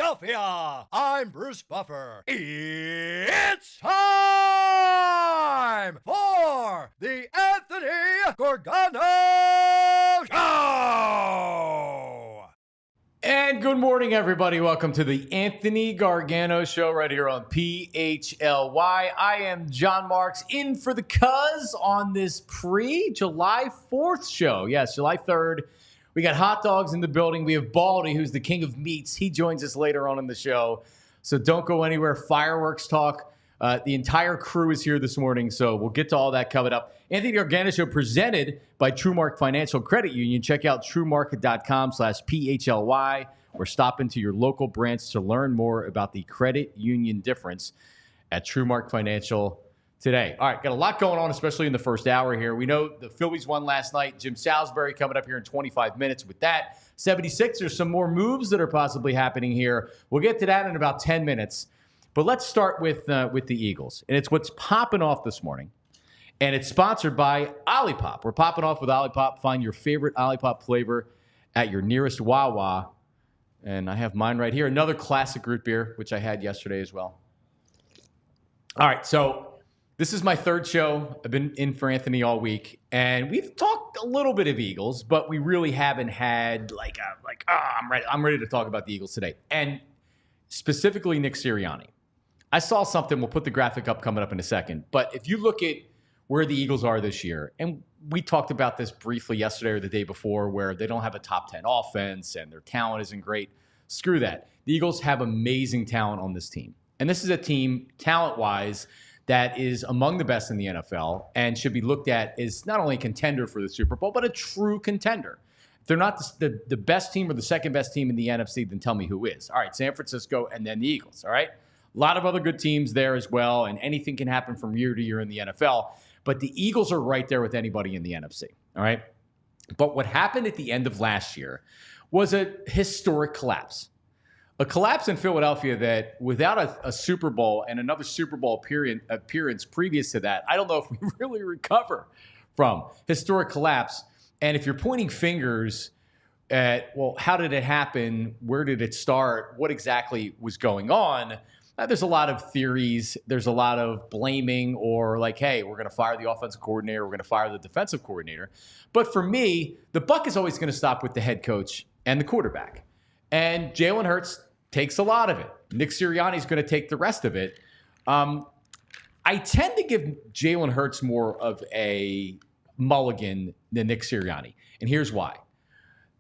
Philadelphia, I'm Bruce Buffer. It's time for the Anthony Gargano Show! And good morning, everybody. Welcome to the Anthony Gargano Show right here on PHLY. I am John Marks in for the Cuz on this pre-July 4th show. Yes, July 3rd. We got hot dogs in the building. We have Baldy, who's the king of meats. He joins us later on in the show. So don't go anywhere. Fireworks talk. The entire crew is here this morning, so we'll get to all that coming up. Anthony Gargano Show presented by TrueMark Financial Credit Union. Check out truemark.com/PHLY or stop into your local branch to learn more about the credit union difference at TrueMark Financial today. All right, got a lot going on, especially in the first hour here. We know the Phillies won last night. Jim Salisbury coming up here in 25 minutes with that. 76, there's some more moves that are possibly happening here. We'll get to that in about 10 minutes. But let's start with the Eagles. And it's what's popping off this morning. And it's sponsored by Olipop. We're popping off with Olipop. Find your favorite Olipop flavor at your nearest Wawa. And I have mine right here. Another classic root beer, which I had yesterday as well. All right, so this is my third show. I've been in for Anthony all week. And we've talked a little bit of Eagles, but we really haven't had I'm ready to talk about the Eagles today. And specifically Nick Sirianni. I saw something. We'll put the graphic up coming up in a second. But if you look at where the Eagles are this year, and we talked about this briefly yesterday or the day before, where they don't have a top 10 offense and their talent isn't great. Screw that. The Eagles have amazing talent on this team. And this is a team, talent-wise, that is among the best in the NFL and should be looked at as not only a contender for the Super Bowl, but a true contender. If they're not the best team or the second best team in the NFC, then tell me who is. All right, San Francisco and then the Eagles, all right? A lot of other good teams there as well, and anything can happen from year to year in the NFL. But the Eagles are right there with anybody in the NFC, all right? But what happened at the end of last year was a historic collapse. A collapse in Philadelphia that without a Super Bowl and another Super Bowl appearance previous to that, I don't know if we really recover from. Historic collapse. And if you're pointing fingers at, well, how did it happen? Where did it start? What exactly was going on? There's a lot of theories. There's a lot of blaming or like, hey, we're going to fire the offensive coordinator. We're going to fire the defensive coordinator. But for me, the buck is always going to stop with the head coach and the quarterback. And Jalen Hurts takes a lot of it. Nick Sirianni is going to take the rest of it. I tend to give Jalen Hurts more of a mulligan than Nick Sirianni. And here's why.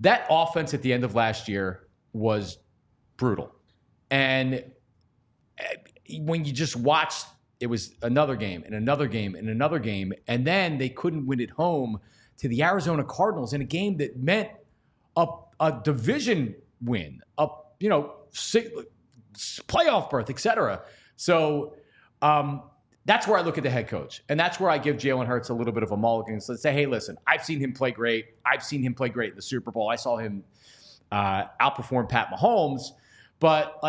That offense at the end of last year was brutal. And when you just watched, it was another game and another game and another game. And then they couldn't win at home to the Arizona Cardinals in a game that meant a division win, playoff berth, etc. So that's where I look at the head coach. And that's where I give Jalen Hurts a little bit of a mulligan. So let's say, hey, listen, I've seen him play great. I've seen him play great in the Super Bowl. I saw him outperform Pat Mahomes. But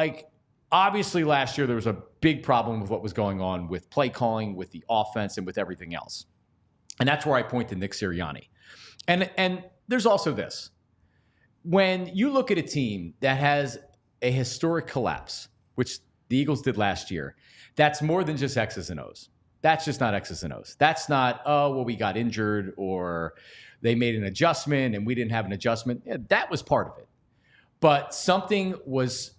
obviously last year there was a big problem with what was going on with play calling, with the offense, and with everything else. And that's where I point to Nick Sirianni. And there's also this. When you look at a team that has a historic collapse, which the Eagles did last year, that's more than just X's and O's. That's just not X's and O's. That's not, we got injured or they made an adjustment and we didn't have an adjustment. Yeah, that was part of it. But something was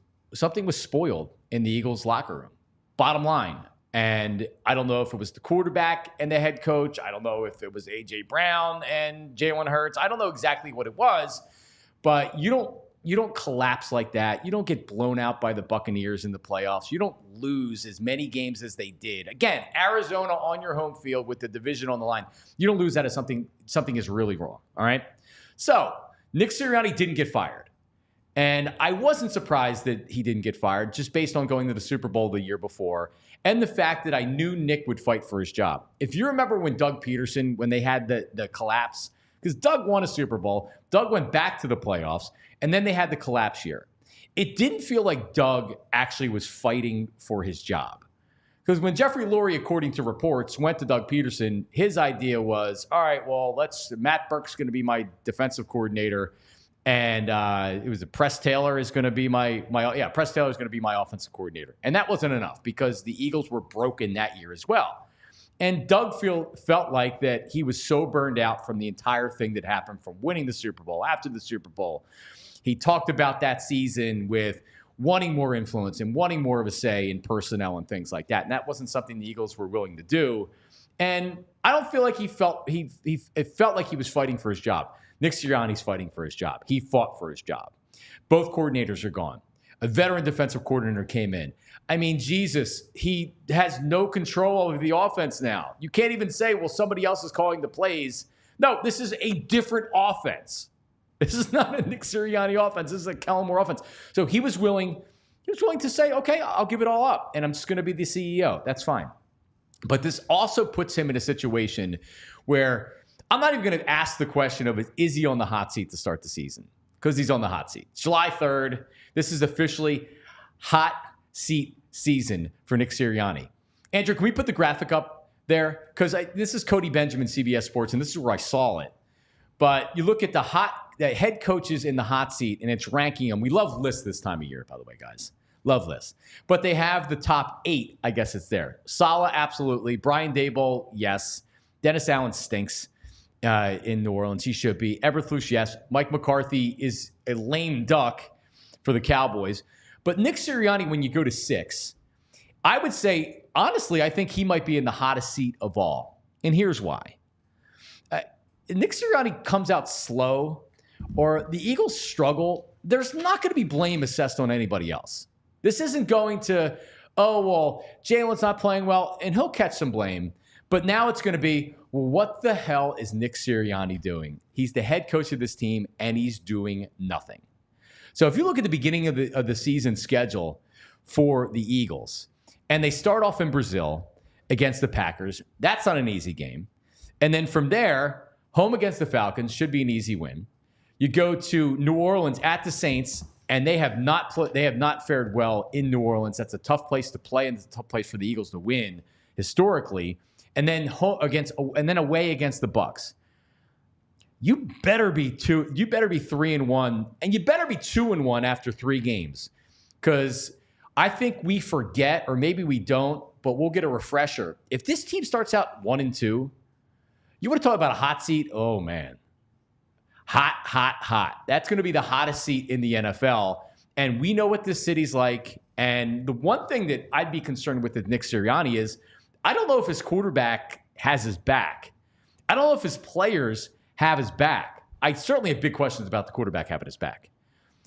spoiled in the Eagles locker room, bottom line. And I don't know if it was the quarterback and the head coach. I don't know if it was A.J. Brown and Jalen Hurts. I don't know exactly what it was, but you don't collapse like that. You don't get blown out by the Buccaneers in the playoffs. You don't lose as many games as they did. Again, Arizona on your home field with the division on the line. You don't lose that as something is really wrong, all right? So Nick Sirianni didn't get fired. And I wasn't surprised that he didn't get fired just based on going to the Super Bowl the year before and the fact that I knew Nick would fight for his job. If you remember when Doug Peterson, when they had the collapse, because Doug won a Super Bowl, Doug went back to the playoffs, and then they had the collapse year. It didn't feel like Doug actually was fighting for his job. Because when Jeffrey Lurie, according to reports, went to Doug Peterson, his idea was, all right, well, Matt Burke's going to be my defensive coordinator. And it was Press Taylor is going to be Press Taylor is going to be my offensive coordinator. And that wasn't enough because the Eagles were broken that year as well. And Doug felt like that he was so burned out from the entire thing that happened from winning the Super Bowl, after the Super Bowl. He talked about that season with wanting more influence and wanting more of a say in personnel and things like that. And that wasn't something the Eagles were willing to do. And I don't feel like it felt like he was fighting for his job. Nick Sirianni's fighting for his job. He fought for his job. Both coordinators are gone. A veteran defensive coordinator came in. I mean, Jesus, he has no control over the offense now. You can't even say, well, somebody else is calling the plays. No, this is a different offense. This is not a Nick Sirianni offense. This is a Kellen Moore offense. So he was willing to say, okay, I'll give it all up, and I'm just going to be the CEO. That's fine. But this also puts him in a situation where I'm not even going to ask the question of, is he on the hot seat to start the season? Because he's on the hot seat. July 3rd, this is officially hot seat season for Nick Sirianni. Andrew, can we put the graphic up there? Because this is Cody Benjamin, CBS Sports, and this is where I saw it. But you look at the head coaches in the hot seat, and it's ranking them. We love lists this time of year, by the way, guys. Love lists. But they have the top 8, I guess it's there. Saleh, absolutely. Brian Daboll, yes. Dennis Allen stinks in New Orleans. He should be. Eberflus, yes. Mike McCarthy is a lame duck for the Cowboys. But Nick Sirianni, when you go to 6, I would say, honestly, I think he might be in the hottest seat of all. And here's why. Nick Sirianni comes out slow, or the Eagles struggle, there's not going to be blame assessed on anybody else. This isn't going to, oh, well, Jalen's not playing well, and he'll catch some blame. But now it's going to be, well, what the hell is Nick Sirianni doing? He's the head coach of this team, and he's doing nothing. So if you look at the beginning of the season schedule for the Eagles, and they start off in Brazil against the Packers, that's not an easy game. And then from there, home against the Falcons should be an easy win. You go to New Orleans at the Saints, and they have not fared well in New Orleans. That's a tough place to play, and it's a tough place for the Eagles to win historically. And then away against the Bucs. You better be 3-1, and you better be 2-1 after 3 games, because I think we forget, or maybe we don't, but we'll get a refresher. If this team starts out 1-2, you want to talk about a hot seat? Oh man. Hot. That's going to be the hottest seat in the NFL. And we know what this city's like. And the one thing that I'd be concerned with Nick Sirianni is, I don't know if his quarterback has his back. I don't know if his players have his back. I certainly have big questions about the quarterback having his back.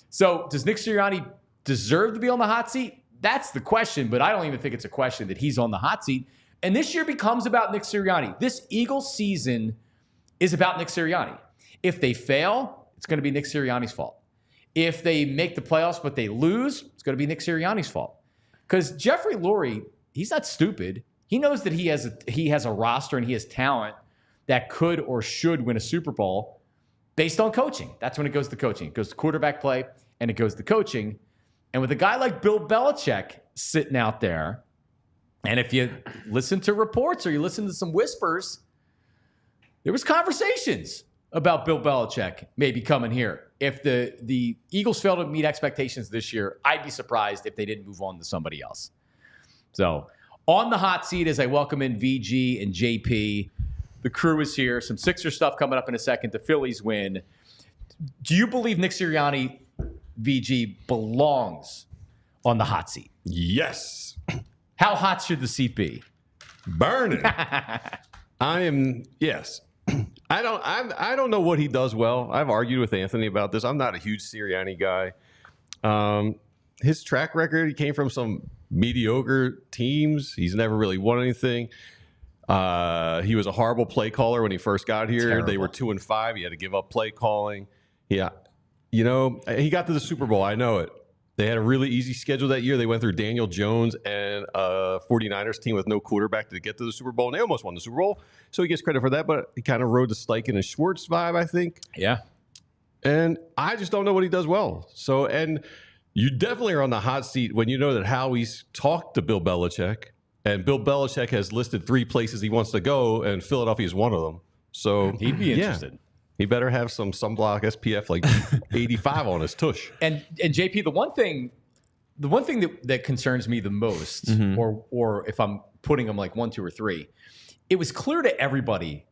So does Nick Sirianni deserve to be on the hot seat? That's the question, but I don't even think it's a question that he's on the hot seat. And this year becomes about Nick Sirianni. This Eagles season is about Nick Sirianni. If they fail, it's going to be Nick Sirianni's fault. If they make the playoffs but they lose, it's going to be Nick Sirianni's fault. Because Jeffrey Lurie, he's not stupid. He knows that he has a roster and he has talent that could or should win a Super Bowl based on coaching. That's when it goes to coaching. It goes to quarterback play, and it goes to coaching. And with a guy like Bill Belichick sitting out there, and if you listen to reports or you listen to some whispers, there was conversations about Bill Belichick maybe coming here. If the Eagles fail to meet expectations this year, I'd be surprised if they didn't move on to somebody else. So on the hot seat as I welcome in VG and JP, the crew is here. Some Sixer stuff coming up in a second. The Phillies win. Do you believe Nick Sirianni, VG, belongs on the hot seat? Yes. How hot should the seat be? Burning. Yes. I don't know what he does well. I've argued with Anthony about this. I'm not a huge Sirianni guy. His track record, he came from some mediocre teams. He's never really won anything. He was a horrible play caller when he first got here. Terrible. They were 2-5. He had to give up play calling. Yeah. You know, he got to the Super Bowl. I know it. They had a really easy schedule that year. They went through Daniel Jones and a 49ers team with no quarterback to get to the Super Bowl, and they almost won the Super Bowl. So he gets credit for that, but he kind of rode the Steichen and Schwartz vibe, I think. Yeah. And I just don't know what he does well. So, and you definitely are on the hot seat when you know that Howie's talked to Bill Belichick, and Bill Belichick has listed 3 places he wants to go, and Philadelphia is one of them. So he'd be interested. He better have some sunblock SPF like 85 on his tush. And JP, the one thing that concerns me the most, or if I'm putting them like 1, 2, or 3, it was clear to everybody,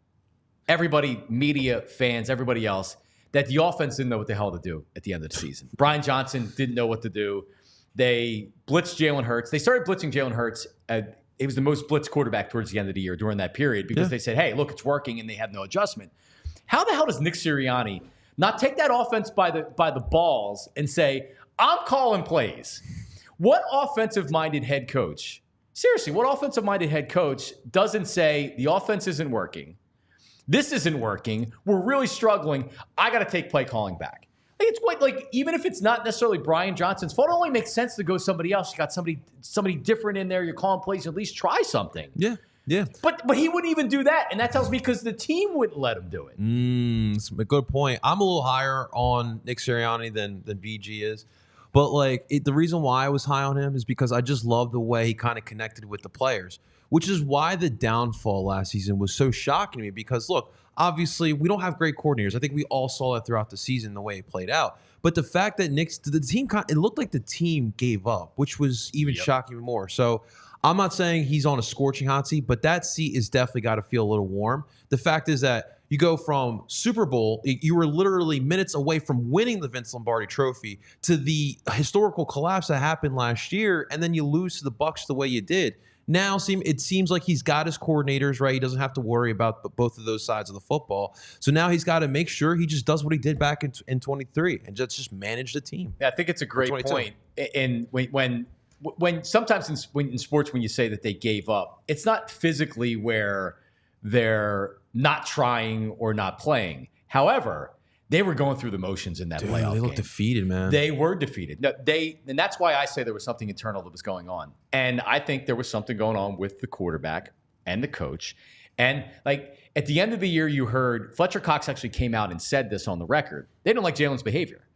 media, fans, everybody else, that the offense didn't know what the hell to do at the end of the season. Brian Johnson didn't know what to do. They blitzed Jalen Hurts. They started blitzing Jalen Hurts. He was the most blitzed quarterback towards the end of the year during that period because they said, hey, look, it's working, and they had no adjustment. How the hell does Nick Sirianni not take that offense by the balls and say, I'm calling plays? What offensive-minded head coach, seriously, what offensive-minded head coach doesn't say the offense isn't working, this isn't working, we're really struggling, I got to take play calling back? Like, it's quite like, even if it's not necessarily Brian Johnson's fault, it only makes sense to go somebody else. You got somebody different in there, you're calling plays, at least try something. Yeah. Yeah. But he wouldn't even do that, and that tells me because the team wouldn't let him do it. It's a good point. I'm a little higher on Nick Sirianni than BG is. But like the reason why I was high on him is because I just love the way he kind of connected with the players, which is why the downfall last season was so shocking to me. Because look, obviously we don't have great coordinators. I think we all saw that throughout the season, the way it played out. But the fact that the team, it looked like the team gave up, which was even shocking more. So I'm not saying he's on a scorching hot seat, but that seat is definitely got to feel a little warm. The fact is that you go from Super Bowl, you were literally minutes away from winning the Vince Lombardi Trophy, to the historical collapse that happened last year, and then you lose to the Bucs the way you did. Now it seems like he's got his coordinators right. He doesn't have to worry about both of those sides of the football. So now he's got to make sure he just does what he did back in 23 and just manage the team. Yeah, I think it's a great point. And when sometimes in sports, when you say that they gave up, it's not physically where they're not trying or not playing. However, they were going through the motions in that playoff game. They looked defeated, man. They were defeated. No, and that's why I say there was something internal that was going on. And I think there was something going on with the quarterback and the coach. And like at the end of the year, you heard Fletcher Cox actually came out and said this on the record. They didn't like Jalen's behavior.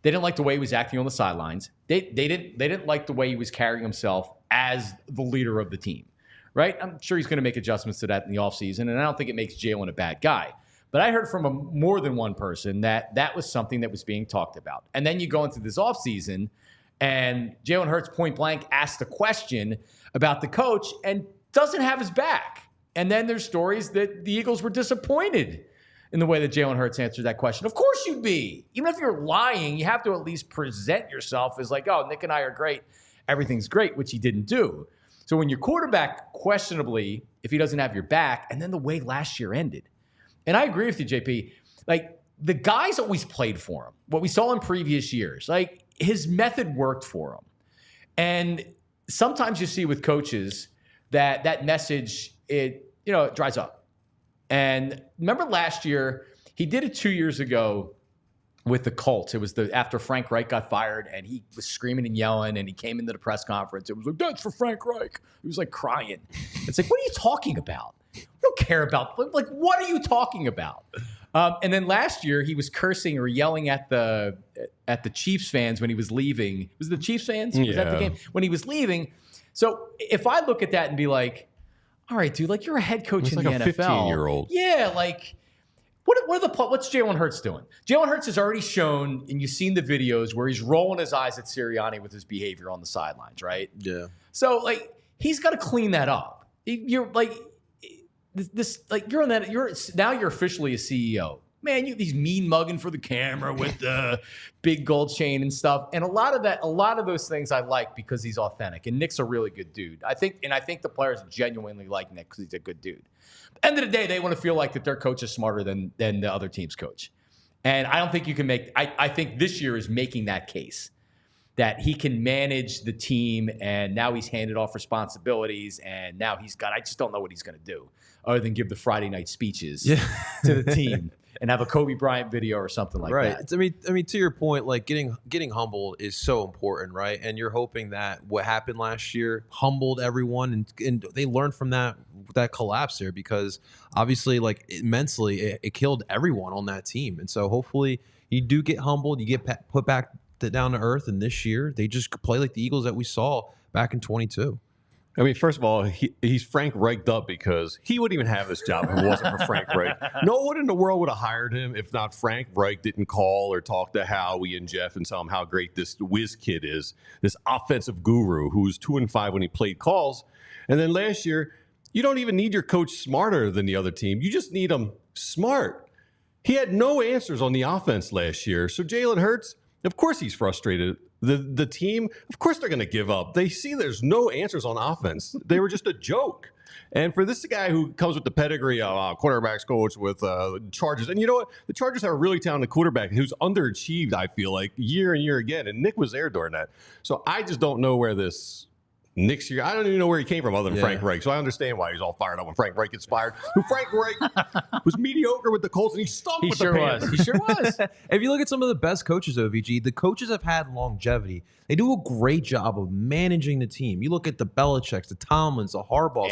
They didn't like the way he was acting on the sidelines. They didn't like the way he was carrying himself as the leader of the team, right? I'm sure he's going to make adjustments to that in the offseason, and I don't think it makes Jalen a bad guy. But I heard from more than one person that was something that was being talked about. And then you go into this offseason, and Jalen Hurts point blank asked a question about the coach and doesn't have his back. And then there's stories that the Eagles were disappointed in the way that Jalen Hurts answered that question. Of course you'd be. Even if you're lying, you have to at least present yourself as like, oh, Nick and I are great. Everything's great, which he didn't do. So when your quarterback, questionably, if he doesn't have your back, and then the way last year ended. And I agree with you, JP. Like, the guys always played for him. What we saw in previous years, like, his method worked for him. And sometimes you see with coaches that message, it dries up. And remember last year, he did it 2 years ago with the Colts. It was after Frank Reich got fired, and he was screaming and yelling, and he came into the press conference. It was like, that's for Frank Reich. He was like crying. It's like, what are you talking about? I don't care about, like, what are you talking about? And then last year, he was cursing or yelling at the Chiefs fans when he was leaving. Was it the Chiefs fans? Was that the game? When he was leaving. So if I look at that and be like, all right, dude, like, you're a head coach in the NFL. It's like a 15-year-old. Yeah, like, what's Jalen Hurts doing? Jalen Hurts has already shown, and you've seen the videos where he's rolling his eyes at Sirianni with his behavior on the sidelines, right? Yeah. So, like, he's got to clean that up. You're like, you're on that. Now you're officially a CEO. Man, he's mean mugging for the camera with the big gold chain and stuff. And a lot of those things I like because he's authentic. And Nick's a really good dude. I think the players genuinely like Nick because he's a good dude. End of the day, they want to feel like that their coach is smarter than the other team's coach. And I don't think you can I think this year is making that case that he can manage the team, and now he's handed off responsibilities, and now I just don't know what he's going to do other than give the Friday night speeches to the team. And have a Kobe Bryant video or something like that. I mean, to your point, like getting humbled is so important, right? And you're hoping that what happened last year humbled everyone, and they learned from that collapse there, because obviously, like, mentally, it killed everyone on that team. And so hopefully you do get humbled, you get put back down to earth, and this year they just play like the Eagles that we saw back in 22. I mean, first of all, he's Frank Reich'd up because he wouldn't even have this job if it wasn't for Frank Reich. No one in the world would have hired him if not Frank Reich didn't call or talk to Howie and Jeff and tell him how great this whiz kid is, this offensive guru who was 2-5 when he played calls. And then last year, you don't even need your coach smarter than the other team. You just need him smart. He had no answers on the offense last year. So Jalen Hurts, of course he's frustrated. The team, of course they're going to give up. They see there's no answers on offense. They were just a joke. And for this guy who comes with the pedigree of quarterbacks coach with Chargers, and you know what? The Chargers have a really talented quarterback who's underachieved, I feel like, year and year again. And Nick was there during that. So I just don't know where this Nick Sirianni, I don't even know where he came from other than Frank Reich. So I understand why he's all fired up when Frank Reich gets fired. Who Frank Reich was mediocre with the Colts and he stunk with the Panthers. He sure was. If you look at some of the best coaches, OVG, the coaches have had longevity. They do a great job of managing the team. You look at the Belichicks, the Tomlins, the Harbaughs.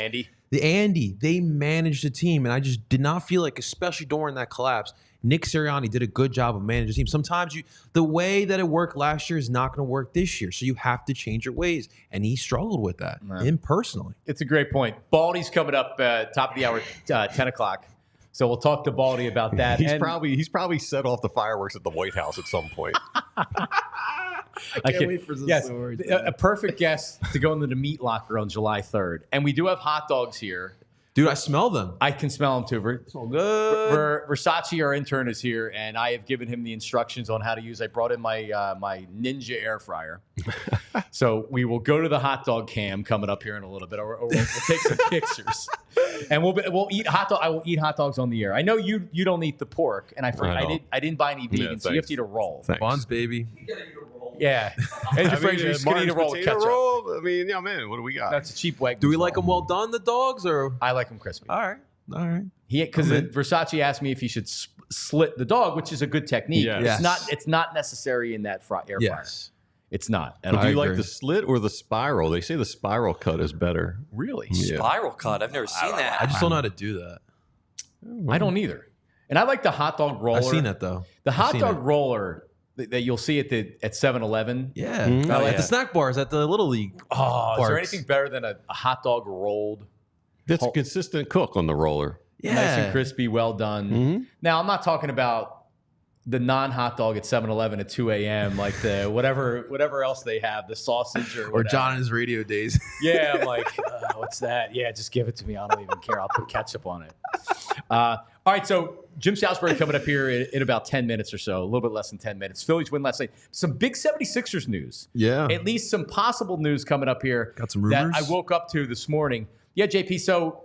Andy, they managed the team. And I just did not feel like, especially during that collapse, Nick Sirianni did a good job of managing the team. Sometimes the way that it worked last year is not going to work this year. So you have to change your ways. And he struggled with that, him personally. It's a great point. Baldy's coming up top of the hour, 10 o'clock. So we'll talk to Baldy about that. He's probably set off the fireworks at the White House at some point. I can't wait for the story. A perfect guest to go into the meat locker on July 3rd. And we do have hot dogs here. Dude, I smell them. I can smell them too. So good. Versace, our intern, is here, and I have given him the instructions on how to use. I brought in my my Ninja air fryer, so we will go to the hot dog cam coming up here in a little bit, or we'll take some pictures, and we'll eat hot dog. I will eat hot dogs on the air. I know you don't eat the pork, and I didn't buy any vegan, so you have to eat a roll. Buns, baby. Yeah, and just gonna eat a roll of ketchup. I mean, yeah, man, what do we got? That's a cheap way. Do we like them well done, the dogs, or I like them crispy? All right. Because Versace asked me if he should slit the dog, which is a good technique. Yes. It's not necessary in that air fryer. It's not. And do you like the slit or the spiral? They say the spiral cut is better. Really? Yeah. Spiral cut. I've never seen that. I just don't know how to do that. I don't either. And I like the hot dog roller. I've seen it though. The hot dog roller that you'll see at 7-Eleven. Yeah. At the snack bars at the Little League. Oh, is there anything better than a hot dog rolled? That's a consistent cook on the roller. Yeah. Nice and crispy, well done. Now, I'm not talking about the non-hot dog at 7-Eleven at 2 a.m., like the whatever else they have, the sausage or John in his radio days. Yeah, I'm like, what's that? Yeah, just give it to me. I don't even care. I'll put ketchup on it. All right, so Jim Salisbury coming up here in about 10 minutes or so, a little bit less than 10 minutes. Phillies win last night. Some big 76ers news. Yeah. At least some possible news coming up here. Got some rumors? That I woke up to this morning. Yeah, JP, so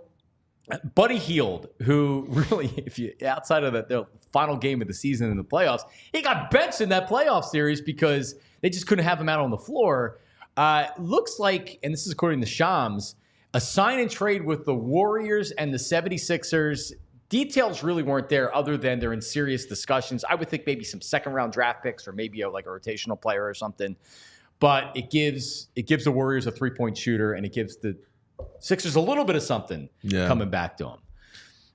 Buddy Hield, who really, if you outside of the final game of the season in the playoffs, he got benched in that playoff series because they just couldn't have him out on the floor. Looks like, and this is according to Shams, a sign and trade with the Warriors and the 76ers. Details really weren't there other than they're in serious discussions. I would think maybe some second-round draft picks or maybe like a rotational player or something. But it gives the Warriors a three-point shooter, and it gives the Sixers a little bit of something coming back to them.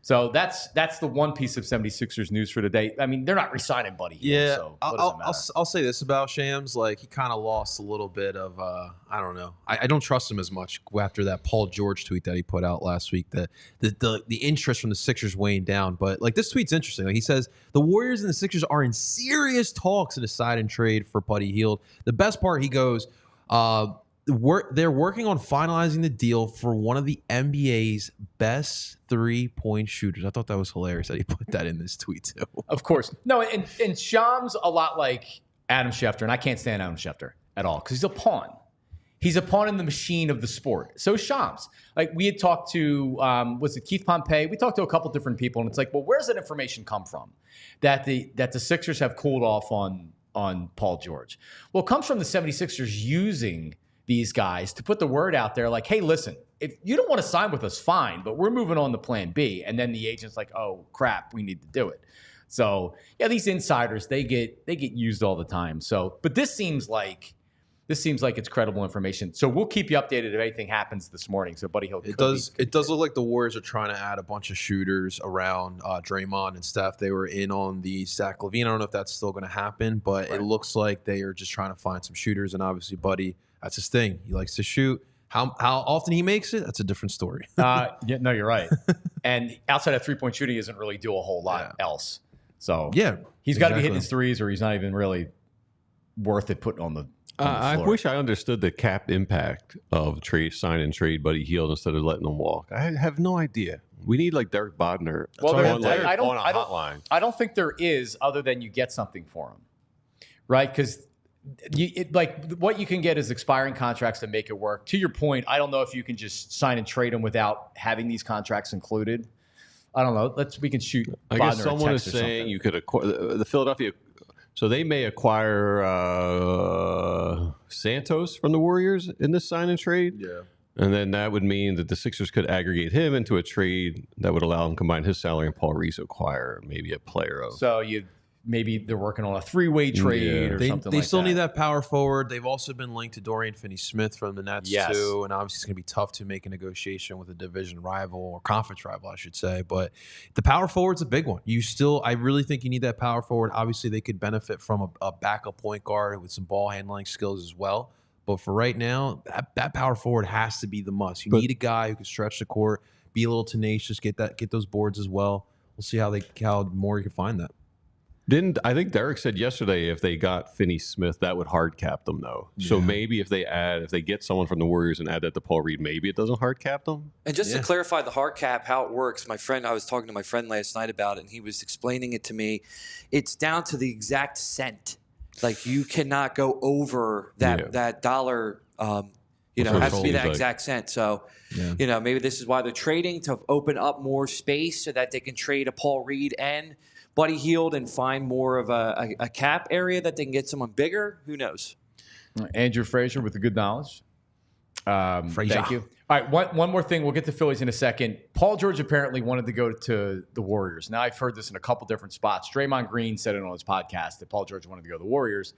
So that's the one piece of 76ers news for today. I mean, they're not re-signing Buddy. Yeah, so I'll say this about Shams. Like, he kind of lost a little bit of, I don't know. I don't trust him as much after that Paul George tweet that he put out last week. The interest from the Sixers weighing down. But, like, this tweet's interesting. Like, he says, the Warriors and the Sixers are in serious talks to decide and trade for Buddy Hield. The best part, he goes, they're working on finalizing the deal for one of the NBA's best three-point shooters. I thought that was hilarious that he put that in this tweet too. Of course. No, and Shams a lot like Adam Schefter, and I can't stand Adam Schefter at all because he's a pawn. He's a pawn in the machine of the sport. So Shams, like we had talked to, was it Keith Pompey? We talked to a couple different people, and it's like, well, where's that information come from? That the Sixers have cooled off on Paul George. Well, it comes from the 76ers using these guys to put the word out there like, hey, listen, if you don't want to sign with us, fine, but we're moving on to plan B. And then the agent's like, oh, crap, we need to do it. So, yeah, these insiders, they get used all the time. So, but this seems like it's credible information. So we'll keep you updated if anything happens this morning. So Buddy Hield. It does look like the Warriors are trying to add a bunch of shooters around Draymond and Steph. They were in on the Zach LaVine. I don't know if that's still going to happen, but It looks like they are just trying to find some shooters. And obviously, Buddy, that's his thing. He likes to shoot. How often he makes it, that's a different story. Yeah, no, you're right. And outside of 3-point shooting, he doesn't really do a whole lot else. So yeah, he's got to be hitting his threes, or he's not even really worth it putting on the. I wish I understood the cap impact of sign and trade Buddy Hield instead of letting him walk. I have no idea. We need like Derek Bodner on a hotline. I don't think there is, other than you get something for him, right? Because like what you can get is expiring contracts to make it work. To your point, I don't know if you can just sign and trade them without having these contracts included. I don't know. We can shoot. I guess someone is saying you could acquire the Philadelphia. So they may acquire Santos from the Warriors in this sign and trade. Yeah. And then that would mean that the Sixers could aggregate him into a trade that would allow him to combine his salary and Paul Reese acquire maybe a player of. So maybe they're working on a 3-way trade or something like that. They still need that power forward. They've also been linked to Dorian Finney-Smith from the Nets too, and obviously it's going to be tough to make a negotiation with a division rival or conference rival, I should say. But the power forward's a big one. I really think you need that power forward. Obviously, they could benefit from a backup point guard with some ball handling skills as well. But for right now, that power forward has to be the must. You need a guy who can stretch the court, be a little tenacious, get those boards as well. We'll see how more you can find that. I think Derek said yesterday if they got Finney-Smith, that would hard cap them though. Yeah. So maybe if they get someone from the Warriors and add that to Paul Reed, maybe it doesn't hard cap them. And just to clarify the hard cap, how it works, I was talking to my friend last night about it, and he was explaining it to me. It's down to the exact cent. Like you cannot go over that dollar. It has to be that exact cent. So, maybe this is why they're trading to open up more space so that they can trade a Paul Reed and Buddy Hield and find more of a cap area that they can get someone bigger. Who knows? Andrew Frazier with the good knowledge. Thank you. All right, one more thing. We'll get to Phillies in a second. Paul George apparently wanted to go to the Warriors. Now, I've heard this in a couple different spots. Draymond Green said it on his podcast that Paul George wanted to go to the Warriors.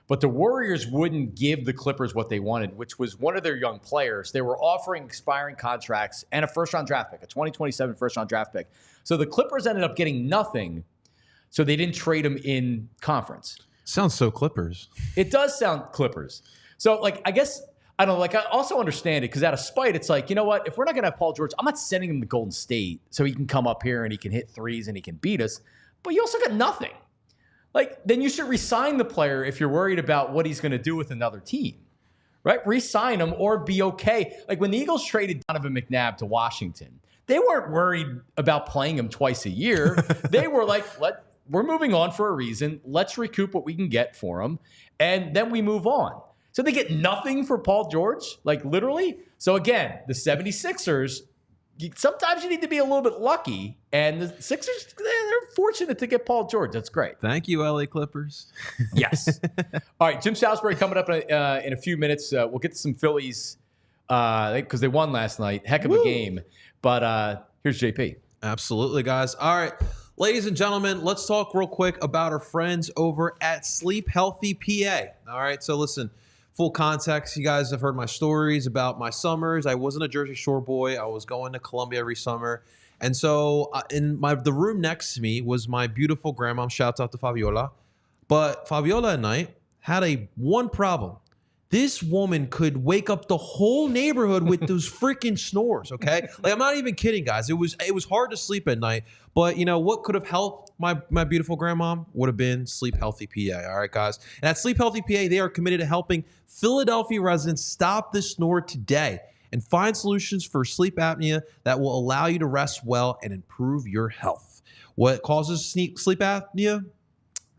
But the Warriors wouldn't give the Clippers what they wanted, which was one of their young players. They were offering expiring contracts and a first-round draft pick, a 2027 first-round draft pick. So the Clippers ended up getting nothing. So they didn't trade him in conference. Sounds so Clippers. It does sound Clippers. So, I guess, I don't know, I also understand it because out of spite, it's like, you know what? If we're not going to have Paul George, I'm not sending him to Golden State so he can come up here and he can hit threes and he can beat us. But you also got nothing. Then you should re-sign the player if you're worried about what he's going to do with another team, right? Re-sign him or be okay. Like when the Eagles traded Donovan McNabb to Washington, they weren't worried about playing him twice a year. They were like, we're moving on for a reason. Let's recoup what we can get for him, and then we move on. So they get nothing for Paul George, literally. So again, the 76ers, sometimes you need to be a little bit lucky, and the Sixers, they're fortunate to get Paul George. That's great. Thank you, LA Clippers. Yes. All right, Jim Salisbury coming up in a few minutes. We'll get to some Phillies because they won last night. Heck of a game. But here's JP. Absolutely, guys. All right. Ladies and gentlemen, let's talk real quick about our friends over at Sleep Healthy PA. All right, so listen, full context, you guys have heard my stories about my summers. I wasn't a Jersey Shore boy. I was going to Columbia every summer. And so the room next to me was my beautiful grandma. Shouts out to Fabiola. But Fabiola at night had one problem. This woman could wake up the whole neighborhood with those freaking snores, okay? I'm not even kidding, guys. It was hard to sleep at night. But, what could have helped my beautiful grandma would have been Sleep Healthy PA, all right, guys? And at Sleep Healthy PA, they are committed to helping Philadelphia residents stop the snore today and find solutions for sleep apnea that will allow you to rest well and improve your health. What causes sleep apnea?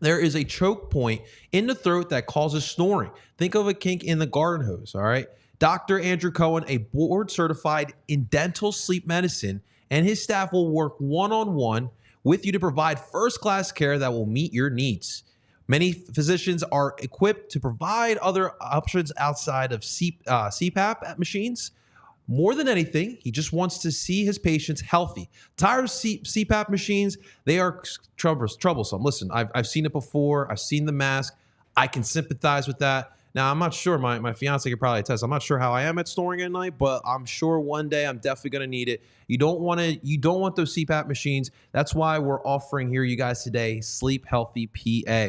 There is a choke point in the throat that causes snoring. Think of a kink in the garden hose, all right? Dr. Andrew Cohen, a board-certified in dental sleep medicine, and his staff will work one-on-one with you to provide first-class care that will meet your needs. Many physicians are equipped to provide other options outside of CPAP machines. More than anything, he just wants to see his patients healthy. Tired of CPAP machines? They are troublesome. Listen, I've seen it before. I've seen the mask. I can sympathize with that. Now, I'm not sure. My fiance could probably attest. I'm not sure how I am at snoring at night, but I'm sure one day I'm definitely going to need it. You don't want those CPAP machines. That's why we're offering here, you guys, today, Sleep Healthy PA.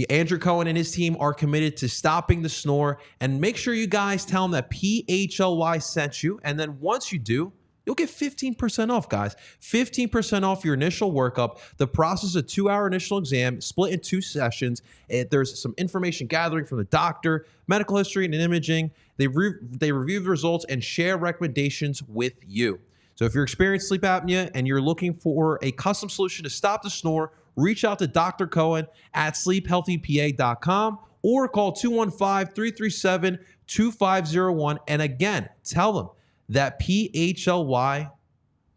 Andrew Cohen and his team are committed to stopping the snore. And make sure you guys tell them that PHLY sent you. And then once you do, you'll get 15% off, guys. 15% off your initial workup. The process is a 2-hour initial exam split in 2 sessions. There's some information gathering from the doctor, medical history, and imaging. They review the results and share recommendations with you. So if you're experiencing sleep apnea and you're looking for a custom solution to stop the snore, reach out to Dr. Cohen at sleephealthypa.com or call 215-337-2501. And again, tell them that PHLY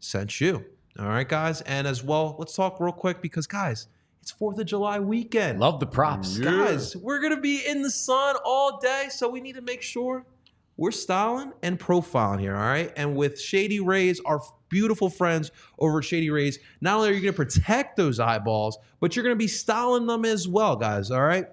sent you. All right, guys. And as well, let's talk real quick because, guys, it's 4th of July weekend. Love the props. Guys, we're going to be in the sun all day, so we need to make sure we're styling and profiling here, all right? And with Shady Rays, our beautiful friends over at Shady Rays, not only are you going to protect those eyeballs, but you're going to be styling them as well, guys, all right?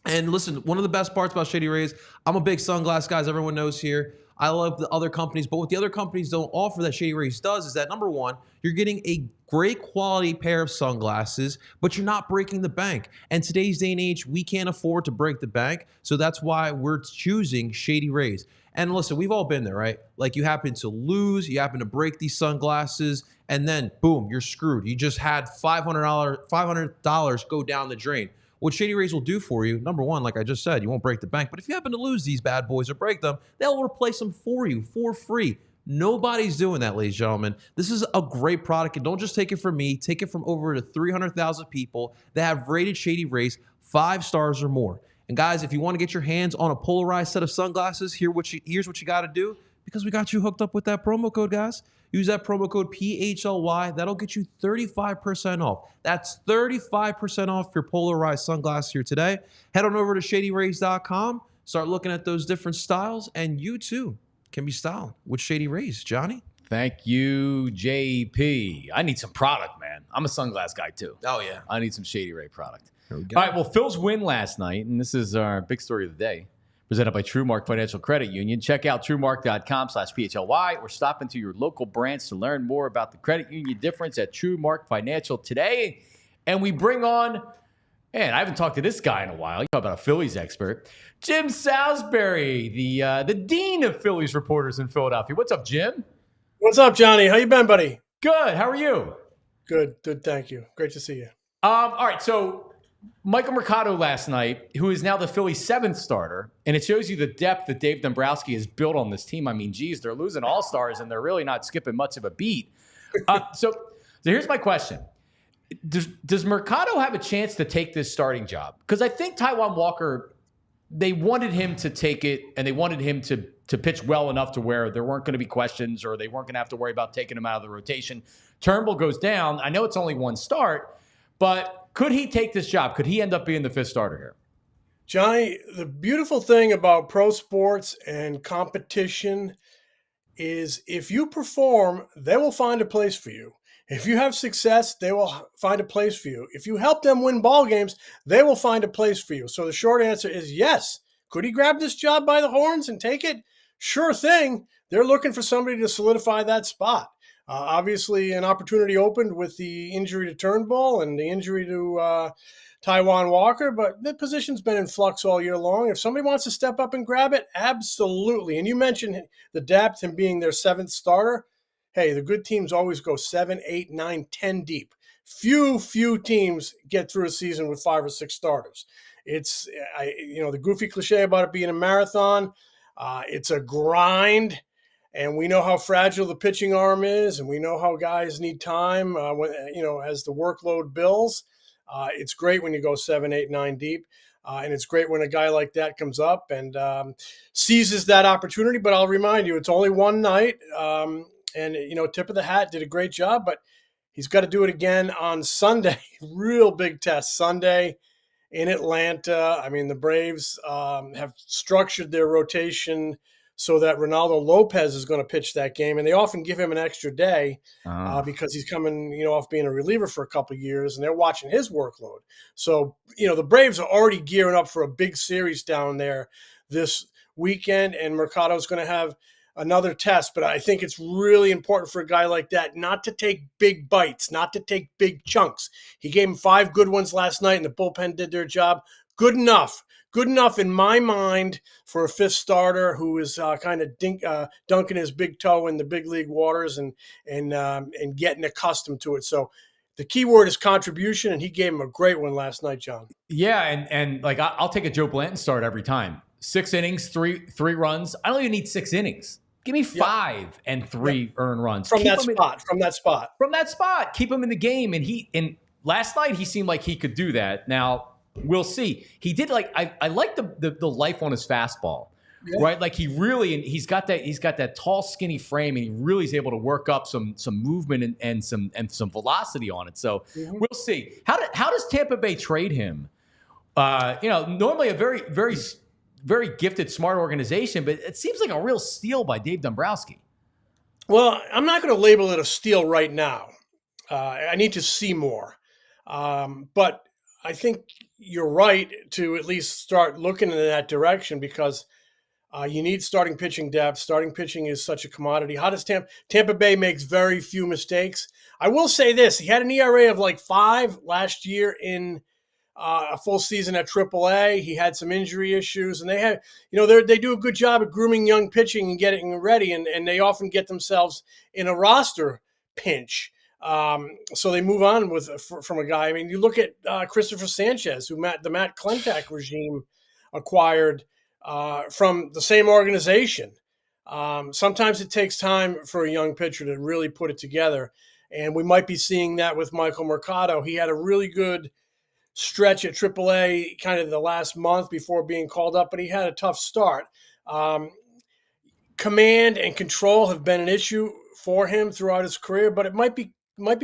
And listen, one of the best parts about Shady Rays, I'm a big sunglass guy, as everyone knows here. I love the other companies, but what the other companies don't offer that Shady Rays does is that, number one, you're getting a great quality pair of sunglasses, but you're not breaking the bank. And today's day and age, we can't afford to break the bank, so that's why we're choosing Shady Rays. And listen, we've all been there, right? Like you happen to lose, you happen to break these sunglasses, and then boom, you're screwed. You just had $500 go down the drain. What Shady Rays will do for you, number one, like I just said, you won't break the bank. But if you happen to lose these bad boys or break them, they'll replace them for you for free. Nobody's doing that, ladies and gentlemen. This is a great product. And don't just take it from me. Take it from over to 300,000 people that have rated Shady Rays 5 stars or more. And guys, if you want to get your hands on a polarized set of sunglasses, here's what you got to do, because we got you hooked up with that promo code, guys. Use that promo code PHLY. That'll get you 35% off. That's 35% off your polarized sunglasses here today. Head on over to ShadyRays.com. Start looking at those different styles, and you too can be styled with Shady Rays. Johnny? Thank you, JP. I need some product, man. I'm a sunglass guy too. Oh, yeah. I need some Shady Ray product. There we go. All right, well, Phil's win last night, and this is our big story of the day, presented by TrueMark Financial Credit Union. Check out TrueMark.com/PHLY or stop into your local branch to learn more about the credit union difference at TrueMark Financial today. And we bring on, man, I haven't talked to this guy in a while. You talk about a Phillies expert. Jim Salisbury, the dean of Phillies reporters in Philadelphia. What's up, Jim? What's up, Johnny? How you been, buddy? Good. How are you? Good. Thank you. Great to see you. All right, so Michael Mercado last night, who is now the Phillies' 7th starter, and it shows you the depth that Dave Dombrowski has built on this team. I mean, geez, they're losing all-stars, and they're really not skipping much of a beat. So here's my question. Does Mercado have a chance to take this starting job? Because I think Taijuan Walker, they wanted him to take it, and they wanted him to pitch well enough to where there weren't going to be questions or they weren't going to have to worry about taking him out of the rotation. Turnbull goes down. I know it's only one start, but could he take this job? Could he end up being the 5th starter here? Johnny, the beautiful thing about pro sports and competition is if you perform, they will find a place for you. If you have success, they will find a place for you. If you help them win ball games, they will find a place for you. So the short answer is yes. Could he grab this job by the horns and take it? Sure thing. They're looking for somebody to solidify that spot. Obviously, an opportunity opened with the injury to Turnbull and the injury to Taijuan Walker, but the position's been in flux all year long. If somebody wants to step up and grab it, absolutely. And you mentioned the depth and being their 7th starter. Hey, the good teams always go 7, 8, 9, 10 deep. Few teams get through a season with 5 or 6 starters. It's, the goofy cliche about it being a marathon. It's a grind. And we know how fragile the pitching arm is, and we know how guys need time as the workload builds. It's great when you go 7, 8, 9 deep, and it's great when a guy like that comes up and seizes that opportunity. But I'll remind you, it's only one night, and tip of the hat, did a great job, but he's got to do it again on Sunday. Real big test Sunday in Atlanta. I mean, the Braves have structured their rotation so that Ronaldo Lopez is going to pitch that game. And they often give him an extra day because he's coming, off being a reliever for a couple of years, and they're watching his workload. So, the Braves are already gearing up for a big series down there this weekend, and Mercado's going to have another test, but I think it's really important for a guy like that not to take big bites, not to take big chunks. He gave him 5 good ones last night, and the bullpen did their job. Good enough. Good enough in my mind for a 5th starter who is kind of dunking his big toe in the big league waters and getting accustomed to it. So the key word is contribution, and he gave him a great one last night, John. Yeah, and like I'll take a Joe Blanton start every time. 6 innings, three runs. I don't even need 6 innings. Give me 5 and 3 earned runs from that spot. Keep him in the game. And last night he seemed like he could do that. Now we'll see. He did I like the life on his fastball. Yeah. Right, like he's got that tall, skinny frame, and he really is able to work up some movement and some velocity on it. So we'll see. How does Tampa Bay trade him? Normally a very, very, very gifted, smart organization, but it seems like a real steal by Dave Dombrowski. Well, I'm not going to label it a steal right now. I need to see more, but I think you're right to at least start looking in that direction because. You need starting pitching depth. Starting pitching is such a commodity. How does Tampa Bay makes very few mistakes? I will say this. He had an ERA of like 5 last year in a full season at AAA. He had some injury issues, and they do a good job at grooming young pitching and getting ready, and they often get themselves in a roster pinch. So they move on from a guy. I mean, you look at Christopher Sanchez, who the Matt Klentak regime acquired from the same organization. Sometimes it takes time for a young pitcher to really put it together. And we might be seeing that with Michael Mercado. He had a really good stretch at AAA kind of the last month before being called up, but he had a tough start. Command and control have been an issue for him throughout his career, but it might be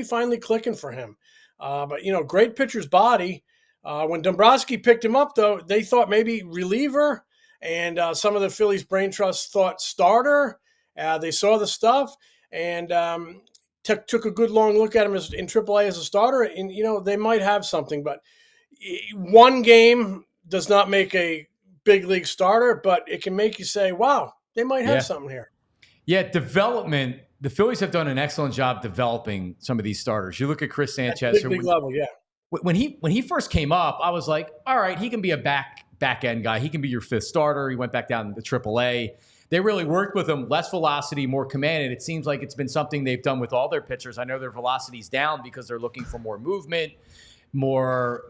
finally clicking for him. But great pitcher's body. When Dombrowski picked him up, though, they thought maybe reliever. And some of the Phillies brain trust thought starter. They saw the stuff and took a good long look at him in AAA as a starter. And, they might have something. But one game does not make a big league starter, but it can make you say, wow, they might have something here. Yeah, development. The Phillies have done an excellent job developing some of these starters. You look at Chris Sanchez. At big league level, yeah. When he first came up, I was like, all right, he can be a back end guy. He can be your 5th starter. He went back down to AAA. They really worked with him, less velocity, more command, and it seems like it's been something they've done with all their pitchers. I know their velocity's down because they're looking for more movement, more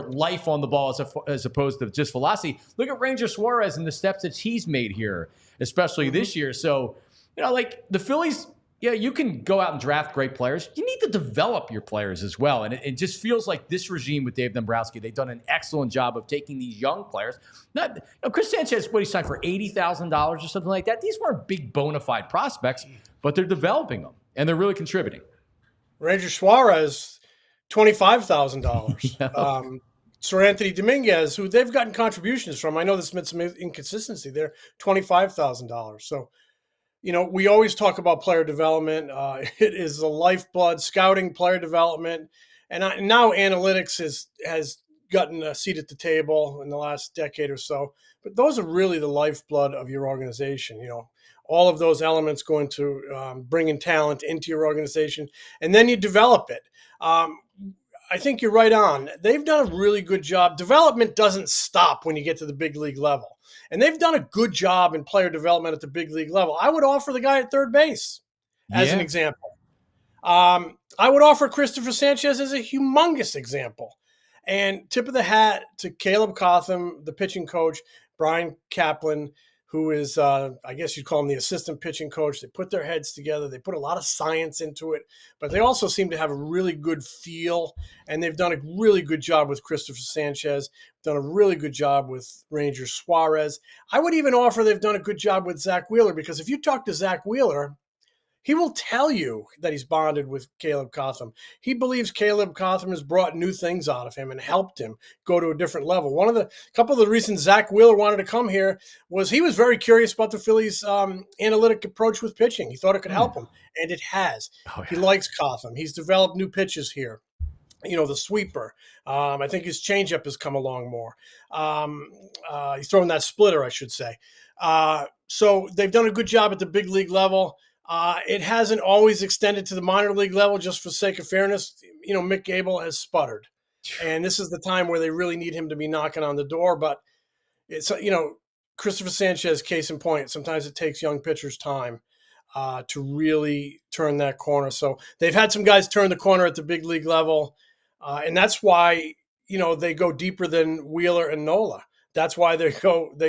life on the ball as opposed to just velocity. Look at Ranger Suarez and the steps that he's made here, especially this year. So, like the Phillies. Yeah, you can go out and draft great players. You need to develop your players as well. And it just feels like this regime with Dave Dombrowski, they've done an excellent job of taking these young players. Chris Sanchez, he signed for $80,000 or something like that. These weren't big bona fide prospects, but they're developing them, and they're really contributing. Ranger Suarez, $25,000. Sir Anthony Dominguez, who they've gotten contributions from. I know there's been some inconsistency there, $25,000. So, we always talk about player development. It is the lifeblood, scouting, player development. And now analytics has gotten a seat at the table in the last decade or so. But those are really the lifeblood of your organization. All of those elements go into bringing talent into your organization, and then you develop it. I think you're right on. They've done a really good job. Development doesn't stop when you get to the big league level. And they've done a good job in player development at the big league level. I would offer the guy at third base as an example. I would offer Christopher Sanchez as a humongous example. And tip of the hat to Caleb Cotham, the pitching coach, Brian Kaplan, who is, I guess you'd call him the assistant pitching coach. They put their heads together. They put a lot of science into it, but they also seem to have a really good feel, and they've done a really good job with Christopher Sanchez, done a really good job with Ranger Suarez. I would even offer they've done a good job with Zach Wheeler, because if you talk to Zach Wheeler, he will tell you that he's bonded with Caleb Cotham. He believes Caleb Cotham has brought new things out of him and helped him go to a different level. Couple of the reasons Zach Wheeler wanted to come here was he was very curious about the Phillies' analytic approach with pitching. He thought it could help him, and it has. He likes Cotham. He's developed new pitches here. The sweeper. I think his changeup has come along more. He's throwing that splitter, I should say. So they've done a good job at the big league level. It hasn't always extended to the minor league level, just for sake of fairness. Mick Gable has sputtered, and this is the time where they really need him to be knocking on the door. But it's, Christopher Sanchez, case in point. Sometimes it takes young pitchers time to really turn that corner. So they've had some guys turn the corner at the big league level, and that's why they go deeper than Wheeler and Nola. That's why they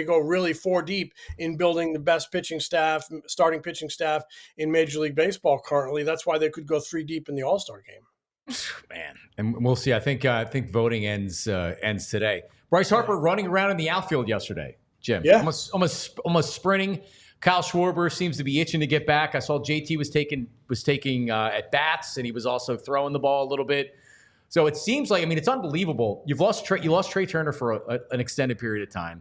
go really 4 deep in building the best starting pitching staff in Major League Baseball currently. That's why they could go 3 deep in the All-Star game. Man, and we'll see. I think voting ends today. Bryce Harper running around in the outfield yesterday, Jim. Yeah, almost sprinting. Kyle Schwarber seems to be itching to get back. I saw JT was taking at bats, and he was also throwing the ball a little bit. So it seems like, it's unbelievable. You lost Trey Turner for an extended period of time.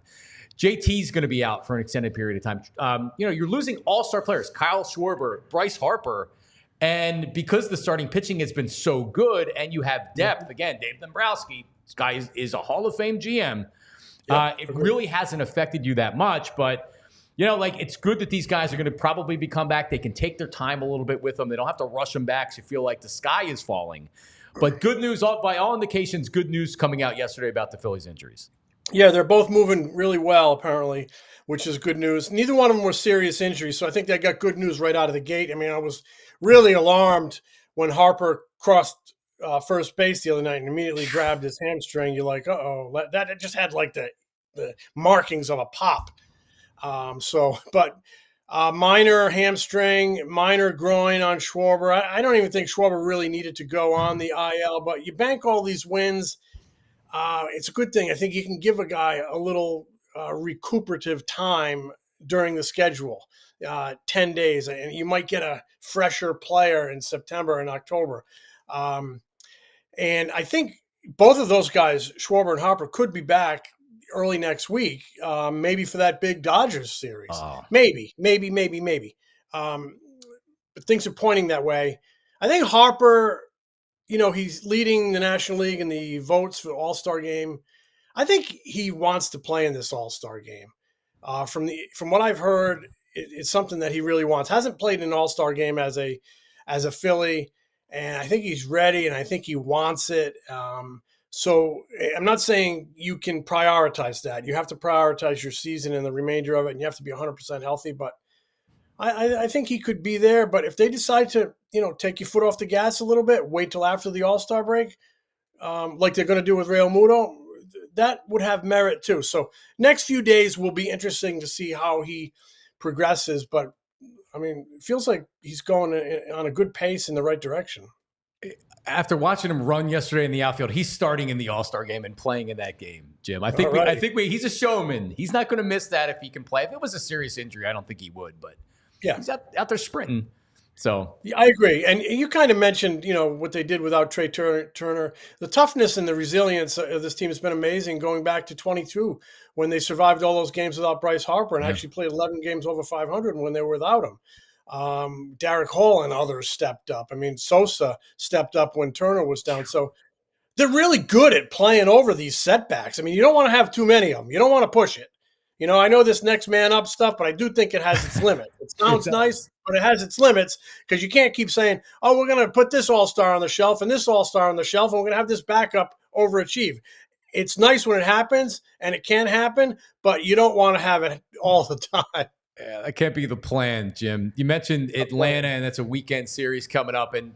JT's going to be out for an extended period of time. You're losing all-star players, Kyle Schwarber, Bryce Harper, and because the starting pitching has been so good and you have depth, again, Dave Dombrowski, this guy is a Hall of Fame GM. It really hasn't affected you that much, but it's good that these guys are going to probably come back. They can take their time a little bit with them. They don't have to rush them back so you feel like the sky is falling. But good news, by all indications, good news coming out yesterday about the Phillies' injuries. Yeah, they're both moving really well, apparently, which is good news. Neither one of them were serious injuries, so I think they got good news right out of the gate. I was really alarmed when Harper crossed first base the other night and immediately grabbed his hamstring. You're like, uh-oh, that just had like the markings of a pop. Minor hamstring, minor groin on Schwarber. I don't even think Schwarber really needed to go on the IL, but you bank all these wins. It's a good thing. I think you can give a guy a little recuperative time during the schedule, 10 days, and you might get a fresher player in September and October. And I think both of those guys, Schwarber and Harper, could be back early next week, maybe for that big Dodgers series. Maybe. But things are pointing that way. I think Harper, he's leading the National League in the votes for the All-Star game. I think he wants to play in this All-Star game. From what I've heard, it's something that he really wants. Hasn't played in an All-Star game as a Philly, and I think he's ready, and I think he wants it. So I'm not saying you can prioritize that. You have to prioritize your season and the remainder of it, and you have to be 100% healthy. But I think he could be there. But if they decide to, take your foot off the gas a little bit, wait till after the All-Star break, like they're going to do with Real Muto, that would have merit too. So next few days will be interesting to see how he progresses. But, it feels like he's going on a good pace in the right direction. After watching him run yesterday in the outfield, he's starting in the All-Star game and playing in that game, Jim. I think he's a showman. He's not going to miss that if he can play. If it was a serious injury, I don't think he would, but he's out there sprinting. So yeah, I agree. And you kind of mentioned, what they did without Trey Turner. The toughness and the resilience of this team has been amazing going back to 22 when they survived all those games without Bryce Harper and actually played 11 games over 500 when they were without him. Derek Hall and others stepped up. Sosa stepped up when Turner was down. So they're really good at playing over these setbacks. You don't want to have too many of them. You don't want to push it. I know this next man up stuff, but I do think it has its limit. It sounds nice, but it has its limits because you can't keep saying, oh, we're going to put this all-star on the shelf and this all-star on the shelf, and we're going to have this backup overachieve. It's nice when it happens, and it can happen, but you don't want to have it all the time. Yeah, that can't be the plan, Jim. You mentioned Atlanta, and that's a weekend series coming up. And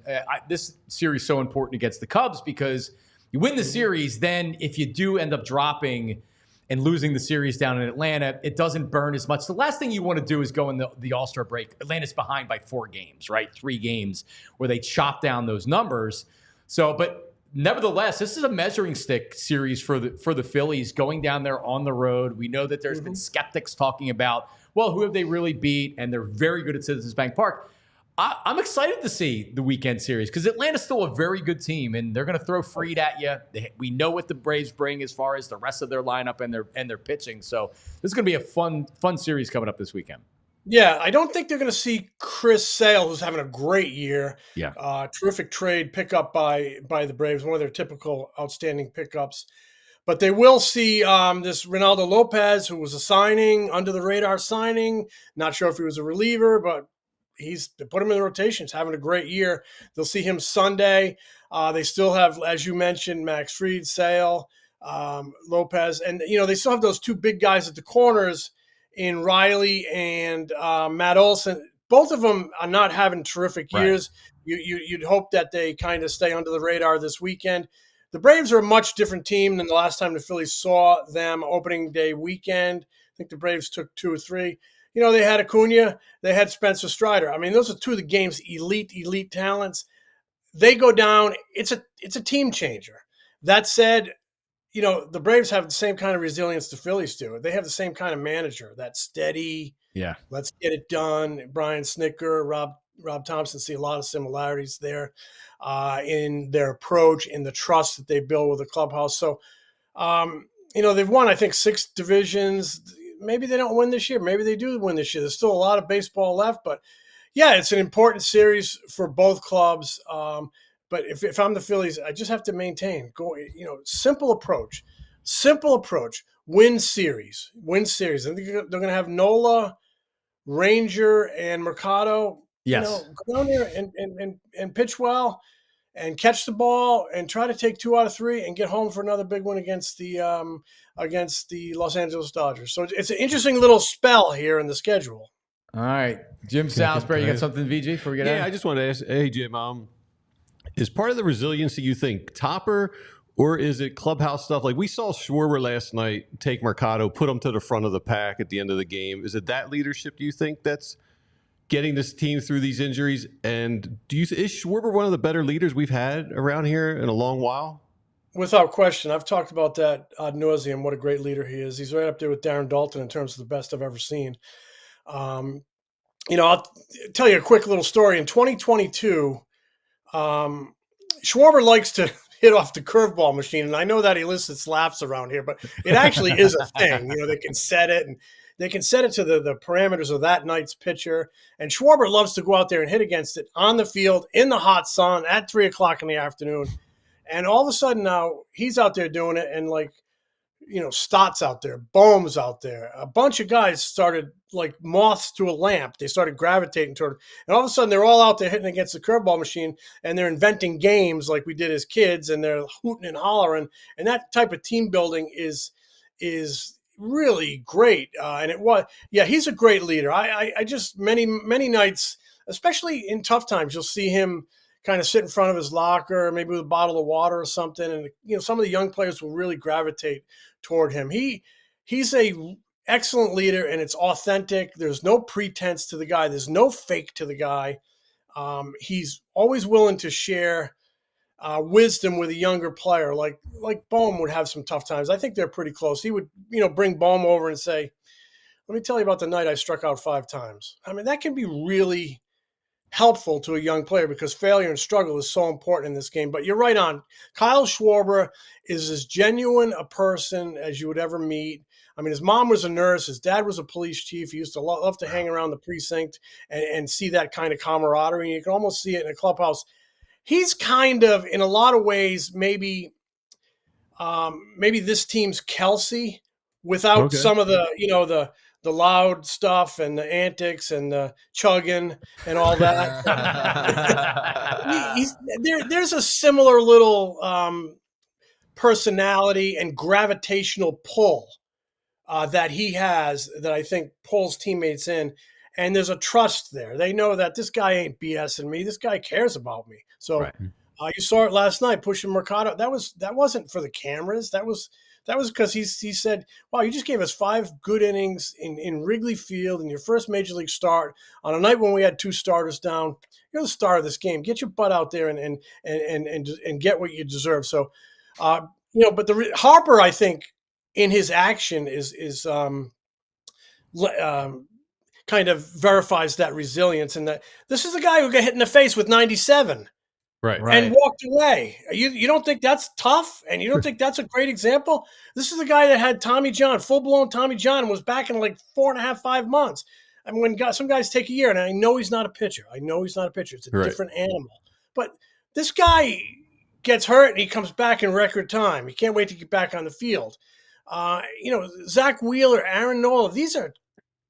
this series is so important against the Cubs because you win the series, then if you do end up dropping and losing the series down in Atlanta, it doesn't burn as much. The last thing you want to do is go in the All-Star break. Atlanta's behind by 4 games, right? 3 games where they chop down those numbers. So, but nevertheless, this is a measuring stick series for the Phillies going down there on the road. We know that there's been skeptics talking about, well, who have they really beat? And they're very good at Citizens Bank Park. I'm excited to see the weekend series because Atlanta's still a very good team, and they're going to throw Fried at you. We know what the Braves bring as far as the rest of their lineup and their pitching. So this is going to be a fun series coming up this weekend. Yeah, I don't think they're going to see Chris Sale, who's having a great year. Yeah, terrific trade pickup by the Braves, one of their typical outstanding pickups. But they will see this Ronaldo Lopez, who was a signing, under the radar signing. Not sure if he was a reliever, but they put him in the rotation. He's having a great year. They'll see him Sunday. They still have, as you mentioned, Max Fried, Sale, Lopez. And, they still have those two big guys at the corners in Riley and Matt Olson. Both of them are not having terrific years. Right. You'd hope that they kind of stay under the radar this weekend. The Braves are a much different team than the last time the Phillies saw them opening day weekend. I think the Braves took 2 or 3. They had Acuna, they had Spencer Strider. I mean, those are two of the game's elite talents. They go down. It's a team changer. That said, the Braves have the same kind of resilience the Phillies do. They have the same kind of manager, that steady, let's get it done. Brian Snitker, Rob Thompson, see a lot of similarities there in their approach, in the trust that they build with the clubhouse. So, they've won, I think, 6 divisions. Maybe they don't win this year. Maybe they do win this year. There's still a lot of baseball left, but yeah, it's an important series for both clubs. But if I'm the Phillies, I just have to maintain simple approach, win series. I think they're going to have Nola, Ranger, and Mercado. Yes. Go down there and pitch well and catch the ball and try to take 2 out of 3 and get home for another big one against the Los Angeles Dodgers. So it's an interesting little spell here in the schedule. All right. Jim Salisbury, you got something, VG, before we get I just wanted to ask, hey, Jim, is part of the resiliency, you think, Topper, or is it clubhouse stuff? Like we saw Schwarber last night take Mercado, put him to the front of the pack at the end of the game. Is it that leadership, do you think, that's getting this team through these injuries? And is Schwarber one of the better leaders we've had around here in a long while? Without question. I've talked about that ad nauseum, what a great leader he is. He's right up there with Darren Dalton in terms of the best I've ever seen. I'll tell you a quick little story. In 2022, Schwarber likes to hit off the curveball machine, and I know that elicits laughs around here, but it actually is a thing. They can set it, and they can set it to the parameters of that night's pitcher. And Schwarber loves to go out there and hit against it on the field in the hot sun at 3:00 in the afternoon. And all of a sudden now he's out there doing it, and Stott's out there, Bohm's out there. A bunch of guys started like moths to a lamp. They started gravitating toward it. And all of a sudden they're all out there hitting against the curveball machine, and they're inventing games like we did as kids, and they're hooting and hollering. And that type of team building is really great. And it was, he's a great leader. I just, many nights, especially in tough times, you'll see him kind of sit in front of his locker, maybe with a bottle of water or something. And, some of the young players will really gravitate toward him. He's a excellent leader, and it's authentic. There's no pretense to the guy. There's no fake to the guy. He's always willing to share wisdom with a younger player, like Bohm would have some tough times. I think they're pretty close. He would, bring Bohm over and say, let me tell you about the night I struck out 5 times. I mean, that can be really helpful to a young player because failure and struggle is so important in this game. But you're right on. Kyle Schwarber is as genuine a person as you would ever meet. I mean, his mom was a nurse. His dad was a police chief. He used to love to hang around the precinct and see that kind of camaraderie. And you can almost see it in a clubhouse. He's kind of, in a lot of ways, maybe this team's Kelsey without some of the loud stuff and the antics and the chugging and all that. There's a similar little personality and gravitational pull that he has that I think pulls teammates in. And there's a trust there. They know that this guy ain't BSing me. This guy cares about me. So you saw it last night, pushing Mercado. That wasn't for the cameras. That was because he said, wow, you just gave us 5 good innings in Wrigley Field in your first major league start on a night when we had 2 starters down. You're the star of this game. Get your butt out there and get what you deserve. So, but Harper, I think, in his action is kind of verifies that resilience, and that this is a guy who got hit in the face with 97. Right. And walked away. You don't think that's tough? And you don't think that's a great example? This is the guy that had Tommy John, full-blown Tommy John, and was back in like 4.5, 5 months. I mean, some guys take a year, and I know he's not a pitcher. It's a different animal. But this guy gets hurt and he comes back in record time. He can't wait to get back on the field. Zach Wheeler, Aaron Nola, these are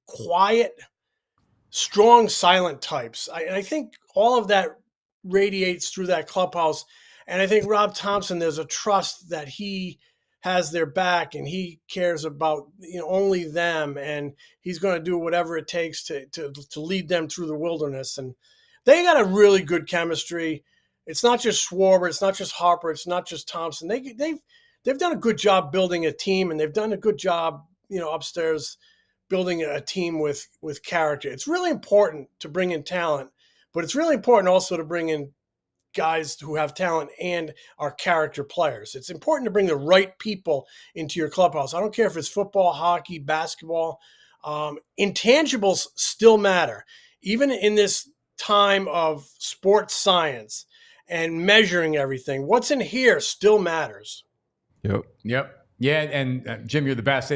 quiet, strong, silent types. I think all of that radiates through that clubhouse. And I think Rob Thompson, there's a trust that he has their back and he cares about only them, and he's going to do whatever it takes to lead them through the wilderness. And they got a really good chemistry. It's not just Schwarber, it's not just Harper, it's not just Thompson. They've done a good job building a team, and they've done a good job upstairs building a team with character. It's really important to bring in talent, but it's really important also to bring in guys who have talent and are character players. It's important to bring the right people into your clubhouse. I don't care if it's football, hockey, basketball. Intangibles still matter. Even in this time of sports science and measuring everything, what's in here still matters. Yep. Yeah, and Jim, you're the best.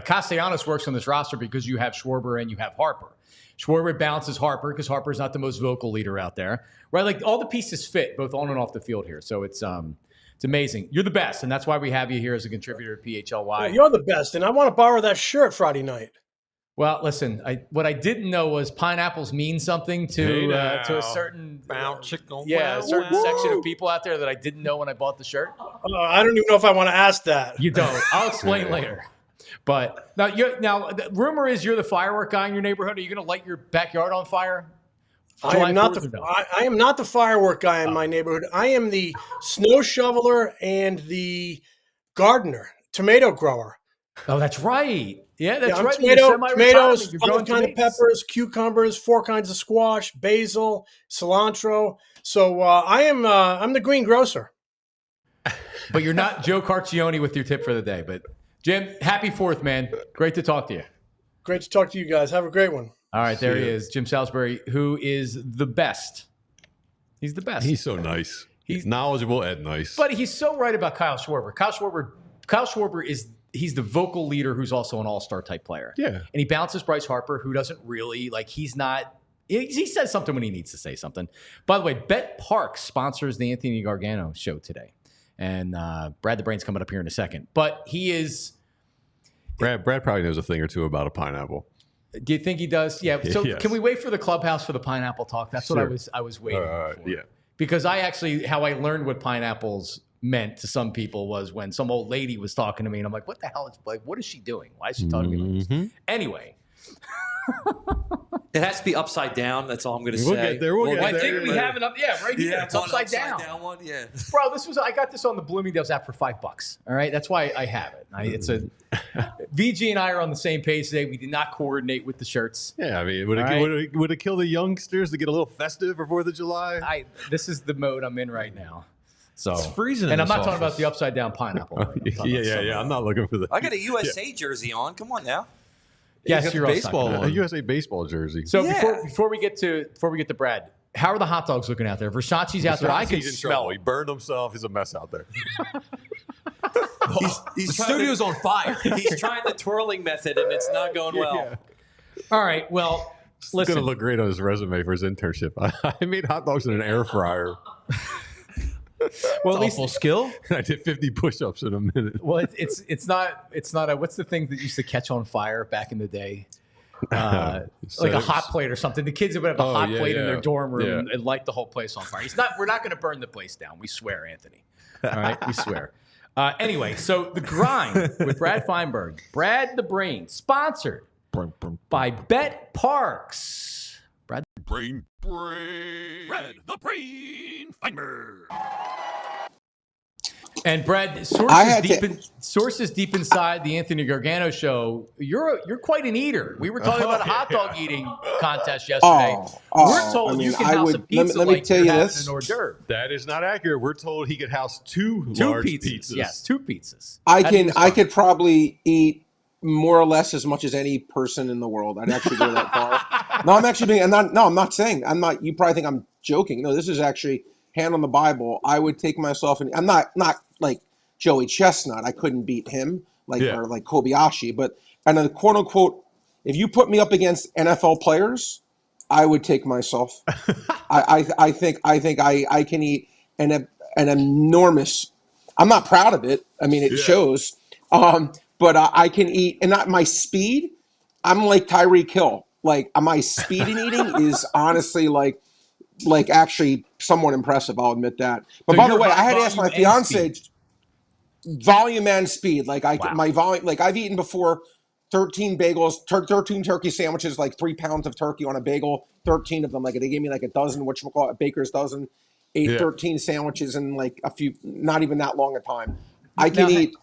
Castellanos works on this roster because you have Schwarber and you have Harper. Schwarber balances Harper because Harper's not the most vocal leader out there, right? Like all the pieces fit both on and off the field here. So it's amazing. You're the best, and that's why we have you here as a contributor to PHLY. You're the best, and I want to borrow that shirt Friday night. Well, listen, what I didn't know was pineapples mean something to a certain certain section of people out there that I didn't know when I bought the shirt. I don't even know if I want to ask that. You don't. I'll explain later. But now the rumor is you're the firework guy in your neighborhood. Are you going to light your backyard on fire? I am not the firework guy in my neighborhood. I am the snow shoveler and the gardener, tomato grower. Oh, that's right. Yeah, that's right. Tomatoes, 5 kinds of peppers, cucumbers, 4 kinds of squash, basil, cilantro. So I'm the green grocer. But you're not Joe Carcione with your tip for the day. But Jim, happy 4th, man. Great to talk to you. Great to talk to you guys. Have a great one. All right, there he is, Jim Salisbury, who is the best. He's the best. He's so nice. He's knowledgeable and nice. But he's so right about Kyle Schwarber. Kyle Schwarber he's the vocal leader who's also an all-star type player. Yeah. And he bounces Bryce Harper, who doesn't really, he says something when he needs to say something. By the way, Bet Parks sponsors the Anthony Gargano show today. And Brad the Brain's coming up here in a second. But he is... Brad probably knows a thing or two about a pineapple. Do you think he does? Yeah. So Yes. Can we wait for the clubhouse for the pineapple talk? That's what I was waiting for. Yeah. Because how I learned what pineapples meant to some people was when some old lady was talking to me, and I'm like, what the hell what is she doing? Why is she talking to me like this? Anyway. It has to be upside down. That's all I'm going to say. We'll get there. I think we have it up. Yeah, right here. It's upside down. One, yeah. Bro, I got this on the Bloomingdale's app for $5. All right. That's why I have it. It's a VG and I are on the same page today. We did not coordinate with the shirts. Yeah, I mean, would it kill the youngsters to get a little festive for 4th of July? This is the mode I'm in right now. So It's freezing. And I'm not talking about the upside down pineapple. Yeah. I'm not looking for that. I got a USA jersey on. Come on now. Yes, you're baseball baseball. A USA baseball jersey. So before we get to Brad, how are the hot dogs looking out there? Versace's out there. I can smell. He burned himself. He's a mess out there. The studio's on fire. He's trying the twirling method, and it's not going well. Yeah. All right. Well, It's going to look great on his resume for his internship. I made hot dogs in an air fryer. Well, At least skill. I did 50 push-ups in a minute. Well, it's not a what's the thing that used to catch on fire back in the day? Like a hot plate or something. The kids would have a hot plate in their dorm room and light the whole place on fire. We're not going to burn the place down. We swear, Anthony. All right, we swear. Anyway, so the grind with Brad Feinberg, Brad the Brain, sponsored by Bet Parks. Brad the Brain. Brad the Brain Feinberg. And Brad, sources deep inside the Anthony Gargano show. You're quite an eater. We were talking about a hot dog eating contest yesterday. We're told you can house a pizza let me tell you this. An hors d'oeuvre. That is not accurate. We're told he could house two large pizzas. Yes, 2 pizzas. I could probably eat more or less as much as any person in the world. I'd actually go that far. No, I'm actually being. I'm not saying. I'm not. You probably think I'm joking. No, this is actually hand on the Bible. I would take myself, and I'm not like Joey Chestnut. I couldn't beat him or like Kobayashi. But and then quote unquote, if you put me up against NFL players, I would take myself. I think I can eat. And an enormous. I'm not proud of it. I mean, it shows. But I can eat, and not my speed. I'm like Tyreek Hill. Like my speed in eating is honestly like actually somewhat impressive. I'll admit that. But So by the you're way, high I had to ask volume my and fiance speed. volume and speed. Like Wow. my volume, like I've eaten before 13 bagels, 13 turkey sandwiches, like 3 pounds of turkey on a bagel, 13 of them. Like they gave me like a dozen, whatchamacallit, a baker's dozen, ate 13 sandwiches in like a few, not even that long a time. I can eat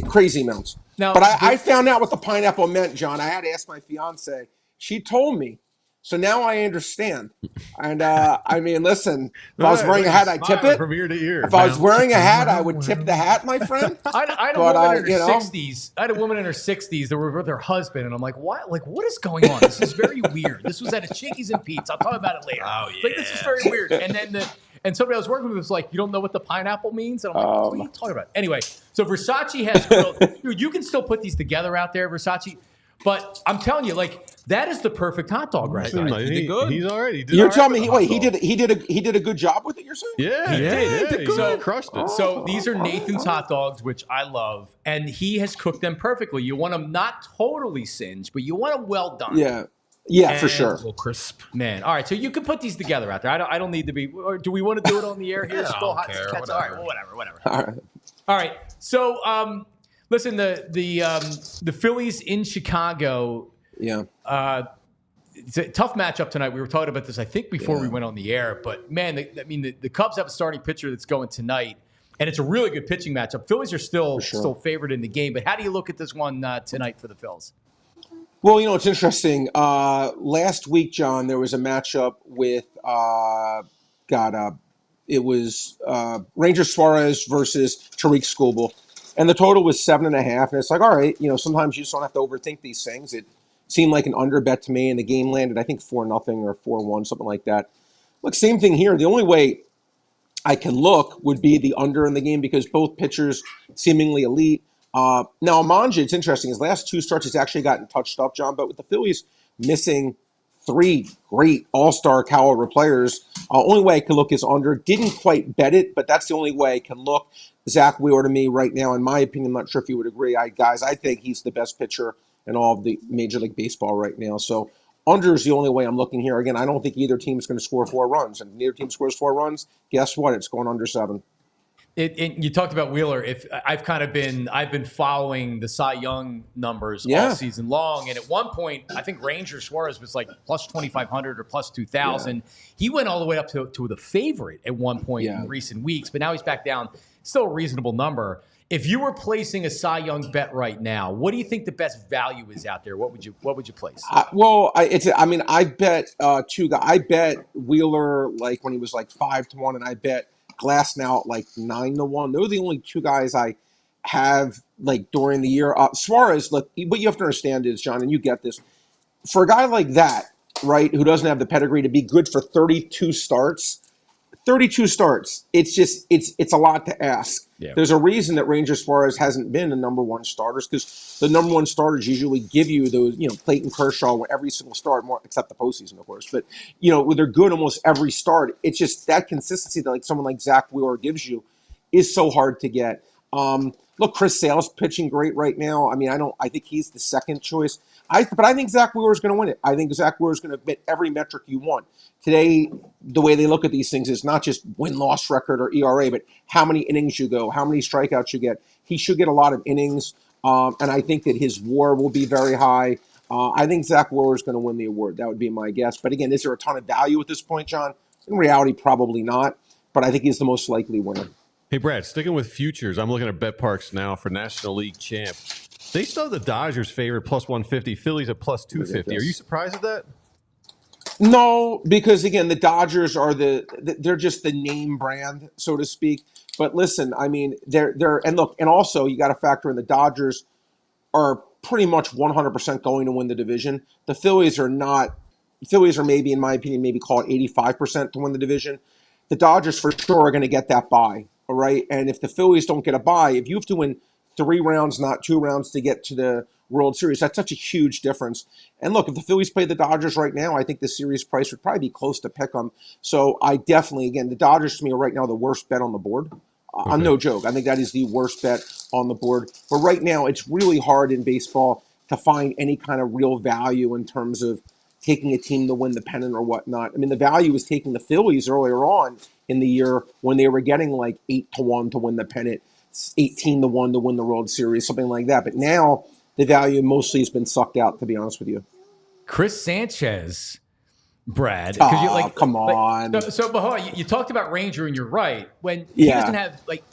crazy amounts. Now, But I found out what the pineapple meant, John. I had to ask my fiance. She told me. So now I understand. And I mean, listen, if I was wearing a hat, I'd tip it. From ear to ear. If I was wearing a hat, I would tip the hat, my friend. I had a But, woman in her you know. 60s. I had a woman in her 60s that were with her husband, and I'm like, what? Like, what is going on? This is very weird. This was at a Chickies and Pete's. I'll talk about it later. Oh, yeah. Like, this is very weird. And then and somebody I was working with was like, you don't know what the pineapple means? And I'm like, what are you talking about? Anyway, so Versace has grilled. Dude, you can still put these together out there, Versace. But I'm telling you, like, that is the perfect hot dog right there. He did good. He's all right. He did You're all right telling with me the hot he dog. did a good job with it, you're saying? Yeah, He did. He crushed it. So these are Nathan's hot dogs, which I love, and he has cooked them perfectly. You want them not totally singed, but you want them well done. Yeah, for And sure. A little crisp. Man, all right. So you can put these together out there. I don't need to be. Or do we want to do it on the air here? Yeah, I don't care. All right, well, whatever. All right. All right. So listen, the Phillies in Chicago. Yeah. It's a tough matchup tonight. We were talking about this, I think, before we went on the air. But man, the Cubs have a starting pitcher that's going tonight, and it's a really good pitching matchup. Phillies are still favored in the game. But how do you look at this one tonight for the Phils? Well, you know, it's interesting. Last week, John, there was a matchup with it was Ranger Suarez versus Tariq Skubal, and the total was 7.5. And it's like, all right, you know, sometimes you just don't have to overthink these things. It seemed like an under bet to me, and the game landed, I think, 4-0 or 4-1, something like that. Look, same thing here. The only way I can look would be the under in the game because both pitchers seemingly elite. Now, Amanja, it's interesting. His last 2 starts, he's actually gotten touched up, John. But with the Phillies missing 3 great all-star caliber players, only way I can look is under. Didn't quite bet it, but that's the only way I can look. Zach Wheeler to me right now, in my opinion, I'm not sure if you would agree. I think he's the best pitcher in all of the Major League Baseball right now. So under is the only way I'm looking here. Again, I don't think either team is going to score 4 runs. And if neither team scores 4 runs, guess what? It's going under 7. You talked about Wheeler. I've been following the Cy Young numbers all season long, and at one point, I think Ranger Suarez was like plus 2,500 or plus 2,000. Yeah. He went all the way up to the favorite at one point in recent weeks, but now he's back down. Still a reasonable number. If you were placing a Cy Young bet right now, what do you think the best value is out there? What would you place? I bet 2 guys. I bet Wheeler like when he was like 5-1, and I bet Glass now at like 9-1. Those are the only 2 guys I have like during the year. Suarez, look, what you have to understand is, John, and you get this, for a guy like that, right, who doesn't have the pedigree to be good for 32 starts, it's a lot to ask. Yeah. There's a reason that Ranger Suarez hasn't been the number 1 starters, because the number 1 starters usually give you those, you know, Clayton Kershaw every single start, more except the postseason, of course. But, you know, they're good almost every start. It's just that consistency that like someone like Zach Wheeler gives you is so hard to get. Look, Chris Sale's pitching great right now. I mean, I think he's the second choice. But I think Zach Wheeler's going to win it. I think Zach Wheeler's going to hit every metric you want. Today, the way they look at these things is not just win-loss record or ERA, but how many innings you go, how many strikeouts you get. He should get a lot of innings, and I think that his WAR will be very high. I think Zach Wheeler is going to win the award. That would be my guess. But again, is there a ton of value at this point, John? In reality, probably not. But I think he's the most likely winner. Hey, Brad, sticking with futures, I'm looking at BetParks now for National League champ. They still have the Dodgers favored plus 150, Phillies at plus 250. Are you surprised at that? No, because again, the Dodgers are they're just the name brand, so to speak. But listen, I mean, and also you got to factor in the Dodgers are pretty much 100% going to win the division. The Phillies are not. The Phillies are maybe, in my opinion, maybe call it 85% to win the division. The Dodgers for sure are going to get that bye, all right? And if the Phillies don't get a bye, if you have to win 3 rounds, not 2 rounds, to get to the World Series. That's such a huge difference. And look, if the Phillies play the Dodgers right now, I think the series price would probably be close to pick 'em. So I definitely, again, the Dodgers to me are right now the worst bet on the board. I'm no joke. I think that is the worst bet on the board. But right now, it's really hard in baseball to find any kind of real value in terms of taking a team to win the pennant or whatnot. I mean, the value was taking the Phillies earlier on in the year when they were getting like 8-1 to win the pennant, 18-1 to win the World Series, something like that. But now the value mostly has been sucked out, to be honest with you. Chris Sanchez, Brad. Oh, come on. But you talked about Ranger, and you're right. When he doesn't have, like,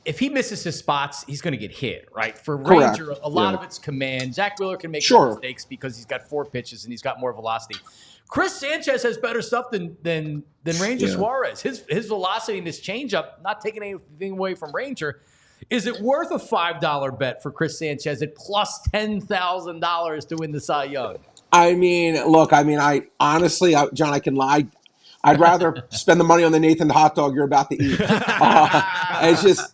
if he misses his spots, he's going to get hit, right? For Ranger, a lot of it's command. Zach Wheeler can make mistakes because he's got 4 pitches and he's got more velocity. Chris Sanchez has better stuff than Ranger Suarez. His velocity and his changeup, not taking anything away from Ranger. Is it worth a $5 bet for Chris Sanchez at plus $10,000 to win the Cy Young? I mean, look, I honestly, John, I can lie. I'd rather spend the money on the Nathan hot dog you're about to eat.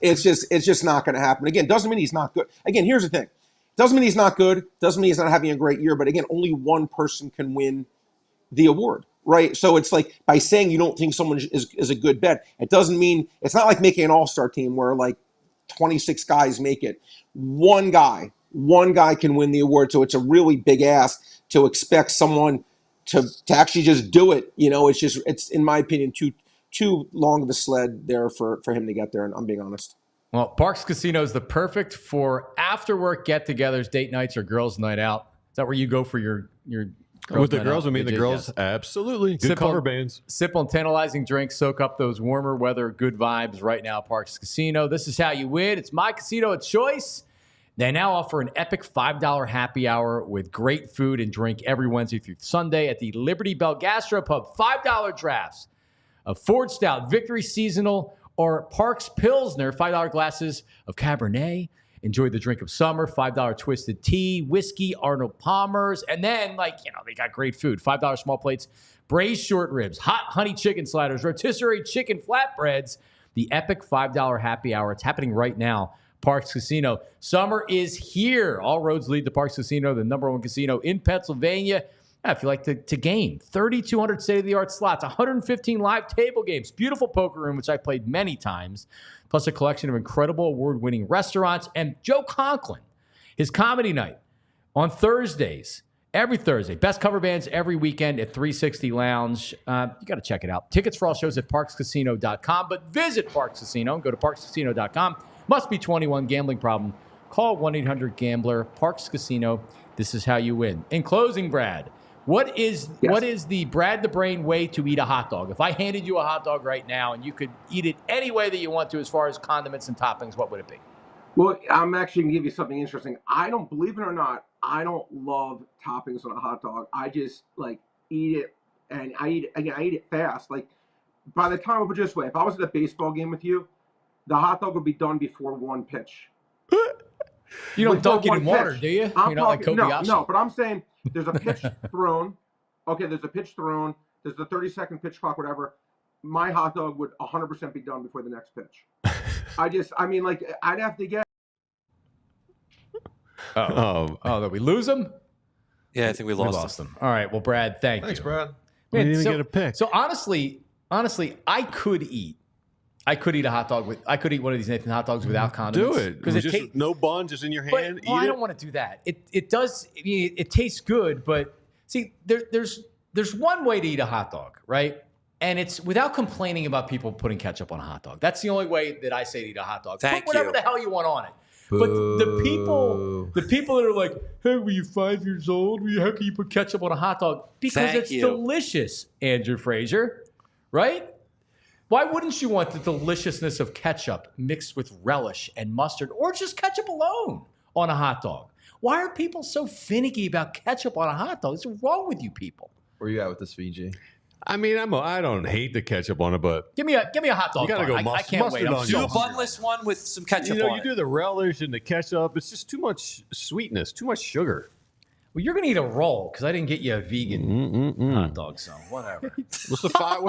It's just not going to happen. Again, doesn't mean he's not good. Again, here's the thing. Doesn't mean he's not good. Doesn't mean he's not having a great year. But again, only one person can win the award, right? So it's like by saying you don't think someone is a good bet, it doesn't mean it's not like making an all-star team where like 26 guys make it. One guy can win the award. So it's a really big ask to expect someone to actually just do it. You know, it's in my opinion too long of a sled there for him to get there, and I'm being honest. Well, Parks Casino is the perfect for after work get-togethers, date nights, or girls' night out. Is that where you go for your with the girls? I mean, the girls, yes. Absolutely. Good cover bands. Sip on tantalizing drinks, soak up those warmer weather, good vibes right now at Parks Casino. This is how you win. It's my casino of choice. They now offer an epic $5 happy hour with great food and drink every Wednesday through Sunday at the Liberty Bell Gastropub. $5 drafts of Ford Stout, Victory Seasonal, or Parks Pilsner. $5 glasses of Cabernet. Enjoy the drink of summer. $5 Twisted Tea, whiskey, Arnold Palmer's. And then, they got great food. $5 small plates, braised short ribs, hot honey chicken sliders, rotisserie chicken flatbreads. The epic $5 happy hour. It's happening right now. Parks Casino. Summer is here. All roads lead to Parks Casino, the #1 casino in Pennsylvania. If you like to game, 3,200 state-of-the-art slots, 115 live table games, beautiful poker room, which I played many times, plus a collection of incredible award-winning restaurants. And Joe Conklin, his comedy night on Thursdays, every Thursday. Best cover bands every weekend at 360 Lounge. You got to check it out. Tickets for all shows at parkscasino.com, but visit Parks Casino and go to parkscasino.com. Must be 21. Gambling problem. Call 1-800-GAMBLER. Parks Casino. This is how you win. In closing, Brad, what is the Brad the Brain way to eat a hot dog? If I handed you a hot dog right now and you could eat it any way that you want to as far as condiments and toppings, what would it be? Well, I'm actually going to give you something interesting. I don't, believe it or not, I don't love toppings on a hot dog. I just eat it, and I eat it fast. Like by the time, I'll put it this way, if I was at a baseball game with you, the hot dog would be done before one pitch. You don't dunk it in water, do you? You're not like Kobayashi. No, but I'm saying there's a pitch thrown. Okay, there's a pitch thrown. There's the 30-second pitch clock, whatever. My hot dog would 100% be done before the next pitch. I'd have to get. Did we lose him? Yeah, I think we lost him. All right. Well, Brad, thanks, Brad. We didn't even get a pick. So honestly, I could eat a hot dog I could eat one of these Nathan hot dogs without condiments. Do it. Because no bun, just in your hand. I don't want to do that. It does. It tastes good, but see, there's one way to eat a hot dog, right? And it's without complaining about people putting ketchup on a hot dog. That's the only way that I say to eat a hot dog. Put whatever the hell you want on it. But the people that are like, hey, were you 5 years old? How can you put ketchup on a hot dog? Because it's delicious, Andrew Frazier, right? Why wouldn't you want the deliciousness of ketchup mixed with relish and mustard, or just ketchup alone on a hot dog? Why are people so finicky about ketchup on a hot dog? What's wrong with you people? Where you at with this, VG? I mean, I don't hate the ketchup on it, but give me a hot dog. You gotta go I can't wait. Do a bunless one with some ketchup on it. You do the relish and the ketchup. It's just too much sweetness, too much sugar. Well, you're gonna eat a roll because I didn't get you a vegan hot dog, so whatever. What's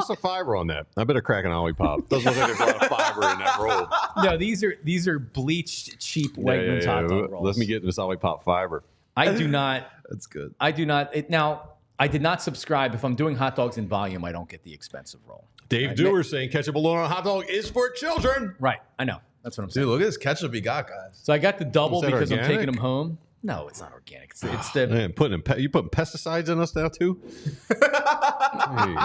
the fiber on that? I better crack an Ollie Pop. Doesn't look like there's a lot of fiber in that roll. No, these are bleached, cheap Wegmans hot dog rolls. Let me get this Ollie Pop fiber. I do not. That's good. I do not. Now, I did not subscribe. If I'm doing hot dogs in volume, I don't get the expensive roll. Dave Dewar saying ketchup alone on a hot dog is for children. Right. I know. That's what I'm saying. Dude, look at this ketchup he got, guys. So I got the double because I'm taking organic? them home. No, it's not organic. It's the. Man, you putting pesticides in us now too? Hey.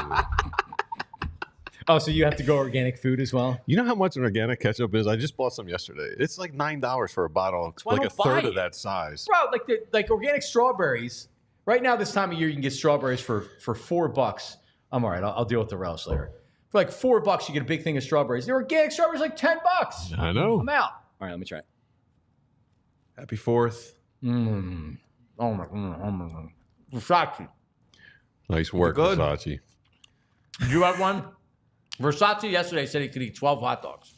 Oh, so you have to go organic food as well? You know how much an organic ketchup is? I just bought some yesterday. It's like $9 for a bottle. It's why I like a don't buy third of it. that size. Bro, like organic strawberries. Right now, this time of year, you can get strawberries for $4. I'm all right. I'll deal with the relish later. For like $4, you get a big thing of strawberries. The organic strawberries like $10. I know. I'm out. All right, let me try it. Happy 4th. Oh my God. Versace. Nice work, Good. Versace. Did you have one? Versace yesterday said he could eat 12 hot dogs.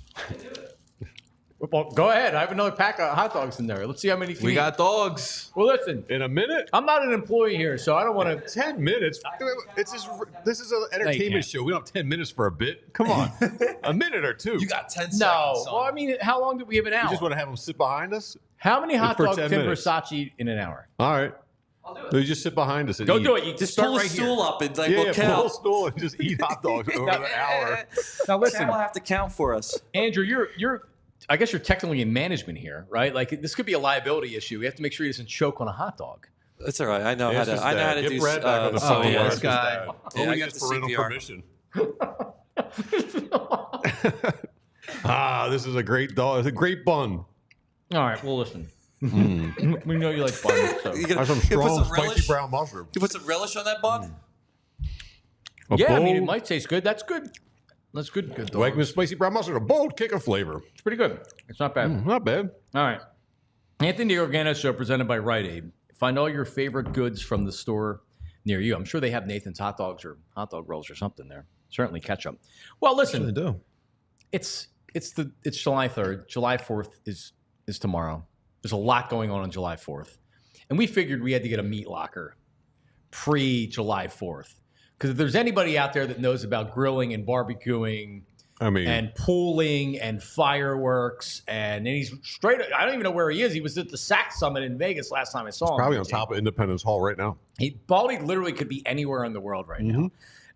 Well, go ahead. I have another pack of hot dogs in there. Let's see how many. We got dogs. Well, listen. In a minute? I'm not an employee here, so I don't want to. 10 minutes? This is an entertainment can't. show. We don't have 10 minutes for a bit. Come on. A minute or two. You got 10 seconds. No. son. Well, I mean, how long do we have an You hour? just want to have them sit behind us? How many hot For dogs 10 can minutes. Versace eat in an hour? All right. You just sit behind us and Go eat. do it. You just Just start pull a right stool here. up and like Yeah, we'll pull a count. stool and just eat hot dogs over an hour. Now listen, Cal will have to count for us. Andrew, you're. I guess you're technically in management here, right? Like this could be a liability issue. We have to make sure he doesn't choke on a hot dog. That's all right. I know how Ask to. his I know dad. how to Get do. Brad back on the phone. yeah, Ask this his guy. dad. Yeah, I Only got gets the parental CPR. permission. This is a great dog. It's a great bun. All right. Well, listen. We know you like buns. So. You gonna- Has some you put strong, some spicy relish? brown mustard. You put some relish on that bun? Yeah, I mean, it bold- might taste good. That's good. That's good. Good dog. Wegmans spicy brown mustard, a bold kick of flavor. It's pretty good. It's not bad. Not bad. All right. Anthony Organo Show presented by Rite Aid. Find all your favorite goods from the store near you. I'm sure they have Nathan's hot dogs or hot dog rolls or something there. Certainly ketchup. Well, They listen, do. it's July 3rd. July 4th is tomorrow. There's a lot going on July 4th. And we figured we had to get a meat locker pre-July 4th. Because if there's anybody out there that knows about grilling and barbecuing I mean, and pooling and fireworks, and he's straight. I don't even know where he is. He was at the SAC Summit in Vegas last time I saw him. probably on top of Independence Hall right now. Baldy literally could be anywhere in the world right now.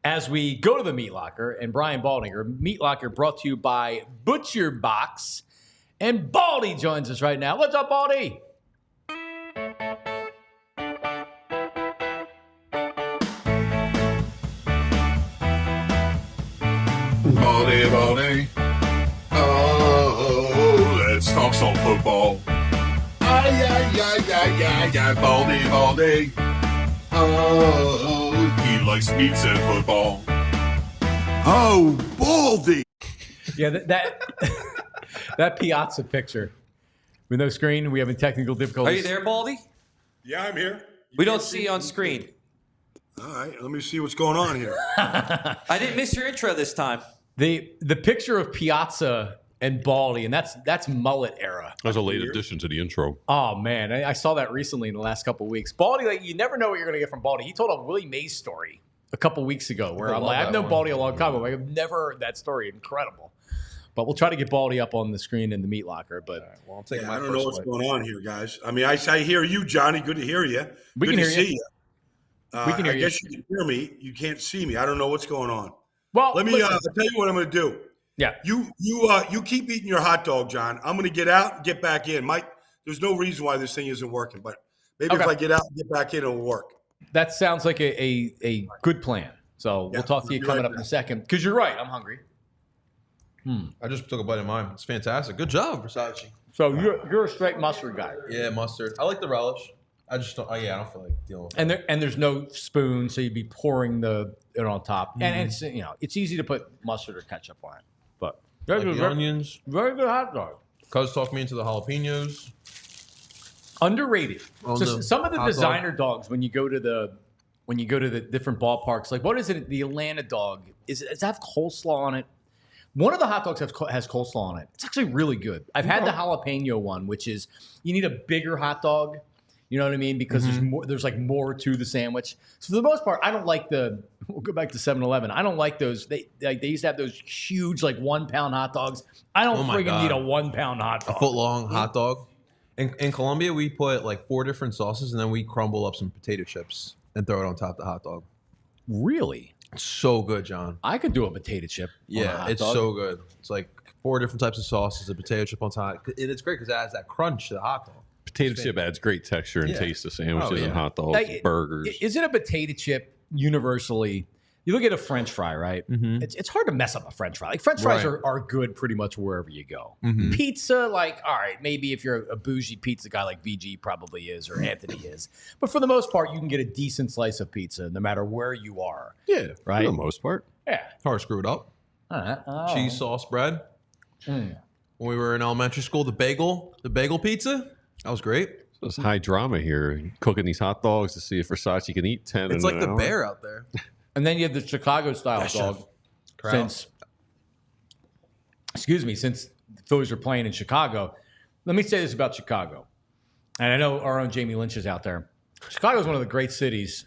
As we go to the Meat Locker and Brian Baldinger, Meat Locker brought to you by Butcher Box, and Baldy joins us right now. What's up, Baldy? Baldy, Baldy. Oh, let's talk some football. Ay, ay, ay, ay, ay, ay, Baldy, Baldy. Oh, he likes pizza and football. Oh, Baldy. Yeah, that that Piazza picture with no screen. We having technical difficulties. Are you there, Baldy? Yeah, I'm here. We don't see you on screen. All right, let me see what's going on here. I didn't miss your intro this time. The picture of Piazza and Baldy, and that's mullet era. That was a late addition to the intro. Oh man, I saw that recently in the last couple of weeks. Baldy, like you never know what you're gonna get from Baldy. He told a Willie Mays story a couple weeks ago where I'm like, I've known Baldy a long time, but I've never heard that story. Incredible. But we'll try to get Baldy up on the screen in the Meat Locker. But Well, I'm taking Yeah, my I don't first know what's one. going on here, guys. I mean, I hear you, Johnny. Good to hear you. We Good can to hear you. see you. We can hear I you. guess you can hear me. You can't see me. I don't know what's going on. well, Let me listen. I'll tell you what I'm going to do. Yeah. You keep eating your hot dog, John. I'm going to get out and get back in. There's no reason why this thing isn't working, but maybe if Okay. I get out and get back in, it'll work. That sounds like a good plan. So we'll Yeah, talk to you we'll be coming right up in a back. second. Because you're right, I'm hungry. I just took a bite of mine. It's fantastic. Good job, Versace. So you're a straight mustard guy. Yeah, mustard. I like the relish. I just don't. I don't feel like dealing with it. And there's no spoon, so you'd be pouring it on top. Mm-hmm. And it's it's easy to put mustard or ketchup on it. But Like very, the onions. very good hot dog. Cuz talked me into the jalapenos. Underrated. On So the some of the hot dog. designer dogs, when you go to the different ballparks, like what is it? The Atlanta dog does it have coleslaw on it? One of the hot dogs has coleslaw on it. It's actually really good. I've had the jalapeno one, which is you need a bigger hot dog. You know what I mean? Because there's like more to the sandwich. So for the most part, I don't like we'll go back to 7-Eleven. I don't like those. They used to have those huge like 1 pound hot dogs. I don't friggin' need a 1 pound hot dog. A foot long hot dog. In Colombia, we put like 4 different sauces and then we crumble up some potato chips and throw it on top of the hot dog. Really? It's so good, John. I could do a potato chip. Yeah, it's so good. It's like 4 different types of sauces, a potato chip on top. And it's great because it adds that crunch to the hot dog. Potato chip adds great texture and taste to sandwiches and hot dogs, burgers. Isn't a potato chip universally? You look at a French fry, right? It's hard to mess up a French fry. Like French fries are good pretty much wherever you go. Pizza, like, all right, maybe if you're a bougie pizza guy like VG probably is or Anthony is. But for the most part, you can get a decent slice of pizza no matter where you are. Yeah, right? For the most part. Yeah. Hard screwed up. Cheese sauce bread. When we were in elementary school, the bagel pizza. That was great. It's high drama here. Cooking these hot dogs to see if Versace can eat 10 It's in like an the hour. bear out there. And then you have the Chicago style dog. Since the Phillies are playing in Chicago, let me say this about Chicago. And I know our own Jamie Lynch is out there. Chicago is one of the great cities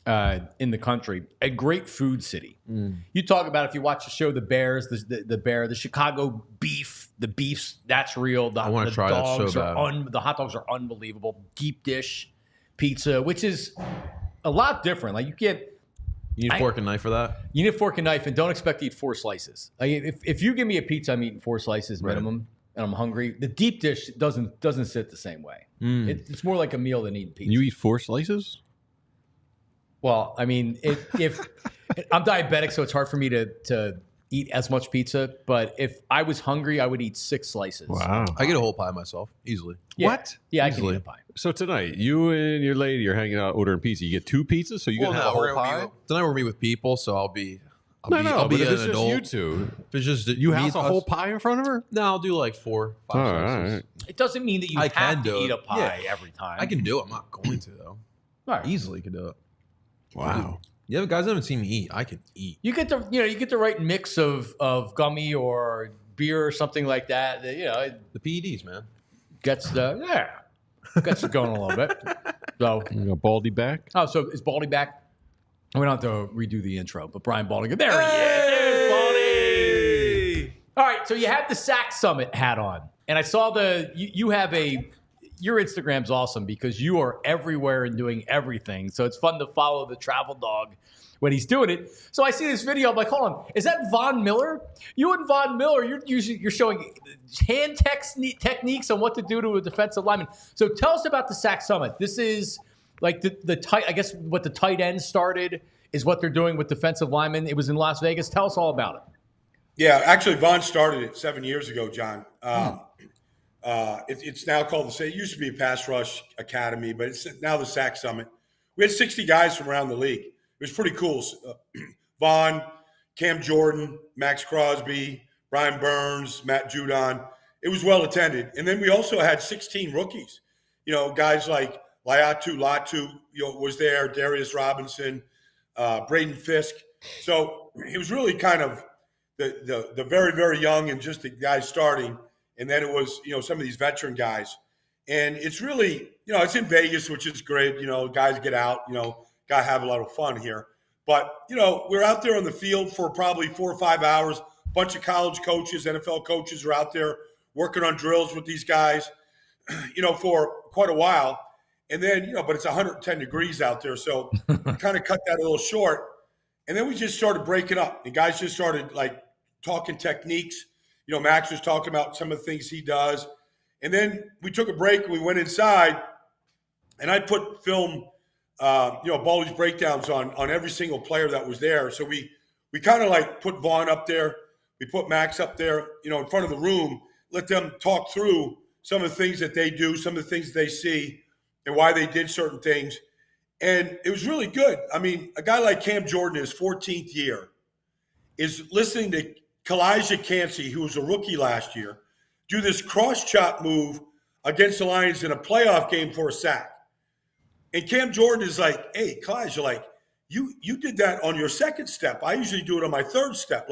in the country, a great food city. You talk about, if you watch the show The Bears, the Chicago beef, the beef's that's real. I want to try that so bad. The hot dogs are unbelievable. Deep dish pizza, which is a lot different. Like you need a fork and knife for that? You need a fork and knife, and don't expect to eat 4 slices. Like if you give me a pizza, I'm eating 4 slices minimum, and I'm hungry. The deep dish doesn't sit the same way. It's more like a meal than eating pizza. You eat 4 slices? Well, I mean, if I'm diabetic, so it's hard for me to eat as much pizza. But if I was hungry, I would eat 6 slices. Wow. I get a whole pie myself, easily. Yeah. What? Yeah, Easily. I can eat a pie. So tonight, you and your lady are hanging out ordering pizza. You get 2 pizzas, so you can have a whole pie? Tonight we're meeting with people, so I'll be But an if it's adult. just you two, If it's just you me have a and whole us- pie in front of her? No, I'll do like 4, 5 All slices. right. It doesn't mean that you I have can to do eat it. a pie Yeah. every time. I can do it. I'm not going to, though. All right. Easily can do it. Wow. Yeah, guys haven't seen me eat. I can eat. You get the right mix of gummy or beer or something like that. The PEDs, man. Gets it going a little bit. So, You got Baldy back? so is Baldy back? We don't have to redo the intro, but Brian Baldinger, there he is. There's Baldy. All right, so you have the Sack Summit hat on, and I saw you have your Instagram's awesome because you are everywhere and doing everything. So it's fun to follow the travel dog when he's doing it. So I see this video. I'm like, hold on, is that Von Miller? You and Von Miller, you're showing hand techniques on what to do to a defensive lineman. So tell us about the Sack Summit. This is like the tight. I guess what the tight end started is what they're doing with defensive linemen. It was in Las Vegas. Tell us all about it. Yeah, actually, Vaughn started it 7 years ago, John. It's now called it used to be a pass rush academy, but it's now the Sack Summit. We had 60 guys from around the league. It was pretty cool. Vaughn, Cam Jordan, Max Crosby, Brian Burns, Matt Judon. It was well attended. And then we also had 16 rookies. Guys like Latu, was there, Darius Robinson, Braden Fisk. So it was really kind of the very, very young and just the guys starting. And then it was, some of these veteran guys. And it's really, it's in Vegas, which is great. Guys get out, got to have a lot of fun here. But, we're out there on the field for probably 4 or 5 hours. A bunch of college coaches, NFL coaches are out there working on drills with these guys, for quite a while. And then, but it's 110 degrees out there. So we kind of cut that a little short. And then we just started breaking up. And guys just started, talking techniques. Max was talking about some of the things he does. And then we took a break and we went inside and I put film, Baldy's breakdowns on every single player that was there. So we kind of put Vaughn up there. We put Max up there, in front of the room, let them talk through some of the things that they do, some of the things they see and why they did certain things. And it was really good. I mean, a guy like Cam Jordan, his 14th year, is listening to Kalijah Cansey, who was a rookie last year, do this cross-chop move against the Lions in a playoff game for a sack. And Cam Jordan is like, hey, Kalijah, you did that on your second step. I usually do it on my third step.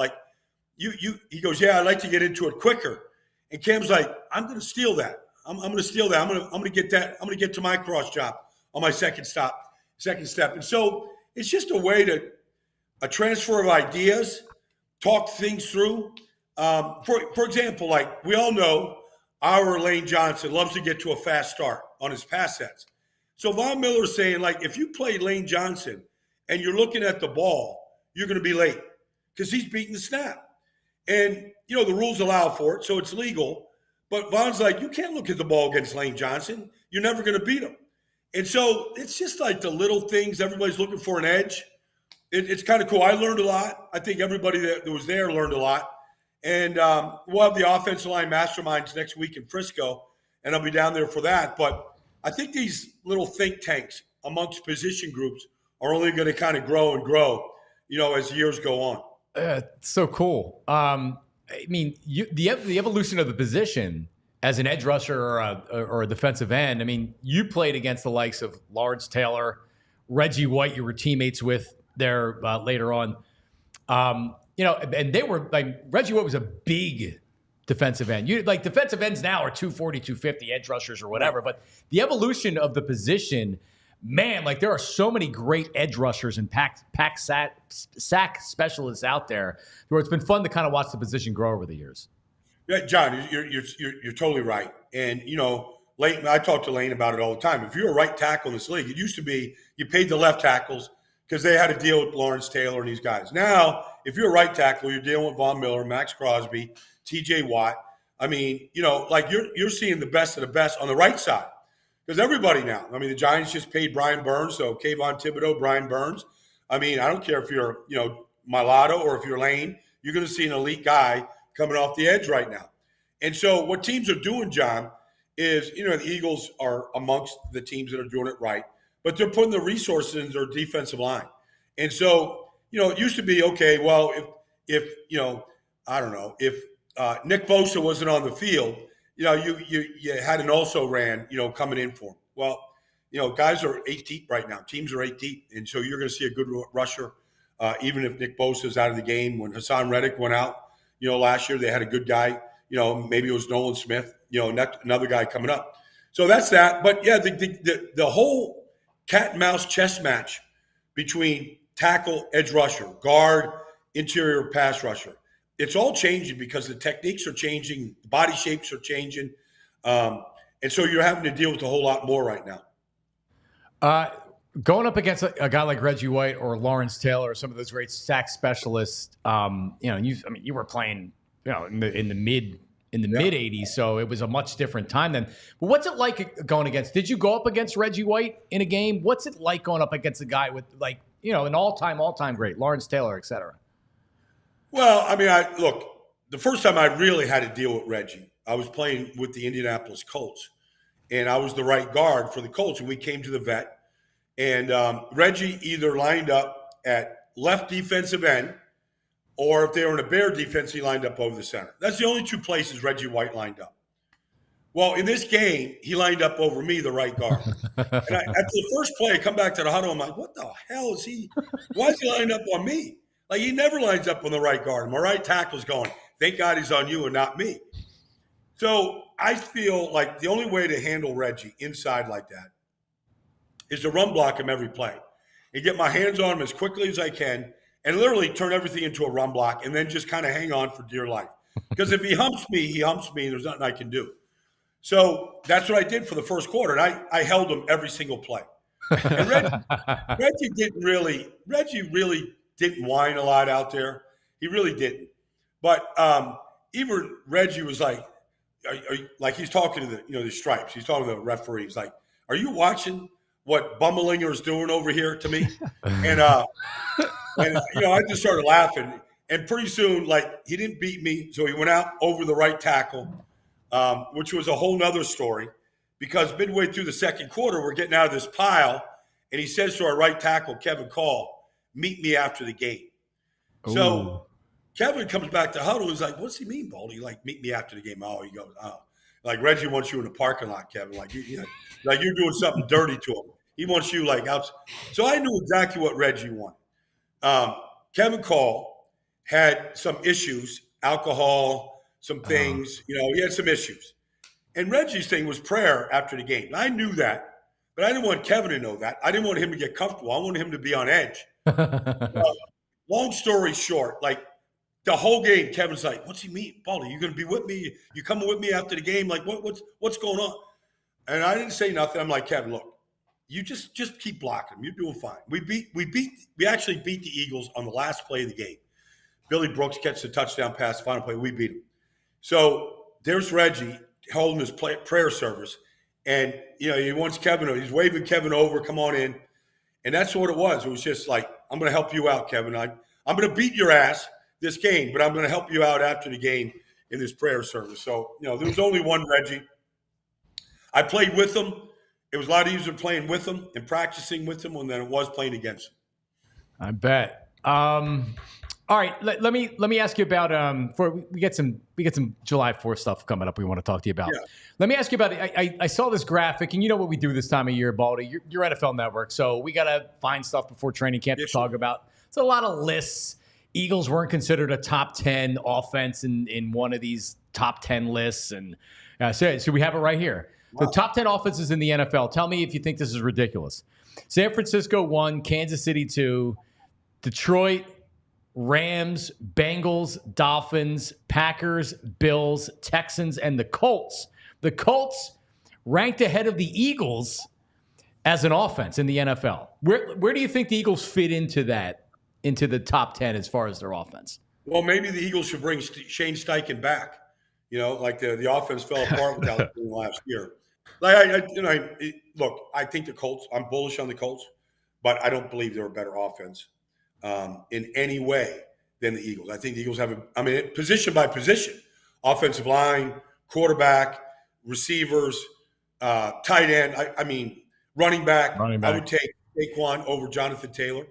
He goes, yeah, I'd like to get into it quicker. And Cam's like, I'm going to steal that. I'm going to steal that. I'm going to get that. I'm going to get to my cross chop on my second step. And so it's just a way to a transfer of ideas, talk things through. For example, like we all know, our Lane Johnson loves to get to a fast start on his pass sets. So Von Miller's saying, like, if you play Lane Johnson and you're looking at the ball, you're going to be late because he's beating the snap. And, you know, the rules allow for it, so it's legal. But Von's like, you can't look at the ball against Lane Johnson. You're never going to beat him. And so it's just like the little things. Everybody's looking for an edge. It's kind of cool. I learned a lot. I think everybody that was there learned a lot. And we'll have the offensive line masterminds next week in Frisco, and I'll be down there for that. But I think these little think tanks amongst position groups are only going to kind of grow and grow, you know, as years go on. It's so cool. I mean, the evolution of the position as an edge rusher or a defensive end. I mean, you played against the likes of Lawrence Taylor, Reggie White. You were teammates with there later on. You know, and they were like Reggie White was a big defensive end. You like defensive ends now are 240, 250 edge rushers or whatever. But the evolution of the position, man, like there are so many great edge rushers and sack specialists out there where it's been fun to kind of watch the position grow over the years. Yeah, John, you're totally right. And, you know, Lane, I talk to Lane about it all the time. If you're a right tackle in this league, it used to be you paid the left tackles because they had to deal with Lawrence Taylor and these guys. Now, if you're a right tackle, you're dealing with Von Miller, Max Crosby, TJ Watt. I mean, you know, like you're seeing the best of the best on the right side. Because everybody now, I mean, the Giants just paid Brian Burns, so Kayvon Thibodeau, Brian Burns. I mean, I don't care if you're, you know, Mulatto or if you're Lane, you're going to see an elite guy coming off the edge right now. And so what teams are doing, John, is, you know, the Eagles are amongst the teams that are doing it right, but they're putting the resources in their defensive line. And so, you know, it used to be, okay, well, if you know, I don't know, if Nick Bosa wasn't on the field, you know, you had an also ran, you know, coming in for him. Well, you know, guys are 8 deep right now. Teams are 8 deep. And so you're going to see a good rusher, even if Nick Bosa is out of the game. When Hassan Reddick went out, you know, last year they had a good guy. You know, maybe it was Nolan Smith, you know, another guy coming up. So that's that. But, yeah, the whole cat and mouse chess match between tackle, edge rusher, guard, interior pass rusher, it's all changing because the techniques are changing, the body shapes are changing. And so you're having to deal with a whole lot more right now. Going up against a guy like Reggie White or Lawrence Taylor or some of those great sack specialists, you know, you were playing, you know, in the mid 80s, so it was a much different time then. But what's it like going against? Did you go up against Reggie White in a game? What's it like going up against a guy with, like, you know, an all-time great, Lawrence Taylor, et cetera? Well, I mean, look, the first time I really had to deal with Reggie, I was playing with the Indianapolis Colts, and I was the right guard for the Colts, and we came to the vet, and Reggie either lined up at left defensive end, or if they were in a Bear defense, he lined up over the center. That's the only 2 places Reggie White lined up. Well, in this game, he lined up over me, the right guard. And after the first play, I come back to the huddle, I'm like, what the hell is he? Why is he lined up on me? Like, he never lines up on the right guard. My right tackle's going, thank God he's on you and not me. So I feel like the only way to handle Reggie inside like that is to run block him every play and get my hands on him as quickly as I can and literally turn everything into a run block and then just kind of hang on for dear life. Because if he humps me, and there's nothing I can do. So that's what I did for the first quarter, and I held him every single play. And Reggie really didn't whine a lot out there. He really didn't. But even Reggie was like, like he's talking to the stripes. He's talking to the referee. He's like, are you watching what Bummelinger is doing over here to me? And you know, I just started laughing. And pretty soon, like, he didn't beat me, so he went out over the right tackle, which was a whole nother story because midway through the second quarter, we're getting out of this pile, and he says to our right tackle, Kevin Call, meet me after the game. Ooh. So Kevin comes back to huddle. He's like, what's he mean, Baldy? Like, meet me after the game. Oh, he goes, oh. Like, Reggie wants you in the parking lot, Kevin. Like, like you're doing something dirty to him. He wants you, like, out. So I knew exactly what Reggie wanted. Kevin Call had some issues, alcohol, some things. You know, he had some issues. And Reggie's thing was prayer after the game. I knew that, but I didn't want Kevin to know that. I didn't want him to get comfortable. I wanted him to be on edge. Long story short, like the whole game, Kevin's like, "What's he mean, Baldy? You going to be with me? You coming with me after the game? Like, what's going on?" And I didn't say nothing. I'm like, "Kevin, look, you just keep blocking him. You're doing fine." We actually beat the Eagles on the last play of the game. Billy Brooks gets the touchdown pass, final play. We beat him. So there's Reggie holding his prayer service, and he wants Kevin. He's waving Kevin over, "Come on in," and that's what it was. It was just like, "I'm going to help you out, Kevin. I'm going to beat your ass this game, but I'm going to help you out after the game in this prayer service." So there was only one Reggie. I played with him. It was a lot easier playing with him and practicing with him than it was playing against him. I bet. All right, let me ask you about we get some July 4th stuff coming up we want to talk to you about. Yeah. Let me ask you about I saw this graphic, and you know what we do this time of year, Baldy. You're NFL Network, so we got to find stuff before training camp to talk about. It's a lot of lists. Eagles weren't considered a top 10 offense in one of these top 10 lists, and so we have it right here. Wow. The top 10 offenses in the NFL. Tell me if you think this is ridiculous. San Francisco 1, Kansas City 2, Detroit, Rams, Bengals, Dolphins, Packers, Bills, Texans, and the Colts. The Colts ranked ahead of the Eagles as an offense in the NFL. Where do you think the Eagles fit into the top 10 as far as their offense? Well, maybe the Eagles should bring Shane Steichen back. Like the offense fell apart without him last year. Look, I think the Colts. I'm bullish on the Colts, but I don't believe they're a better offense in any way than the Eagles. I think the Eagles have position by position, offensive line, quarterback, receivers, tight end. Running back. I would take Saquon over Jonathan Taylor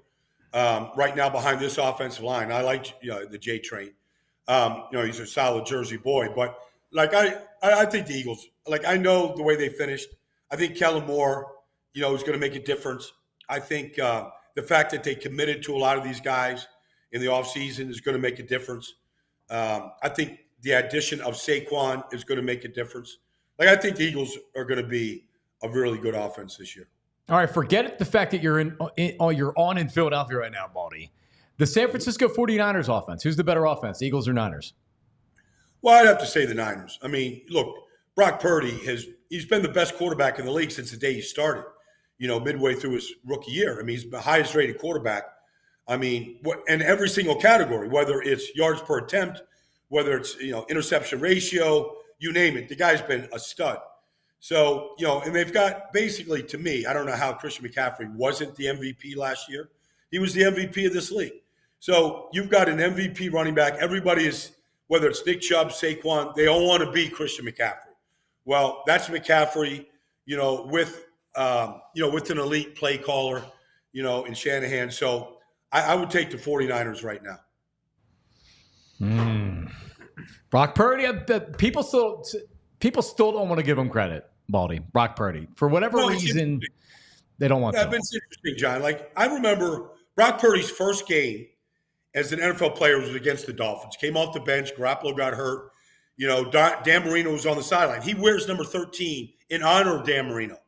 right now behind this offensive line. I like the J Train. He's a solid Jersey boy, but I think the Eagles. I know the way they finished. I think Kellen Moore, is going to make a difference. I think the fact that they committed to a lot of these guys in the offseason is going to make a difference. I think the addition of Saquon is going to make a difference. I think the Eagles are going to be a really good offense this year. All right, forget the fact that you're in Philadelphia right now, Baldy. The San Francisco 49ers offense, who's the better offense, Eagles or Niners? Well, I'd have to say the Niners. Look, Brock Purdy he's been the best quarterback in the league since the day he started, midway through his rookie year. He's the highest rated quarterback. In every single category, whether it's yards per attempt, whether it's, interception ratio, you name it, the guy's been a stud. So, and they've got basically, to me, I don't know how Christian McCaffrey wasn't the MVP last year. He was the MVP of this league. So you've got an MVP running back. Everybody is, whether it's Nick Chubb, Saquon, they all want to be Christian McCaffrey. Well, that's McCaffrey, with an elite play caller, in Shanahan. So I would take the 49ers right now. Brock Purdy, people still don't want to give him credit, Baldy. Brock Purdy. For whatever reason, they don't want to. It's interesting, John. I remember Brock Purdy's first game as an NFL player was against the Dolphins. Came off the bench. Garoppolo got hurt. Dan Marino was on the sideline. He wears number 13 in honor of Dan Marino.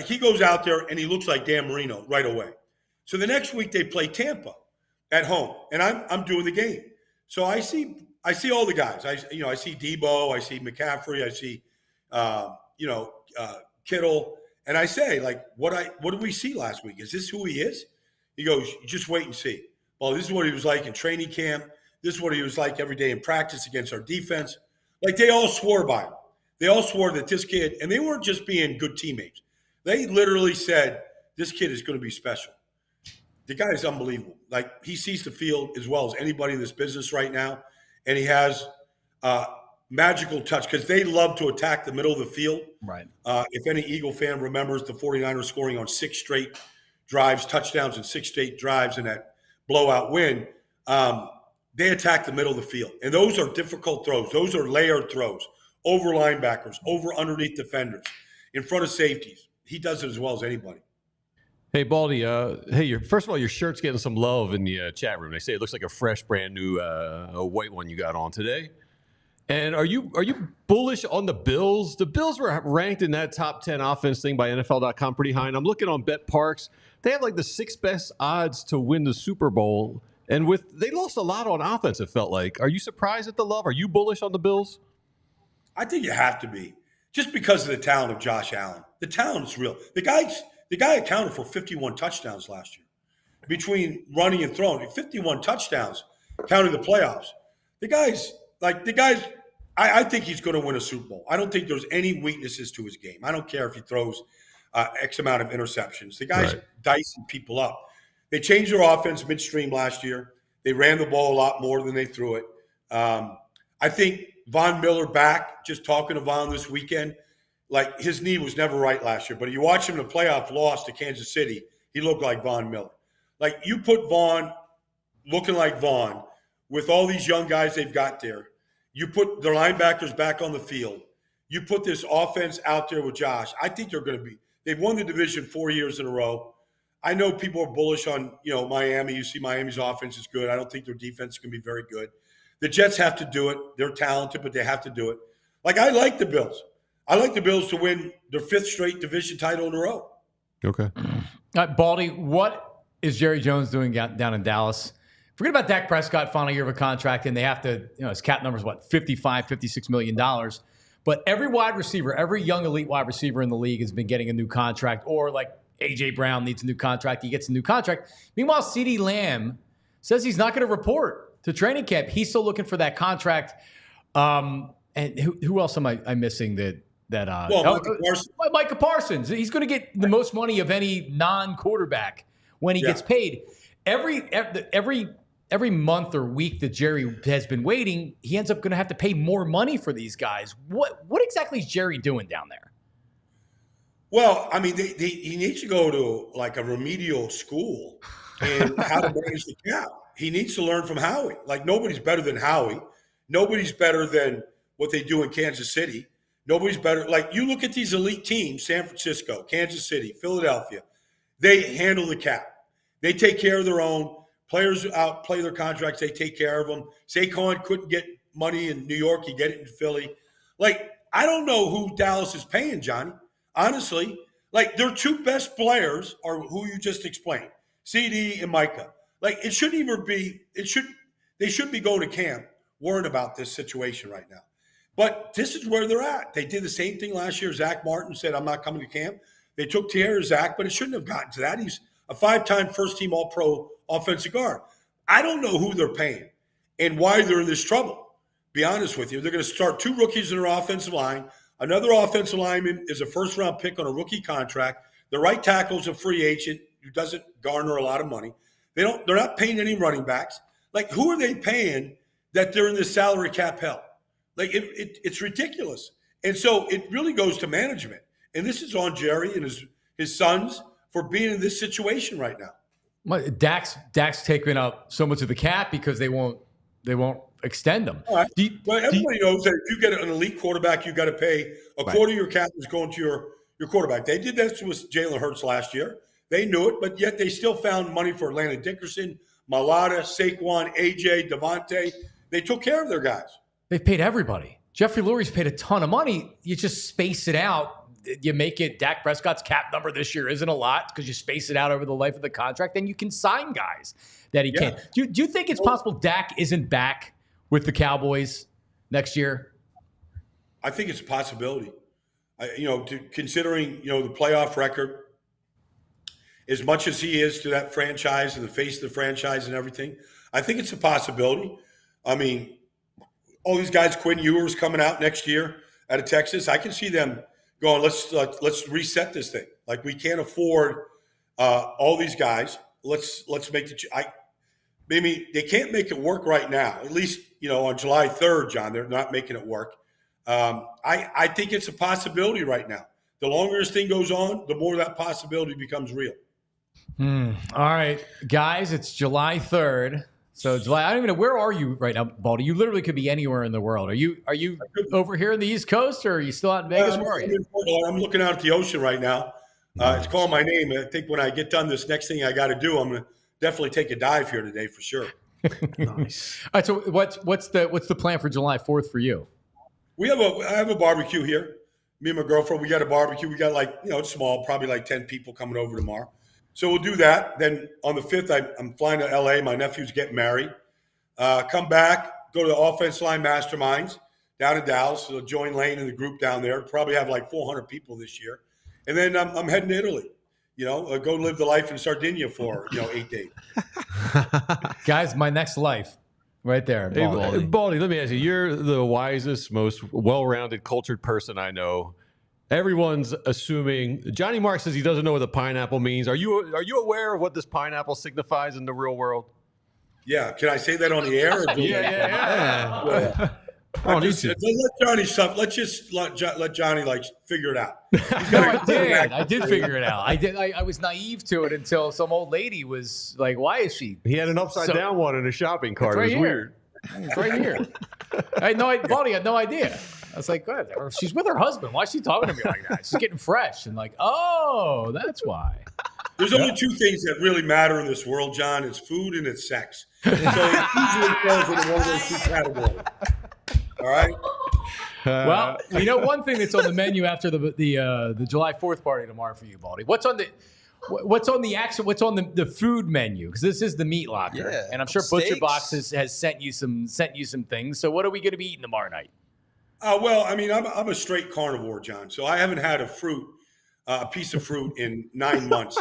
He goes out there and he looks like Dan Marino right away. So the next week they play Tampa at home, and I'm doing the game. So I see all the guys. I see Debo, I see McCaffrey, I see Kittle, and I say, what did we see last week? Is this who he is? He goes, just wait and see. Well, this is what he was like in training camp. This is what he was like every day in practice against our defense. They all swore by him. They all swore that this kid, and they weren't just being good teammates. They literally said, this kid is going to be special. The guy is unbelievable. He sees the field as well as anybody in this business right now, and he has magical touch because they love to attack the middle of the field. Right. If any Eagle fan remembers the 49ers scoring on 6 straight drives, touchdowns in 6 straight drives in that blowout win, they attack the middle of the field. And those are difficult throws. Those are layered throws, over linebackers, over underneath defenders, in front of safeties. He does it as well as anybody. Hey, Baldy, first of all, your shirt's getting some love in the chat room. They say it looks like a fresh, brand new white one you got on today. And are you bullish on the Bills? The Bills were ranked in that top 10 offense thing by NFL.com pretty high. And I'm looking on Bet Parks. They have like the 6th best odds to win the Super Bowl. And they lost a lot on offense, it felt like. Are you surprised at the love? Are you bullish on the Bills? I think you have to be. Just because of the talent of Josh Allen. The talent is real. The guy accounted for 51 touchdowns last year. Between running and throwing. 51 touchdowns, counting the playoffs. I think he's going to win a Super Bowl. I don't think there's any weaknesses to his game. I don't care if he throws X amount of interceptions. The guy's dicing people up. They changed their offense midstream last year. They ran the ball a lot more than they threw it. I think Von Miller back, just talking to Von this weekend, like his knee was never right last year. But you watch him in the playoff loss to Kansas City, he looked like Von Miller. Like you put Von looking like Von with all these young guys they've got there. You put their linebackers back on the field. You put this offense out there with Josh. I think they've won the division 4 years in a row. I know people are bullish on, Miami. You see Miami's offense is good. I don't think their defense is going to be very good. The Jets have to do it. They're talented, but they have to do it. Like, I like the Bills. I like the Bills to win their 5th straight division title in a row. Okay. Baldy, what is Jerry Jones doing down in Dallas? Forget about Dak Prescott, final year of a contract, and they have to, his cap number is what, $56 million. But every wide receiver, every young elite wide receiver in the league has been getting a new contract, or like A.J. Brown needs a new contract, he gets a new contract. Meanwhile, CeeDee Lamb says he's not going to report to training camp. He's still looking for that contract. And who else am I missing Micah Parsons. He's going to get the most money of any non-quarterback when he gets paid. Every month or week that Jerry has been waiting, he ends up going to have to pay more money for these guys. What exactly is Jerry doing down there? Well, I mean, he needs to go to like a remedial school and how to manage the cap. He needs to learn from Howie. Like, nobody's better than Howie. Nobody's better than what they do in Kansas City. Nobody's better. Like, you look at these elite teams, San Francisco, Kansas City, Philadelphia, they handle the cap. They take care of their own. Players outplay their contracts. They take care of them. Saquon couldn't get money in New York. He get it in Philly. Like, I don't know who Dallas is paying, Johnny. Honestly, like, their 2 best players are who you just explained, CD and Micah. Like, it shouldn't even be – they shouldn't be going to camp worrying about this situation right now. But this is where they're at. They did the same thing last year. Zach Martin said, I'm not coming to camp. They took care of Zach, but it shouldn't have gotten to that. He's a 5-time first-team All-Pro offensive guard. I don't know who they're paying and why they're in this trouble. Be honest with you. They're going to start 2 rookies in their offensive line. Another offensive lineman is a first-round pick on a rookie contract. The right tackle is a free agent who doesn't garner a lot of money. They're not paying any running backs. Like, who are they paying that they're in this salary cap hell? Like, it's ridiculous. And so it really goes to management. And this is on Jerry and his sons for being in this situation right now. Dak's taking up so much of the cap because they won't extend them. All right. Everybody knows that if you get an elite quarterback, you got to pay a quarter of your cap is going to your quarterback. They did that with Jalen Hurts last year. They knew it, but yet they still found money for Landon Dickerson, Mailata, Saquon, AJ, Devontae. They took care of their guys. They've paid everybody. Jeffrey Lurie's paid a ton of money. You just space it out. You make it Dak Prescott's cap number this year isn't a lot because you space it out over the life of the contract, and you can sign guys that he can't. Do you think it's possible Dak isn't back with the Cowboys next year? I think it's a possibility. Considering the playoff record, as much as he is to that franchise and the face of the franchise and everything, I think it's a possibility. I mean, all these guys, Quinn Ewers coming out next year out of Texas, I can see them going, let's reset this thing. Like, we can't afford all these guys. Let's make maybe they can't make it work right now. At least, on July 3rd, John, they're not making it work. I think it's a possibility right now. The longer this thing goes on, the more that possibility becomes real. All right, guys, it's July 3rd. So July, I don't even know, where are you right now, Baldy? You literally could be anywhere in the world. Are you over here in the East Coast, or are you still out in Vegas? I'm looking out at the ocean right now. It's calling my name. I think when I get done this next thing I got to do, I'm going to definitely take a dive here today for sure. Nice. All right. So what's the plan for July 4th for you? I have a barbecue here. Me and my girlfriend, we got a barbecue. We got it's small, probably like 10 people coming over tomorrow. So we'll do that. Then on the 5th, I'm flying to LA. My nephew's getting married. Come back, go to the offense line masterminds down in Dallas. So join Lane and the group down there. Probably have like 400 people this year. And then I'm heading to Italy. Go live the life in Sardinia for 8 days. Guys, my next life. Right there, Baldy. Hey, Baldy, let me ask you. You're the wisest, most well-rounded, cultured person I know. Everyone's assuming. Johnny Mark says he doesn't know what the pineapple means. Are you aware of what this pineapple signifies in the real world? Yeah. Can I say that on the air? Or Yeah. Let Johnny Let's just let Johnny figure it out. I did figure it out. I was naive to it until some old lady was like, "Why is she?" He had an upside down one in a shopping cart. Right it was weird. It's right here. Baldy had no idea. I was like, "Good." Or she's with her husband. Why is she talking to me like that? She's getting fresh and oh, that's why. There's only two things that really matter in this world, John. It's food and it's sex. So it usually falls into one of those two categories. All right. Well, one thing that's on the menu after the July 4th party tomorrow for you, Baldy. What's on the food menu? Because this is the meat locker, and I'm sure Steaks. Butcher Box has sent you some things. So what are we going to be eating tomorrow night? Well, I mean, I'm a straight carnivore, John. So I haven't had a piece of fruit in 9 months.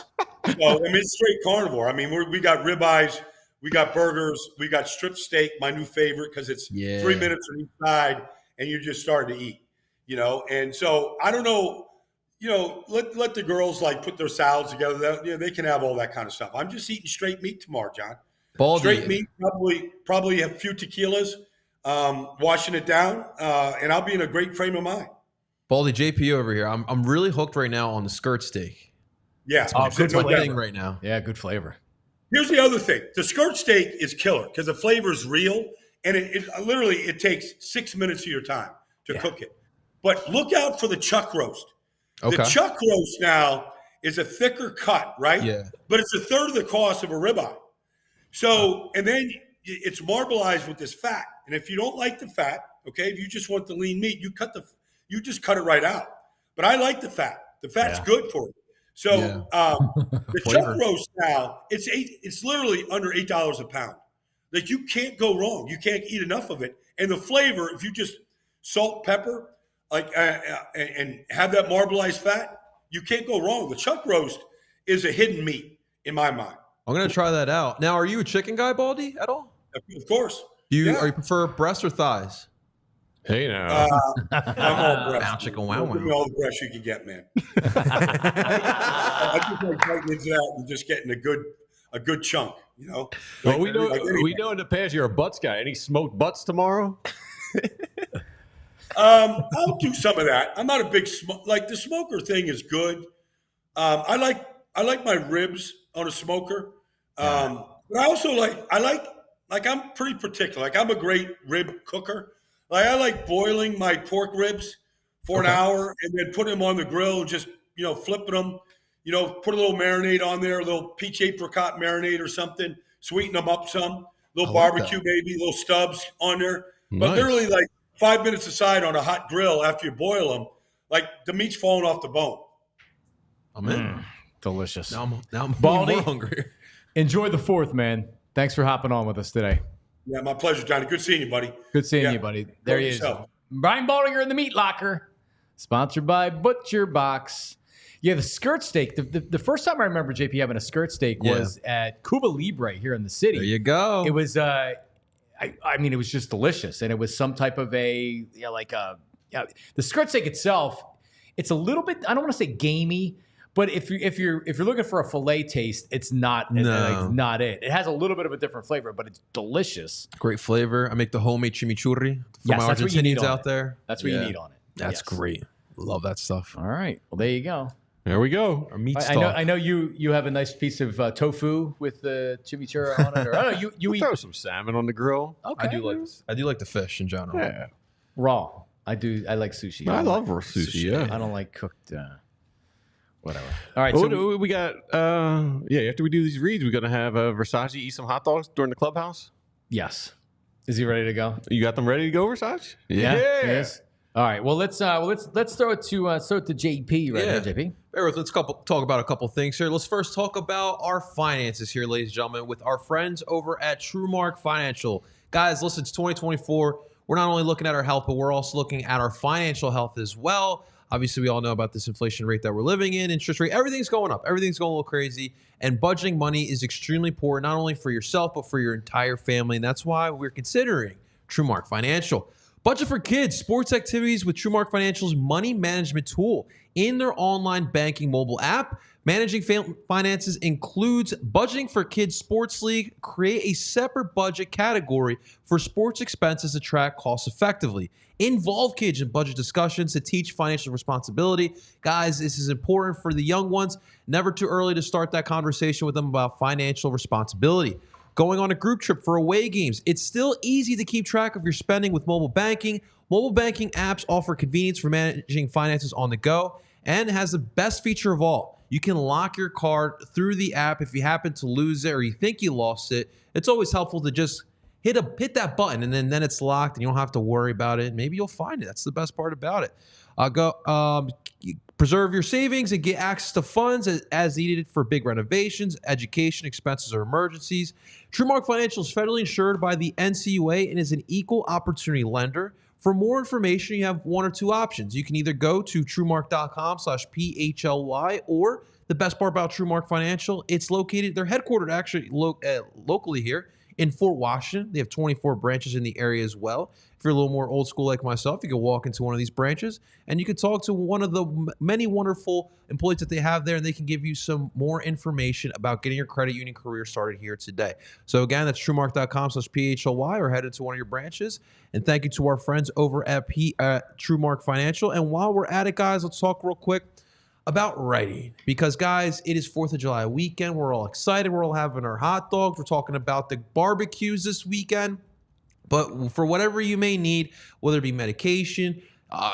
So it's straight carnivore. I mean, we got ribeyes. We got burgers. We got strip steak, my new favorite, because it's 3 minutes on each side, and you're just starting to eat, And so I don't know, let the girls put their salads together. They can have all that kind of stuff. I'm just eating straight meat tomorrow, John. Baldy. Straight meat, probably a few tequilas, washing it down, and I'll be in a great frame of mind. Baldy, JP over here. I'm really hooked right now on the skirt steak. Yeah, good thing right now. Yeah, good flavor. Here's the other thing. The skirt steak is killer because the flavor is real, and it takes 6 minutes of your time to cook it. But look out for the chuck roast. Okay. The chuck roast now is a thicker cut, right? Yeah. But it's a third of the cost of a ribeye. So, and then it's marbleized with this fat. And if you don't like the fat, okay, if you just want the lean meat, you just cut it right out. But I like the fat. The fat's good for it. So the chuck roast now, it's literally under $8 a pound. You can't go wrong. You can't eat enough of it. And the flavor, if you just salt, pepper, and have that marbleized fat, you can't go wrong. The chuck roast is a hidden meat in my mind. I'm going to try that out. Now, are you a chicken guy, Baldy, at all? Of course. Are you prefer breast or thighs? Hey, now. I'm all breast. Wow, chicken, wow. Give me all the breast you can get, man. I just like biting into that and just getting a good chunk, Well, we know in the past you're a butts guy. Any smoked butts tomorrow? I'll do some of that. I'm not a big the smoker thing is good. I like my ribs on a smoker. But I also I'm pretty particular. I'm a great rib cooker. I like boiling my pork ribs for an hour and then putting them on the grill and just, flipping them, put a little marinade on there, a little peach apricot marinade or something, sweeten them up some, little barbecue maybe, little stubs on there. But literally 5 minutes aside on a hot grill after you boil them, the meat's falling off the bone. I'm in. Delicious. Now I'm Baldy, more hungry. Enjoy the 4th, man. Thanks for hopping on with us today. Yeah, my pleasure, Johnny. Good seeing you, buddy. Good seeing you, buddy. There he is. Brian Baldinger in the Meat Locker, sponsored by Butcher Box. Yeah, the skirt steak. The first time I remember JP having a skirt steak was at Cuba Libre here in the city. There you go. It was, I mean, it was just delicious, and it was some type of the skirt steak itself. It's a little bit, I don't want to say gamey, but if you're looking for a filet taste, it's not not it. It has a little bit of a different flavor, but it's delicious. Great flavor. I make the homemade chimichurri for my that's what you need Argentinians out there. That's what you need on it. That's great. Love that stuff. All right. Well, there you go. There we go. Our meat I know you have a nice piece of tofu with the chimichurri on it. Or I don't know, you eat throw some salmon on the grill. Okay. I do like the fish in general. Yeah. Raw. I like sushi. I love sushi. Yeah. I don't like cooked. Whatever. All right. So we got. After we do these reads, we're gonna have Versace eat some hot dogs during the clubhouse. Yes. Is he ready to go? You got them ready to go, Versace? Yeah. Yes. All right. Well, let's throw it to JP right Yeah. now, JP. Bear with, let's talk about a couple things here. Let's first talk about our finances here, ladies and gentlemen, with our friends over at TrueMark Financial. Guys, listen, it's 2024. We're not only looking at our health, but we're also looking at our financial health as well. Obviously, we all know about this inflation rate that we're living in, interest rate, everything's going up. Everything's going a little crazy. And budgeting money is extremely important, not only for yourself, but for your entire family. And that's why we're considering TrueMark Financial. Budget for kids, sports activities with TrueMark Financial's money management tool in their online banking mobile app. Managing finances includes budgeting for kids' sports league. Create a separate budget category for sports expenses to track costs effectively. Involve kids in budget discussions to teach financial responsibility. Guys, this is important for the young ones. Never too early to start that conversation with them about financial responsibility. Going on a group trip for away games. It's still easy to keep track of your spending with mobile banking. Mobile banking apps offer convenience for managing finances on the go and has the best feature of all. You can lock your card through the app if you happen to lose it or you think you lost it. It's always helpful to just hit that button and then it's locked and you don't have to worry about it. Maybe you'll find it. That's the best part about it. Preserve your savings and get access to funds as needed for big renovations, education, expenses, or emergencies. TrueMark Financial is federally insured by the NCUA and is an equal opportunity lender. For more information, you have one or two options. You can either go to truemark.com/PHLY, or the best part about TrueMark Financial, they're headquartered actually locally here in Fort Washington. They have 24 branches in the area as well. If you're a little more old school like myself, you can walk into one of these branches and you can talk to one of the many wonderful employees that they have there, and they can give you some more information about getting your credit union career started here today. So again, that's truemark.com/PHLY, or head into one of your branches. And thank you to our friends over at TrueMark Financial. And while we're at it, guys, let's talk real quick about Rite Aid, because guys, it is 4th of July weekend. We're all excited. We're all having our hot dogs. We're talking about the barbecues this weekend. But for whatever you may need, whether it be medication,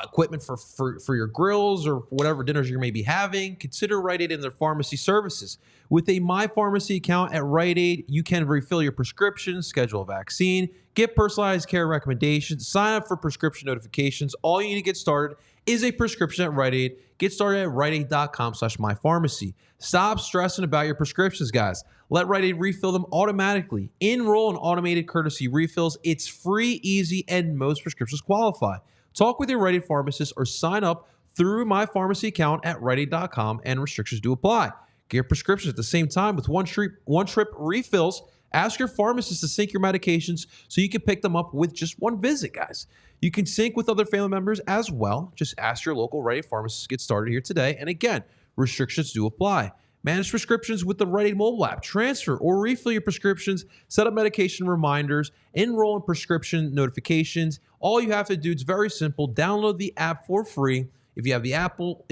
equipment for your grills, or whatever dinners you may be having, consider Rite Aid and their pharmacy services. With a My Pharmacy account at Rite Aid, you can refill your prescriptions, schedule a vaccine, get personalized care recommendations, sign up for prescription notifications. All you need to get started is a prescription at Rite Aid. Get started at riteaid.com/mypharmacy. Stop stressing about your prescriptions, guys. Let Rite Aid refill them automatically. Enroll in automated courtesy refills. It's free, easy, and most prescriptions qualify. Talk with your Rite Aid pharmacist or sign up through my pharmacy account at riteaid.com, and restrictions do apply. Get prescriptions at the same time with one-trip refills. Ask your pharmacist to sync your medications so you can pick them up with just one visit, guys. You can sync with other family members as well. Just ask your local Rite Aid pharmacist to get started here today. And again, restrictions do apply. Manage prescriptions with the Rite Aid mobile app. Transfer or refill your prescriptions. Set up medication reminders. Enroll in prescription notifications. All you have to do, it's very simple. Download the app for free. If you have an Apple,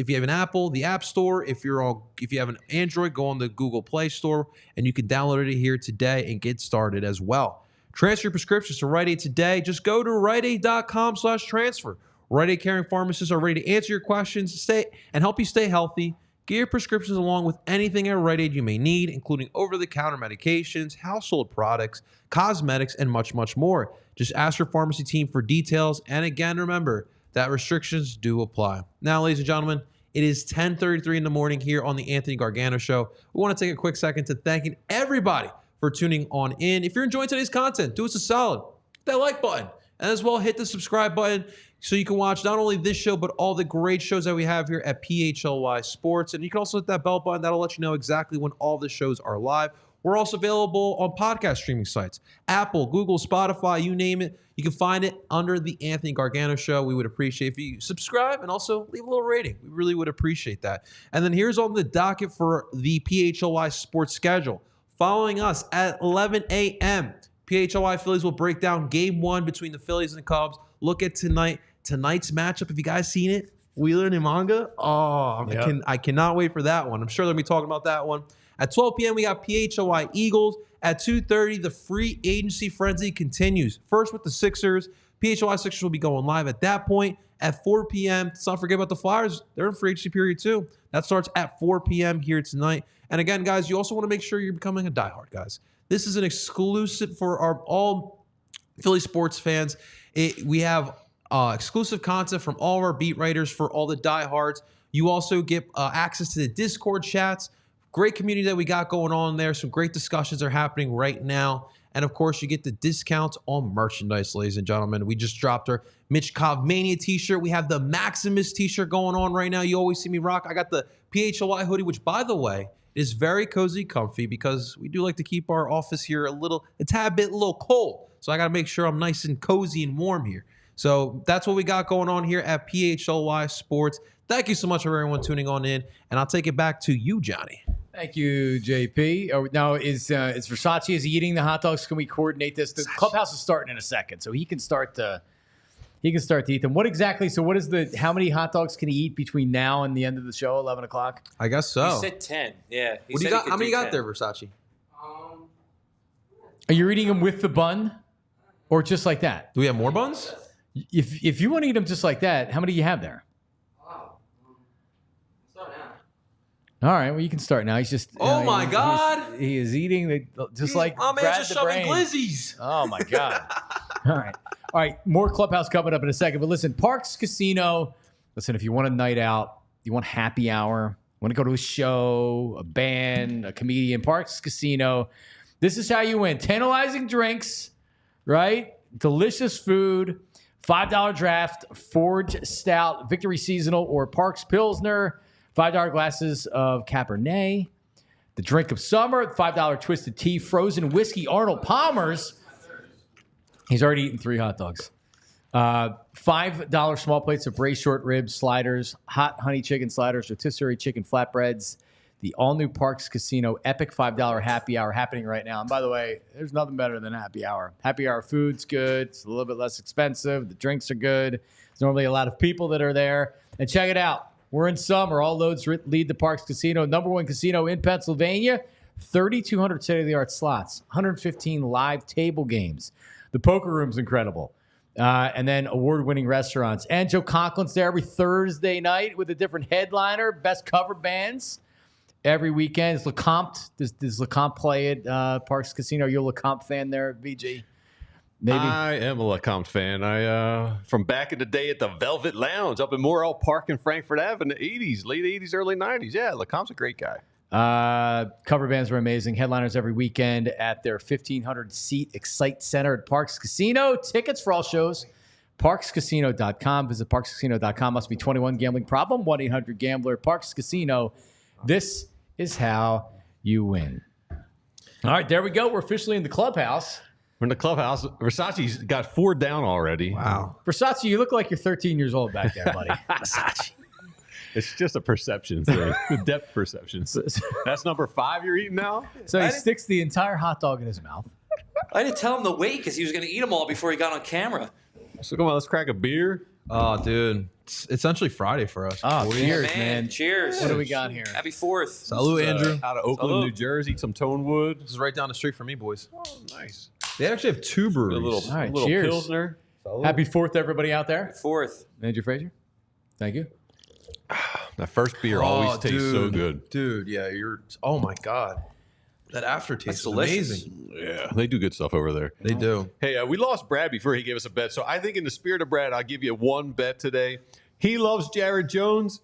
the App Store. If you have an Android, go on the Google Play Store, and you can download it here today and get started as well. Transfer your prescriptions to Rite Aid today. Just go to riteaid.com/transfer. Rite Aid caring pharmacists are ready to answer your questions, and help you stay healthy. Get your prescriptions along with anything at Rite Aid you may need, including over-the-counter medications, household products, cosmetics, and much, much more. Just ask your pharmacy team for details. And again, remember that restrictions do apply. Now, ladies and gentlemen, it is 10:33 in the morning here on the Anthony Gargano Show. We want to take a quick second to thanking everybody for tuning on in. If you're enjoying today's content, do us a solid. Hit that like button. And as well, hit the subscribe button so you can watch not only this show, but all the great shows that we have here at PHLY Sports. And you can also hit that bell button. That'll let you know exactly when all the shows are live. We're also available on podcast streaming sites, Apple, Google, Spotify, you name it. You can find it under the Anthony Gargano Show. We would appreciate if you subscribe and also leave a little rating. We really would appreciate that. And then here's on the docket for the PHLY Sports schedule. Following us at 11 a.m., PHLY Phillies will break down Game 1 between the Phillies and the Cubs. Look at tonight's matchup. Have you guys seen it? Wheeler and Imanga? Oh, yep. I cannot wait for that one. I'm sure they'll be talking about that one. At 12 p.m., we got PHLY Eagles. At 2:30, the free agency frenzy continues. First with the Sixers. PHLY Sixers will be going live at that point. At 4 p.m., let's not forget about the Flyers. They're in free agency period too. That starts at 4 p.m. here tonight. And again, guys, you also want to make sure you're becoming a diehard, guys. This is an exclusive for our all Philly sports fans. We have exclusive content from all of our beat writers for all the diehards. You also get access to the Discord chats. Great community that we got going on there. Some great discussions are happening right now. And of course, you get the discounts on merchandise, ladies and gentlemen. We just dropped our Mitch Kovmania t-shirt. We have the Maximus t-shirt going on right now. You always see me rock. I got the PHLY hoodie, which, by the way, is very cozy, comfy, because we do like to keep our office here a tad bit cold. So I got to make sure I'm nice and cozy and warm here. So that's what we got going on here at PHLY Sports. Thank you so much for everyone tuning on in. And I'll take it back to you, Johnny. Thank you, JP. Oh, now, is Versace, is he eating the hot dogs? Can we coordinate this? The clubhouse is starting in a second, so he can start to eat them. What exactly? So what is how many hot dogs can he eat between now and the end of the show, 11 o'clock? I guess so. He said 10. Yeah. What do you got? How many you got there, Versace? Are you eating them with the bun or just like that? Do we have more buns? If you want to eat them just like that, how many do you have there? All right, well, you can start now. He's just. Oh my God! He is eating like. My man's just shoving glizzies. Oh my God! All right. More Clubhouse coming up in a second. But listen, Parks Casino. Listen, if you want a night out, you want happy hour, want to go to a show, a band, a comedian, Parks Casino. This is how you win: tantalizing drinks, right? Delicious food, $5 draft, Forge Stout, Victory Seasonal, or Parks Pilsner. $5 glasses of Cabernet, the drink of summer, $5 twisted tea, frozen whiskey, Arnold Palmer's. He's already eaten 3 hot dogs. $5 small plates of braised short ribs, sliders, hot honey chicken sliders, rotisserie chicken flatbreads, the all-new Parks Casino Epic $5 happy hour happening right now. And by the way, there's nothing better than happy hour. Happy hour food's good. It's a little bit less expensive. The drinks are good. There's normally a lot of people that are there. And check it out. We're in summer. All loads lead to Parks Casino, #1 casino in Pennsylvania. 3,200 state-of-the-art slots, 115 live table games. The poker room's incredible. And then award-winning restaurants. And Joe Conklin's there every Thursday night with a different headliner, best cover bands. Every weekend. Is LeCompte. Does LeCompte play at Parks Casino? Are you a LeCompte fan there, VG? Maybe. I am a LeCompte fan. I from back in the day at the Velvet Lounge up in Morrell Park in Frankfurt Ave in the 80s, late 80s, early 90s. Yeah, LeCompte's a great guy. Cover bands were amazing. Headliners every weekend at their 1,500-seat Excite Center at Parks Casino. Tickets for all shows, parkscasino.com. Visit parkscasino.com. Must be 21. Gambling problem, 1-800-GAMBLER. Parks Casino. This is how you win. All right, there we go. We're officially in the clubhouse. We're in the clubhouse. Versace's got 4 down already. Wow. Versace, you look like you're 13 years old back there, buddy. Versace. It's just a perception thing. The depth perception. That's number 5 you're eating now? So he sticks the entire hot dog in his mouth. I didn't tell him to wait because he was going to eat them all before he got on camera. So come on, let's crack a beer. Oh, dude. It's essentially Friday for us. Oh, cheers, Yeah, man. Cheers. What do we got here? Happy 4th. Salute, Andrew. Out of Oakland, New Jersey, some Tonewood. This is right down the street from me, boys. Oh, nice. They actually have 2 breweries. All right, little cheers. Pilsner. Happy 4th, everybody out there. 4th. Andrew Frazier, thank you. That first beer always tastes so good. Dude, yeah, oh my God. That aftertaste is delicious. amazing. Yeah, they do good stuff over there. They do. Hey, we lost Brad before he gave us a bet. So I think in the spirit of Brad, I'll give you one bet today. He loves Jared Jones.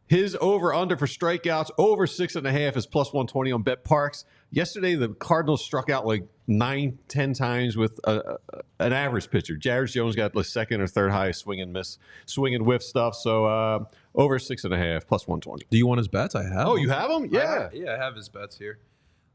His over-under for strikeouts, over 6.5 is plus 120 on Bet Parks. Yesterday, the Cardinals struck out like 9-10 times with an average pitcher. Jared Jones got the second or third highest swing and whiff stuff. So over 6.5, plus 120. Do you want his bets? I have. Oh, you have them? Yeah. I have his bets here.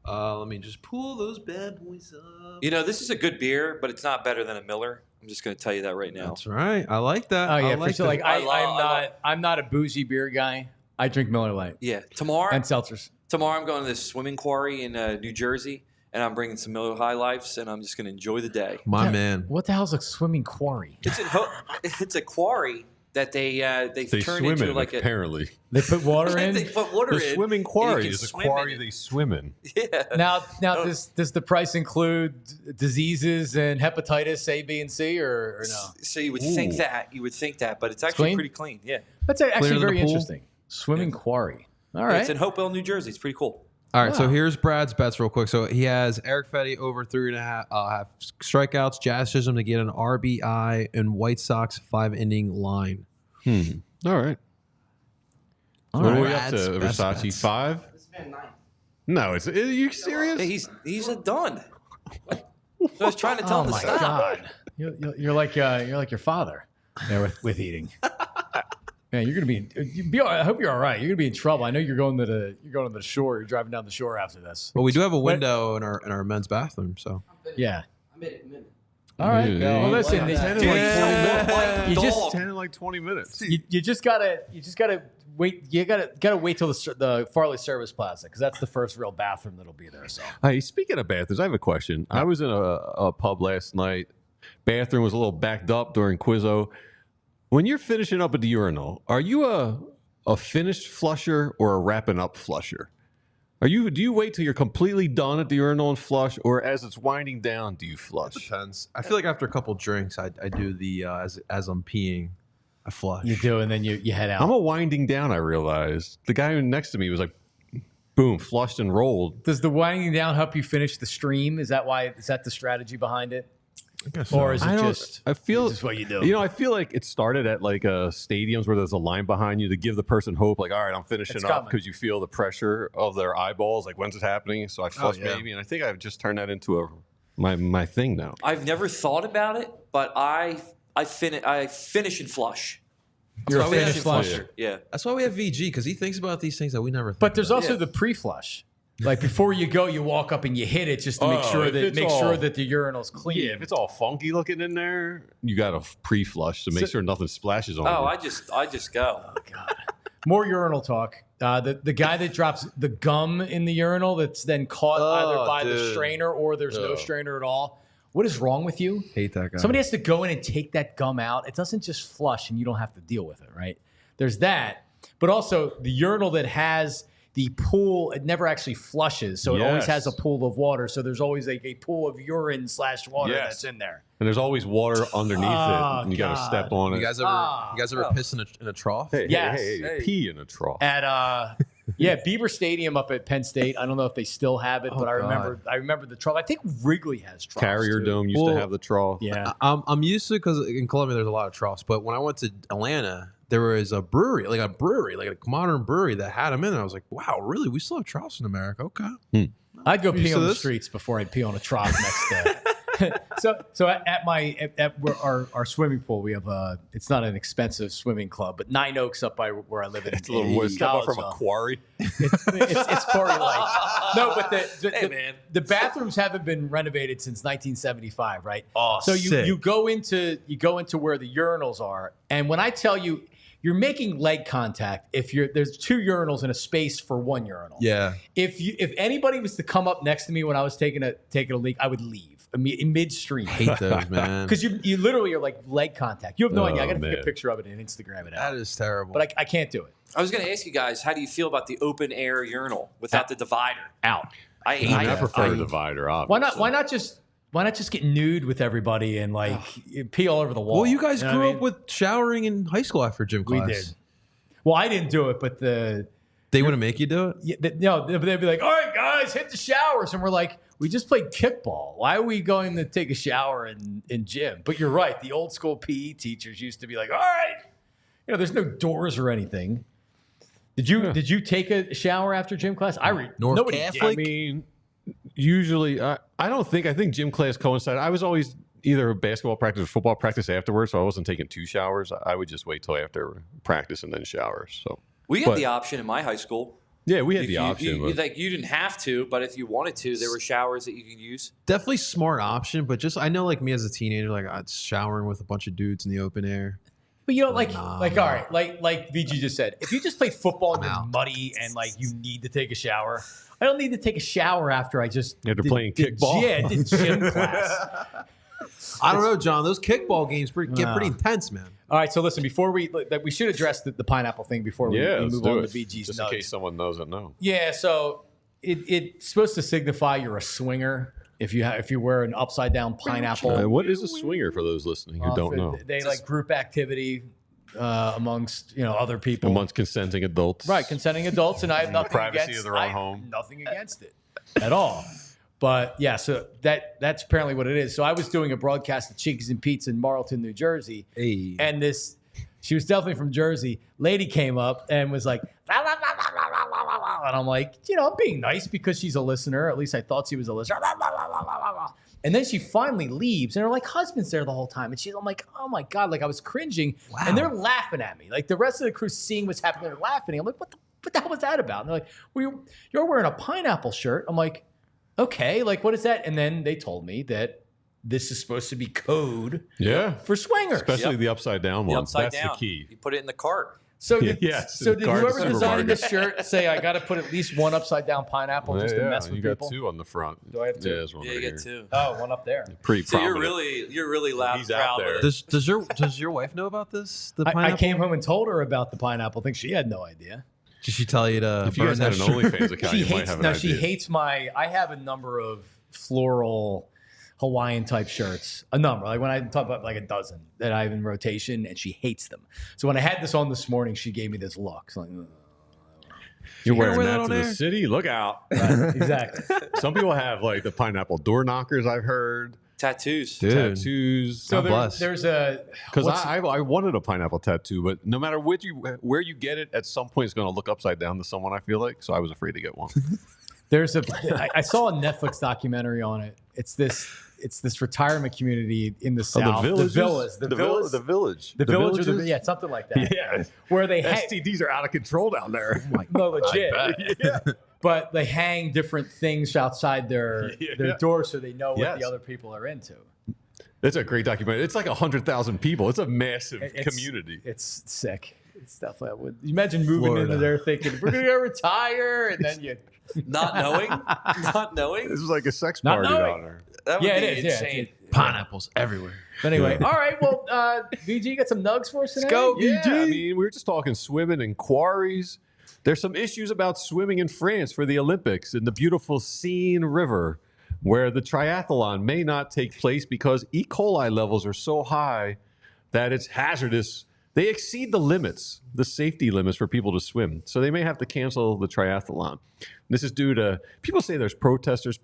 Let me just pull those bad boys up. You know, this is a good beer, but it's not better than a Miller. I'm just going to tell you that right now. That's right. I like that. Oh yeah, I for like sure. that. Like I'm not a bougie beer guy. I drink Miller Lite Yeah. Tomorrow, and seltzers. I'm going to this swimming quarry in New Jersey, and I'm bringing some Miller High Lifes, and I'm just going to enjoy the day. My man. What the hell's a swimming quarry? It's a quarry that they They turn swim into in, like apparently. They put water in. they put water The in. swimming and quarry you can is a swim in quarry it. they swim in. Yeah. Now does the price include diseases and hepatitis A, B, and C, or no? So you would think that. You would think that, but it's actually clean? pretty clean. Yeah. That's actually Cleaner than very the pool? interesting. Swimming quarry. All Yeah, right. it's in Hopewell, New Jersey. It's pretty cool. All right, so here's Brad's bets real quick. So he has Eric Fetty over 3.5 strikeouts, Jazz Chisholm to get an RBI, and White Sox 5-inning line. All right. All What right. are we up to, Brad's best Versace? bets. 5? No, are you serious? Hey, he's a dun. I was trying to tell him to stop. God, you're like your father there with eating. Man, you're gonna be. I hope you're all right. You're gonna be in trouble. I know you're going to the shore. You're driving down the shore after this. Well, we do have a window in our men's bathroom, so Yeah. I made a commitment. All right. Yeah. Well, listen, Like 10 dude, and like 20 minutes. you just 10 in like 20 minutes. you just gotta wait. You gotta wait till the Farley Service Plaza because that's the first real bathroom that'll be there. So Hey, speaking of bathrooms, I have a question. I was in a pub last night. Bathroom was a little backed up during Quizzo. When you're finishing up at the urinal, are you a finished flusher or a wrapping up flusher? Do you wait till you're completely done at the urinal and flush, or as it's winding down, do you flush? depends. I feel like after a couple drinks, I do the as I'm peeing, I flush. you do, and then you head out. I'm a winding down, I realized. The guy next to me was like, boom, flushed and rolled. Does the winding down help you finish the stream? Is that the strategy behind it? Or is it just what you do? I feel like it started at like stadiums where there's a line behind you to give the person hope. Like, all right, I'm finishing It's up coming. because you feel the pressure of their eyeballs. Like, when's it happening? So I flush maybe, and I think I've just turned that into my thing now. I've never thought about it, but I finish and flush. You're a why we have finished to flush. flusher. Yeah. That's why we have VG, because he thinks about these things that we never think But there's about. also Yeah. the pre-flush. Like before you go, you walk up and you hit it just to make Oh, sure if that it's the urinal's clean. Yeah, if it's all funky looking in there, you got to pre-flush to make sure nothing splashes on Oh, you. I just go. More urinal talk. The guy that drops the gum in the urinal that's then caught either by the dude. strainer or there's no strainer at all. What is wrong with you? Hate that guy. Somebody has to go in and take that gum out. It doesn't just flush and you don't have to deal with it, right? There's that. But also the urinal that has the pool, it never actually flushes. So it always Yes. has a pool of water. So there's always like a pool of Yes. urine/water that's in there. And there's always water underneath Oh, it, and you got to God. step on it. You guys ever piss in a trough? Hey, Yes. hey, pee in a trough. At Beaver Stadium up at Penn State. I don't know if they still have it, but I remember the trough. I think Wrigley has troughs. Carrier too. Dome used to have the trough. Yeah. I'm used to it because in Columbia there's a lot of troughs. But when I went to Atlanta, there was a brewery, like a modern brewery that had them in there. I was like, wow, really? We still have troughs in America? Okay. I'd go pee used on to the this? streets before I'd pee on a trough next day. So at our swimming pool, we have it's not an expensive swimming club, but 9 Oaks up by where I live in. It's a little step up from a quarry. It's quarry like. No, but man. the bathrooms haven't been renovated since 1975, right? Oh, so sick. you go into where the urinals are, and when I tell you you're making leg contact if there's 2 urinals in a space for 1 urinal. Yeah. If anybody was to come up next to me when I was taking a leak, I would leave in midstream. Hate those, man. Because you literally are like leg contact. You have no idea. I got to take man. a picture of it and Instagram it That out. is terrible. But I can't do it. I was going to ask you guys, how do you feel about the open air urinal without the divider? Out. I prefer the divider, obviously. Why not just get nude with everybody and like pee all over the wall? well, you guys know what I grew mean? up with showering in high school after gym We class. did. Well, I didn't do it, but They wouldn't make you do it? they'd be like, "All right, guys, hit the showers," and we're like, "We just played kickball. Why are we going to take a shower in gym?" But you're right. The old school PE teachers used to be like, "All right, there's no doors or anything." Did you take a shower after gym class? Nobody did. I mean, usually, I think gym class coincided. I was always either basketball practice or football practice afterwards, so I wasn't taking 2 showers. I would just wait till after practice and then shower. So We had the option in my high school. yeah, we had If the option. but- you didn't have to, but if you wanted to, there were showers that you could use. Definitely smart option, but just I know like me as a teenager, like I'd showering with a bunch of dudes in the open air. But all right, like VG just said, if you just play football and you're out. muddy and like you need to take a shower, I don't need to take a shower after I just After playing kickball? Yeah, did gym class. I don't know, John. Those kickball games get pretty intense, man. All right, so listen, before we should address the pineapple thing before we let's move do on it. to VG's just nugs. in case someone doesn't know. Yeah, so it's supposed to signify you're a swinger if you wear an upside down pineapple. What is a swinger for those listening who don't know? They like group activity. amongst other people, Amongst consenting adults. right? Consenting adults, and I have nothing privacy against of their own home. Nothing against it at all. But yeah, so that's apparently what it is. So I was doing a broadcast at Cheeks and Pete's in Marlton, New Jersey, and she was definitely from Jersey. Lady came up and was like, "Blah, blah, blah, blah, blah, blah, blah, blah." And I'm like, I'm being nice because she's a listener. At least I thought she was a listener. Blah, blah, blah, blah, blah, blah. And then she finally leaves, and her husband's there the whole time. And I'm like, oh my God, I was cringing. Wow. And they're laughing at me. Like the rest of the crew seeing what's happening, they're laughing. I'm like, what the hell was that about? And they're like, well, you're wearing a pineapple shirt. I'm like, okay, what is that? And then they told me that this is supposed to be code for swingers. Especially the upside down one. That's down. the key. You put it in the cart. So did whoever supermarket. designed this shirt say I got to put at least one upside down pineapple just to mess with people? You got 2 on the front. Do I have 2? Yeah, there's one Yeah, right you get here. 2. Oh, one up there. Pretty So prominent. you're really loud. He's and out proud there. with it. Does your wife know about this? The I pineapple? came home and told her about the pineapple thing. She had no idea. Did she tell you to? If you guys burn had an that shirt? OnlyFans account, She you might hates have an idea. she hates I have a number of floral Hawaiian type shirts, a number. When I talk about a dozen that I have in rotation, and she hates them. So when I had this on this morning, she gave me this look. It's like, ugh. You're wearing wear that that to on the air? city? Look out. Right, exactly. Some people have the pineapple door knockers, I've heard. Tattoos. Dude. Tattoos. So God bless. there's a Because I wanted a pineapple tattoo, but no matter where you get it, at some point it's going to look upside down to someone, I feel like. So I was afraid to get one. I saw a Netflix documentary on it. It's this retirement community in the South. The villas. The village. The village, or something like that. Yeah. Where they STDs are out of control down there. no, legit. Yeah. But they hang different things outside their door so they know what the other people are into. It's a great documentary. It's 100,000 people. It's a massive community. It's sick. It's definitely. You imagine moving Florida. into there thinking we're gonna retire, and then you Not knowing. This is like a sex Not party knowing. down there. That would Yeah, be it is, yeah, insane. it's- Pineapples everywhere. But anyway, all right. Well, VG, you got some nugs for us today? Let's go, Yeah, VG. I mean, we were just talking swimming and quarries. There's some issues about swimming in France for the Olympics in the beautiful Seine River, where the triathlon may not take place because E. coli levels are so high that it's hazardous. They exceed the limits, the safety limits for people to swim. So they may have to cancel the triathlon. This is due to, people say there's protesters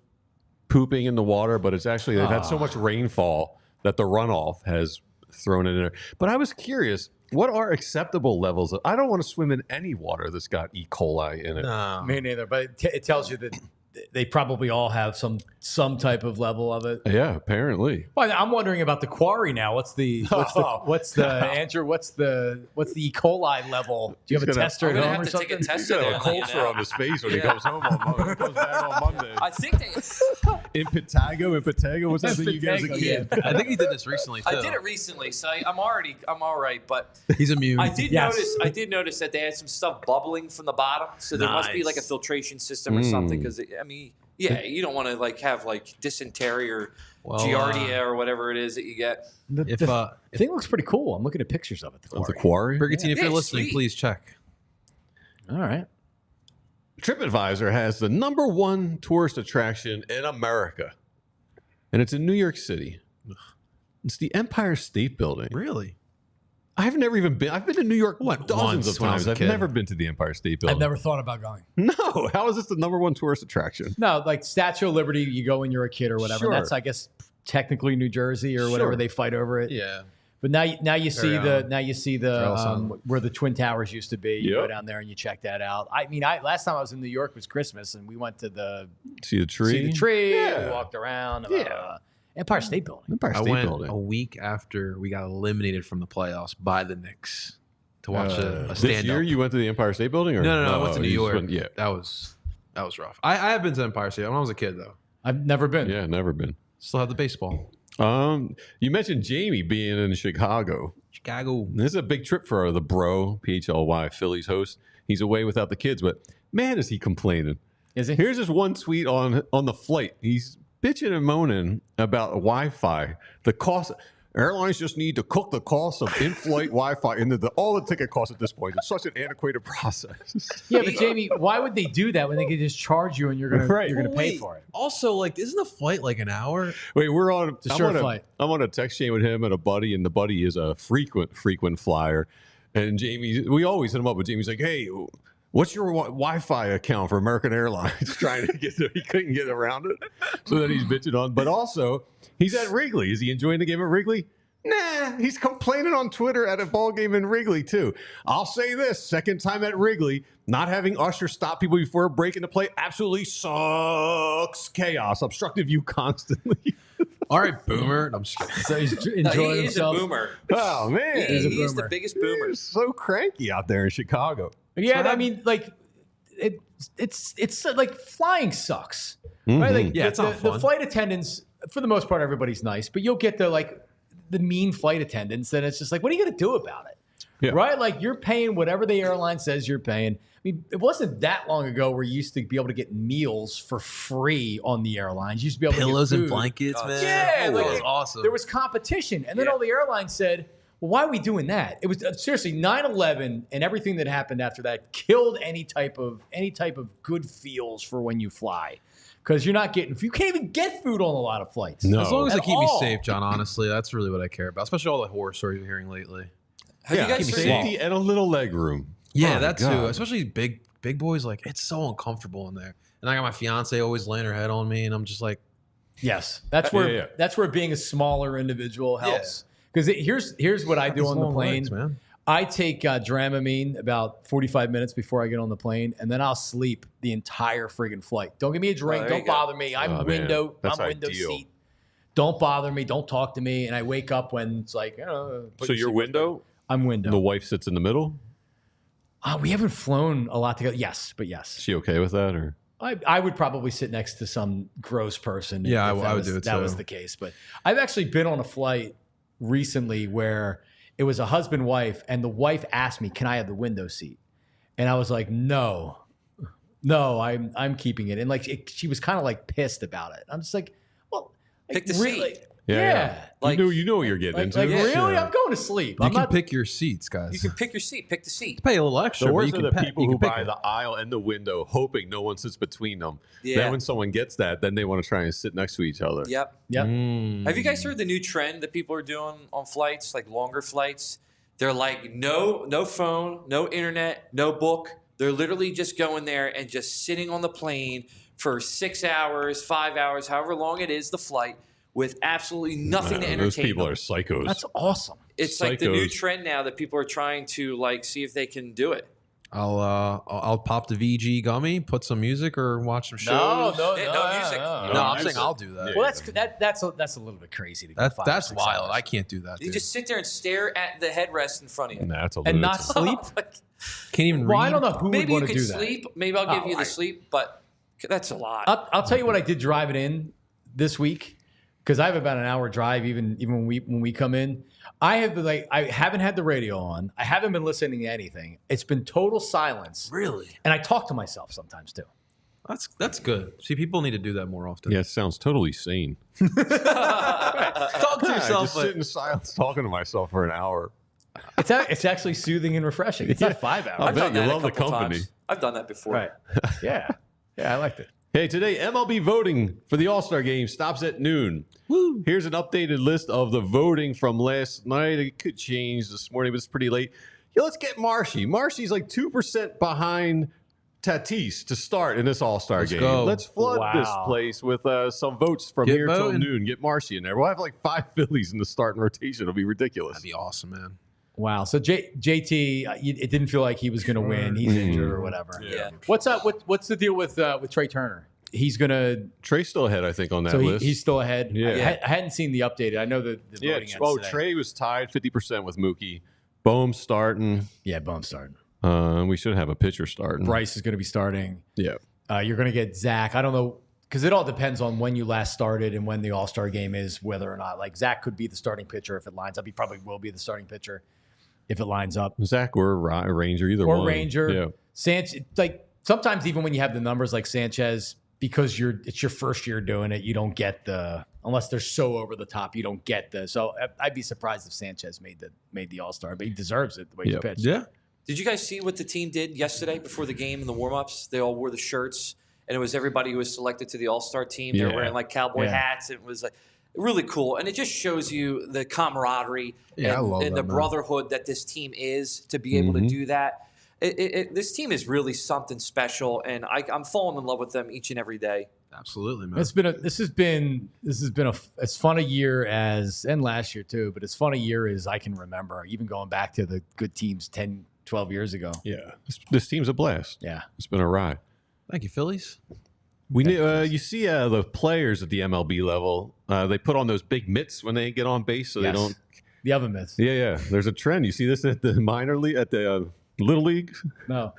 pooping in the water, but it's actually, they've had so much rainfall that the runoff has thrown it in there. But I was curious, what are acceptable levels of, I don't want to swim in any water that's got E. coli in it. No. Me neither. But it tells you that they probably all have some type of level of it. Yeah, apparently. Well, I'm wondering about the quarry now. What's the Andrew? What's the E. coli level? Do you have a He's gonna- tester I'm at gonna home or have to take something? a test He's of got a that. culture on his face when he Yeah. goes home on Monday. He comes back on Monday. I think In Patago, what's that thing you get as a Patago, kid? I think he did this recently too. I did it recently, so I'm all right. But He's immune. I did Yes. notice that they had some stuff bubbling from the bottom, so there must be like a filtration system or something. Because you don't want to have dysentery or giardia or whatever it is that you get. The thing looks pretty cool. I'm looking at pictures of it. The Of the quarry. quarry? Brigantine, if Yeah, you're listening, sweet. please check. All right. TripAdvisor has the #1 tourist attraction in America, and it's in New York City. It's the Empire State Building. Really? I've never even been. I've been to New York Went dozens once of when I was times. a I've kid. never been to the Empire State Building. I've never thought about going. No. How is this the #1 tourist attraction? No, like Statue of Liberty, you go when you're a kid or whatever. Sure. That's, I guess, technically New Jersey or whatever Sure. they fight over it. Yeah. But now you see Trail Sun. where the Twin Towers used to be. You Yep. go down there and you check that out. I mean, last time I was in New York was Christmas, and we went to See the tree? see the tree. Yeah. We walked around. Yeah. Empire State Building. Empire I State went Building. a week after we got eliminated from the playoffs by the Knicks to watch a This stand-up. year you went to the Empire State Building? Or? No, I went to New you just York. went- yeah. That was rough. I have been to Empire State when I was a kid though. I've never been. Yeah, never been. Still have the baseball. You mentioned Jamie being in Chicago. Chicago. This is a big trip for the bro, PHLY, Phillies host. He's away without the kids, but man, is he complaining. Is he? Here's his one tweet on the flight. He's bitching and moaning about Wi-Fi. The cost. Airlines just need to cook the cost of in-flight Wi-Fi into all the ticket costs at this point. It's such an antiquated process. Yeah, but Jamie, why would they do that when they could just charge you and you're gonna pay for it? Also, isn't the flight like an hour? Wait, we're on. It's a short flight. I'm on a text chain with him and a buddy, and the buddy is a frequent flyer. And Jamie, we always hit him up, but Jamie's like, hey, what's your Wi-Fi account for American Airlines? Trying to get he couldn't get around it. So then he's bitching on. But also, he's at Wrigley. Is he enjoying the game at Wrigley? Nah, he's complaining on Twitter at a ball game in Wrigley, too. I'll say this, second time at Wrigley, not having Usher stop people before breaking the play absolutely sucks. Chaos, obstructive view constantly. All right, boomer. I'm just kidding. So he's enjoying He is a himself. boomer. Oh, man. He is the biggest boomer. He's so cranky out there in Chicago. Yeah, I mean, like it's like flying sucks, right? Like Yeah, it's not the fun. flight attendants, for the most part, everybody's nice, but you'll get the mean flight attendants, and it's just like, what are you going to do about it? Yeah. Right? Like you're paying whatever the airline says you're paying. I mean, it wasn't that long ago where you used to be able to get meals for free on the blankets. You used to be able Pillows to get and food. blankets, man. Yeah, that like, was awesome. There was competition, and then all the airlines said, well, why are we doing that? It was seriously 9/11 and everything that happened after that killed any type of good feels for when you fly, because you can't even get food on a lot of flights. No. As long as they At keep me all. safe, John, honestly, that's really what I care about, especially all the horror stories we're hearing lately. Have you guys seen? safety and a little leg room. Yeah, Oh, that God. too. Especially big boys, like it's so uncomfortable in there. And I got my fiance always laying her head on me, and I'm just like, Yes, that's where yeah. that's where being a smaller individual helps. Because here's what I do these on the long plane. legs, man. I take Dramamine about 45 minutes before I get on the plane, and then I'll sleep the entire friggin' flight. Don't give me a drink. there you Don't go. bother me. I'm Oh, man. window. That's I'm window ideal. seat. Don't bother me. Don't talk to me. And I wake up when it's like, put So your your seatbelt window, on. I'm window. the wife sits in the middle. We haven't flown a lot together. Yes, but Is yes. she okay with that? Or I would probably sit next to some gross person. Yeah, if I would do it that too. was the case. But I've actually been on a flight recently where it was a husband-wife, and the wife asked me, "Can I have the window seat?" And I was like, "No, I'm keeping it." And like she was kind of like pissed about it. I'm just like, "Well, like, Pick the really? seat. Yeah. Like- you know what you're getting into. Really? I'm going to sleep. You I'm can not pick your seats, guys. You can pick your seat. Pick the seat. pay a little extra. The but worst you are can the people you who can pick buy it. the aisle and the window, hoping no one sits between them. Yeah. Then when someone gets that, then they want to try and sit next to each other. Yep. Yep. Have you guys heard the new trend that people are doing on flights, like longer flights? They're like, no phone, no internet, no book. They're literally just going there and just sitting on the plane for 6 hours, 5 hours, however long it is, the flight, with absolutely nothing to entertain Those people them. are psychos. That's awesome. It's like the new psychos. trend now that people are trying to like see if they can do it. I'll pop the VG gummy, put some music, or watch some shows. no music. No, I'm saying I'll do that. Yeah. Well, that's a little bit crazy. To go That's 5 or that's 6 wild. hours. I can't do that. You Dude. just sit there and stare at the headrest in front of you. Nah, that's a and not lunatic. sleep. Can't even Well, read. I don't know who Maybe would you want to can do that. sleep. Maybe I'll give you the I- sleep, but that's a lot. I'll tell you what I did driving in this week, because I have about an hour drive even when we come in. I haven't had the radio on. I haven't been listening to anything. It's been total silence. Really? And I talk to myself sometimes too. That's good. See, people need to do that more often. Yeah, it sounds totally sane. Talk to I yourself. just sit in silence talking to myself for an hour. It's actually soothing and refreshing. It's not 5 hours. I I've bet done you that love a the couple company. times. I've done that before. Right. Yeah. Yeah, I liked it. Hey, today MLB voting for the All-Star Game stops at noon. Woo. Here's an updated list of the voting from last night. It could change this morning, but it's pretty late. Yeah, let's get Marshy. Marshy's like 2% behind Tatis to start in this All-Star Let's game. go. Let's flood this Wow. place with some votes from Get here till voting. noon. Get Marshy in there. We'll have like 5 Phillies in the starting rotation. It'll be ridiculous. That'd be awesome, man. Wow. So JT, it didn't feel like he was going to win. He's injured or whatever. Yeah. What's up? What's the deal with Trey Turner? He's going to. Trey's still ahead, I think, on that So list. he's still ahead. Yeah. I hadn't seen the updated. I know the yeah. voting ends Oh, today. Trey was tied 50% with Mookie. Boehm's starting. Yeah, Boehm's starting. We should have a pitcher starting. Bryce is going to be starting. Yeah. You're going to get Zach. I don't know, because it all depends on when you last started and when the All-Star game is, whether or not. Like, Zach could be the starting pitcher if it lines up. He probably will be the starting pitcher if it lines up. Zach or Ranger, either one. Or Ranger. Yeah. Sanchez, like, sometimes even when you have the numbers like Sanchez, because it's your first year doing it, you don't get unless they're so over the top, you don't get so I'd be surprised if Sanchez made the All-Star, but he deserves it the way he pitched. Yeah. Did you guys see what the team did yesterday before the game in the warm-ups? They all wore the shirts, and it was everybody who was selected to the All-Star team. They were Yeah. wearing like cowboy Yeah. hats. It was like really cool, and it just shows you the camaraderie Yeah, I love and that, the man. brotherhood that this team is to be able to do that. This team is really something special, and I'm falling in love with them each and every day. Absolutely, man. This has been as fun a year as, and last year too, but as fun a year as I can remember, even going back to the good teams 10, 12 years ago. Yeah, this team's a blast. Yeah. It's been a ride. Thank you, Phillies. We need, you see the players at the MLB level. They put on those big mitts when they get on base, so they don't. The oven mitts. Yeah. There's a trend. You see this at the minor league, at the little league. No.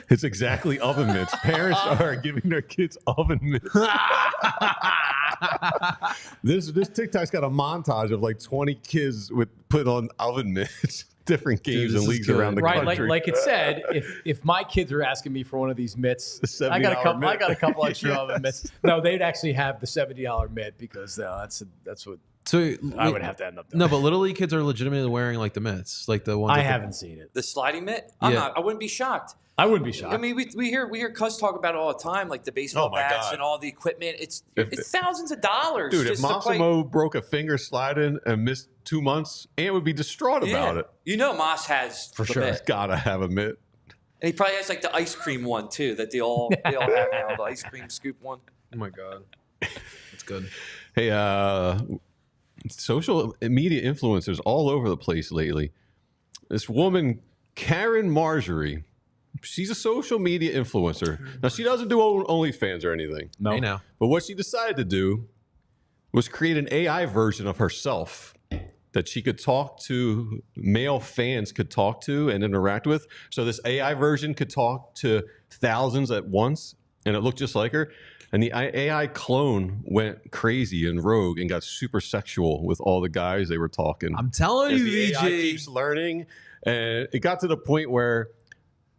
It's exactly oven mitts. Parents are giving their kids oven mitts. This TikTok's got a montage of like 20 kids with put on oven mitts. Different games and leagues around the right, country. like it said, if my kids are asking me for one of these mitts, I got a couple extra oven mitts. No, they'd actually have the $70 mitt because that's what So I would have to end up doing. No, but Little League kids are legitimately wearing like the mitts, like the ones. I haven't seen it. The sliding mitt? Yeah. I wouldn't be shocked. I wouldn't be shocked. I mean, we hear Cuz talk about it all the time, like the baseball bats and all the equipment. It's thousands of dollars. Dude, if just to play. Massimo broke a finger sliding and missed 2 months, Ant would be distraught about it. You know, Moss has For the sure. mitt. Gotta have a mitt. And he probably has like the ice cream one too that they all have now, the ice cream scoop one. Oh my god, that's good. Hey, social media influencers all over the place lately. This woman, Karen Marjorie, she's a social media influencer. Now, she doesn't do OnlyFans or anything. No. Hey, now. But what she decided to do was create an AI version of herself that she could talk to, male fans could talk to and interact with. So this AI version could talk to thousands at once, and it looked just like her. And the AI clone went crazy and rogue and got super sexual with all the guys they were talking. I'm telling As you, the AI VG. keeps learning, and it got to the point where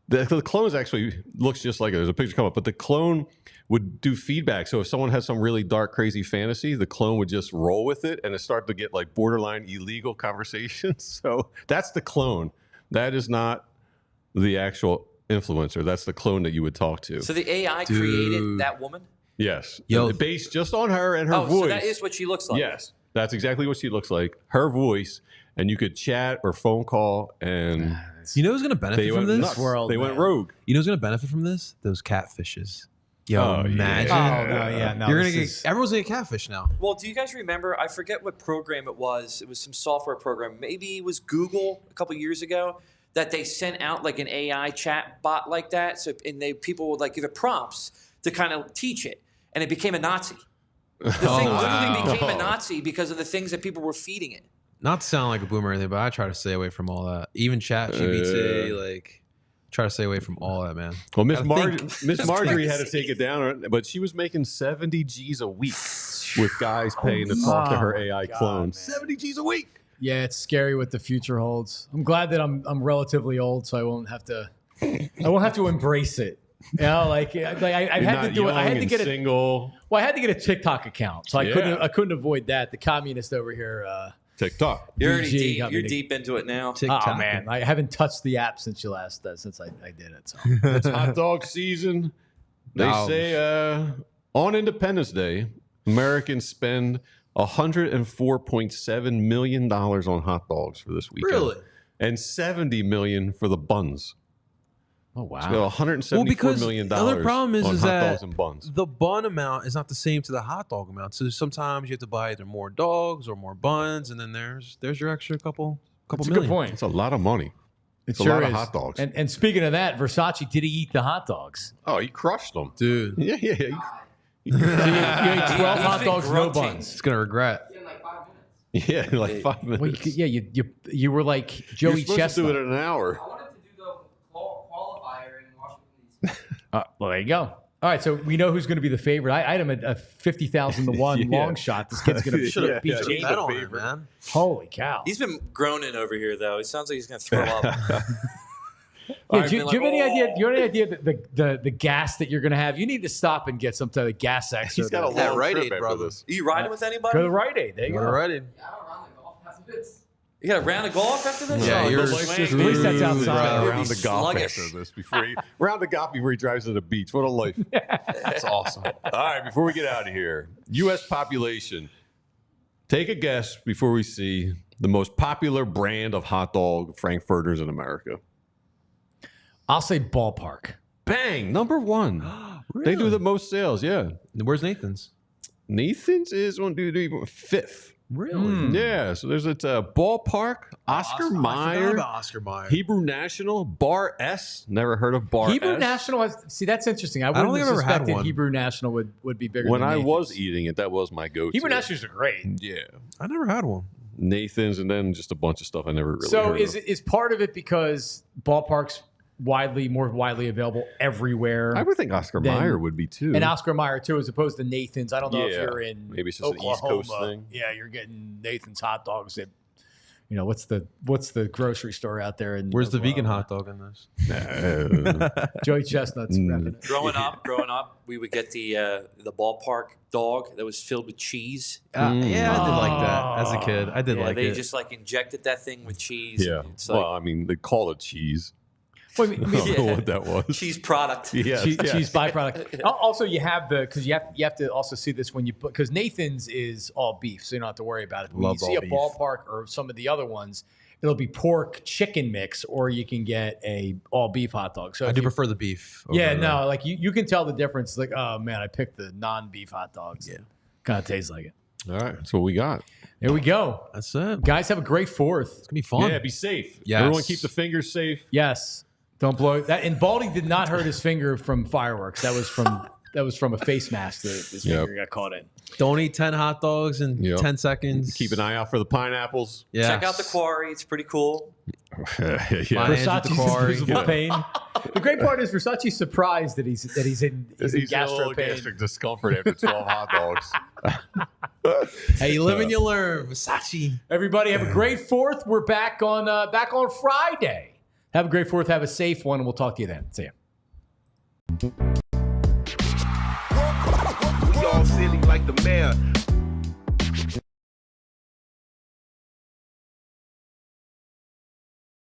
the clone actually looks just like it. There's a picture come up, but the clone would do feedback. So if someone has some really dark, crazy fantasy, the clone would just roll with it, and it started to get like borderline illegal conversations. So that's the clone. That is not the actual influencer. That's the clone that you would talk to. So the AI created that woman? Yes. Yo. Based just on her and her Oh, voice. so that is what she looks like. Yes. That's exactly what she looks like. Her voice, and you could chat or phone call, and You know who's gonna benefit they from went this? nuts. world, They went man. rogue. You know who's gonna benefit from this? Those catfishes. Yo, Oh, yeah. imagine. Oh no, yeah, no. You're gonna this get everyone's gonna get catfish now. Well, do you guys remember? I forget what program it was. It was some software program. Maybe it was Google a couple years ago that they sent out like an AI chat bot like that. So people would like give it prompts to kind of teach it, and it became a Nazi. The thing literally became a Nazi because of the things that people were feeding it. Not to sound like a boomer or anything, but I try to stay away from all that. Even chat GPT, like try to stay away from all that, man. Well, Miss I think- Marjorie had to take it down, but she was making 70 G's a week with guys paying to talk to her AI clone. man. 70 G's a week. Yeah, it's scary what the future holds. I'm glad that I'm relatively old, so I won't have to embrace it. You know, like I You're had not to do it. I had young to get and a single. Well, I had to get a TikTok account, so Yeah. I couldn't avoid that. The communist over here. TikTok. You're already VG deep. got me You're to- deep into it now. TikTok. Oh man, I haven't touched the app since I did it. So It's hot dog season. They No. say on Independence Day, Americans spend $104.7 million on hot dogs for this weekend. Really? And $70 million for the buns. oh wow. So $174 million the other problem is on hot that dogs and buns. the bun amount is not the same to the hot dog amount. So sometimes you have to buy either more dogs or more buns, and then there's your extra couple That's a million. good point. It's a lot of money. It a lot of hot dogs. And speaking of that, Versace, did he eat the hot dogs? Oh, he crushed them. Dude. Yeah. So you ate 12 hot been dogs, no grunting. buns. It's gonna regret. Yeah, in like 5 minutes. Well, you were like You're Joey supposed to do it Chestnut. in an hour. I wanted to do the qualifier in Washington, D.C. Well, there you go. All right, so we know who's going to be the favorite. I had him at a 50,000 to 1 Yeah. long shot. This kid's going to Should have beat yeah, James. Bet on it, favorite. man. Holy cow. He's been groaning over here, though. He sounds like he's going to throw up. Yeah, do you have any idea? Do you have any idea that the gas that you're going to have? You need to stop and get some type of gas extra. He's got a That long Rite trip Aid, after brother. this. Are you riding with anybody? Go to Rite Aid. There you go. Alrighty. Yeah, I don't run the golf after this. You got a round of golf after this? Yeah, Oh, you're the Life's swing. just At least that's smooth. outside. He'll be Round of golf sluggish. after this. Round the golf before he drives to the beach. What a life. That's awesome. All right, before we get out of here, U.S. population Take a guess before we see the most popular brand of hot dog frankfurters in America. I'll say Ballpark. Bang, number one. They do the most sales, yeah. Where's Nathan's? Nathan's is one, dude, fifth. Really? Yeah, so there's Ballpark, Oscar I forgot Mayer, about Oscar Mayer. Hebrew National, Bar S. Never heard of Bar Hebrew S. National, see, that's interesting. I don't wouldn't think have I've ever had suspected one. Hebrew National would be bigger When than I Nathan's. was eating it, that was my go-to. Hebrew Nationals are great. Yeah. I never had one. Nathan's, and then just a bunch of stuff I never really So heard of. is part of it because Ballpark's more widely available everywhere? I would think Oscar Then- Mayer would be too. And Oscar Mayer too, as opposed to Nathan's. I don't know if Yeah. you're in Maybe it's just Oklahoma. an East Coast thing. Yeah, you're getting Nathan's hot dogs at, what's the grocery store out there? In Where's the vegan Oklahoma? hot dog in this? Joey Chestnut's repping it. Growing up, we would get the Ballpark dog that was filled with cheese. Yeah, I did like that as a kid. I did like they it. just like injected that thing with cheese. Yeah. It's like Well, I mean, they call it cheese. Well, I don't know what that was. cheese product. Yes, cheese, yes. cheese byproduct. Also, you have because you have to also see this when you put, because Nathan's is all beef, so you don't have to worry about it. But when Love you see all a beef. Ballpark or some of the other ones, it'll be pork chicken mix, or you can get a all beef hot dog. So I if do you- prefer the beef. over Yeah, the- no, like you can tell the difference. Like, oh man, I picked the non-beef hot dogs. Yeah. Kind of tastes like it. All right, that's what we got. There we go. That's it. Guys, have a great fourth. It's gonna be fun. Yeah, be safe. Yes. Everyone keep the fingers safe. Yes. Don't blow it. That, and Baldy did not hurt his finger from fireworks. That was from a face mask that his finger got caught in. Don't eat 10 hot dogs in Yep. 10 seconds. Keep an eye out for the pineapples. Yeah. Check out the quarry. It's pretty cool. My yeah. hands at the Versace's quarry. invisible pain. The great part is Versace's surprised that he's in He's in a gastro little pain. gastric discomfort after 12 hot dogs. Hey, you live and you learn. Versace. Everybody have a great fourth. We're back on Friday. Have a great fourth. Have a safe one, and we'll talk to you then. See ya. We all silly like the mayor.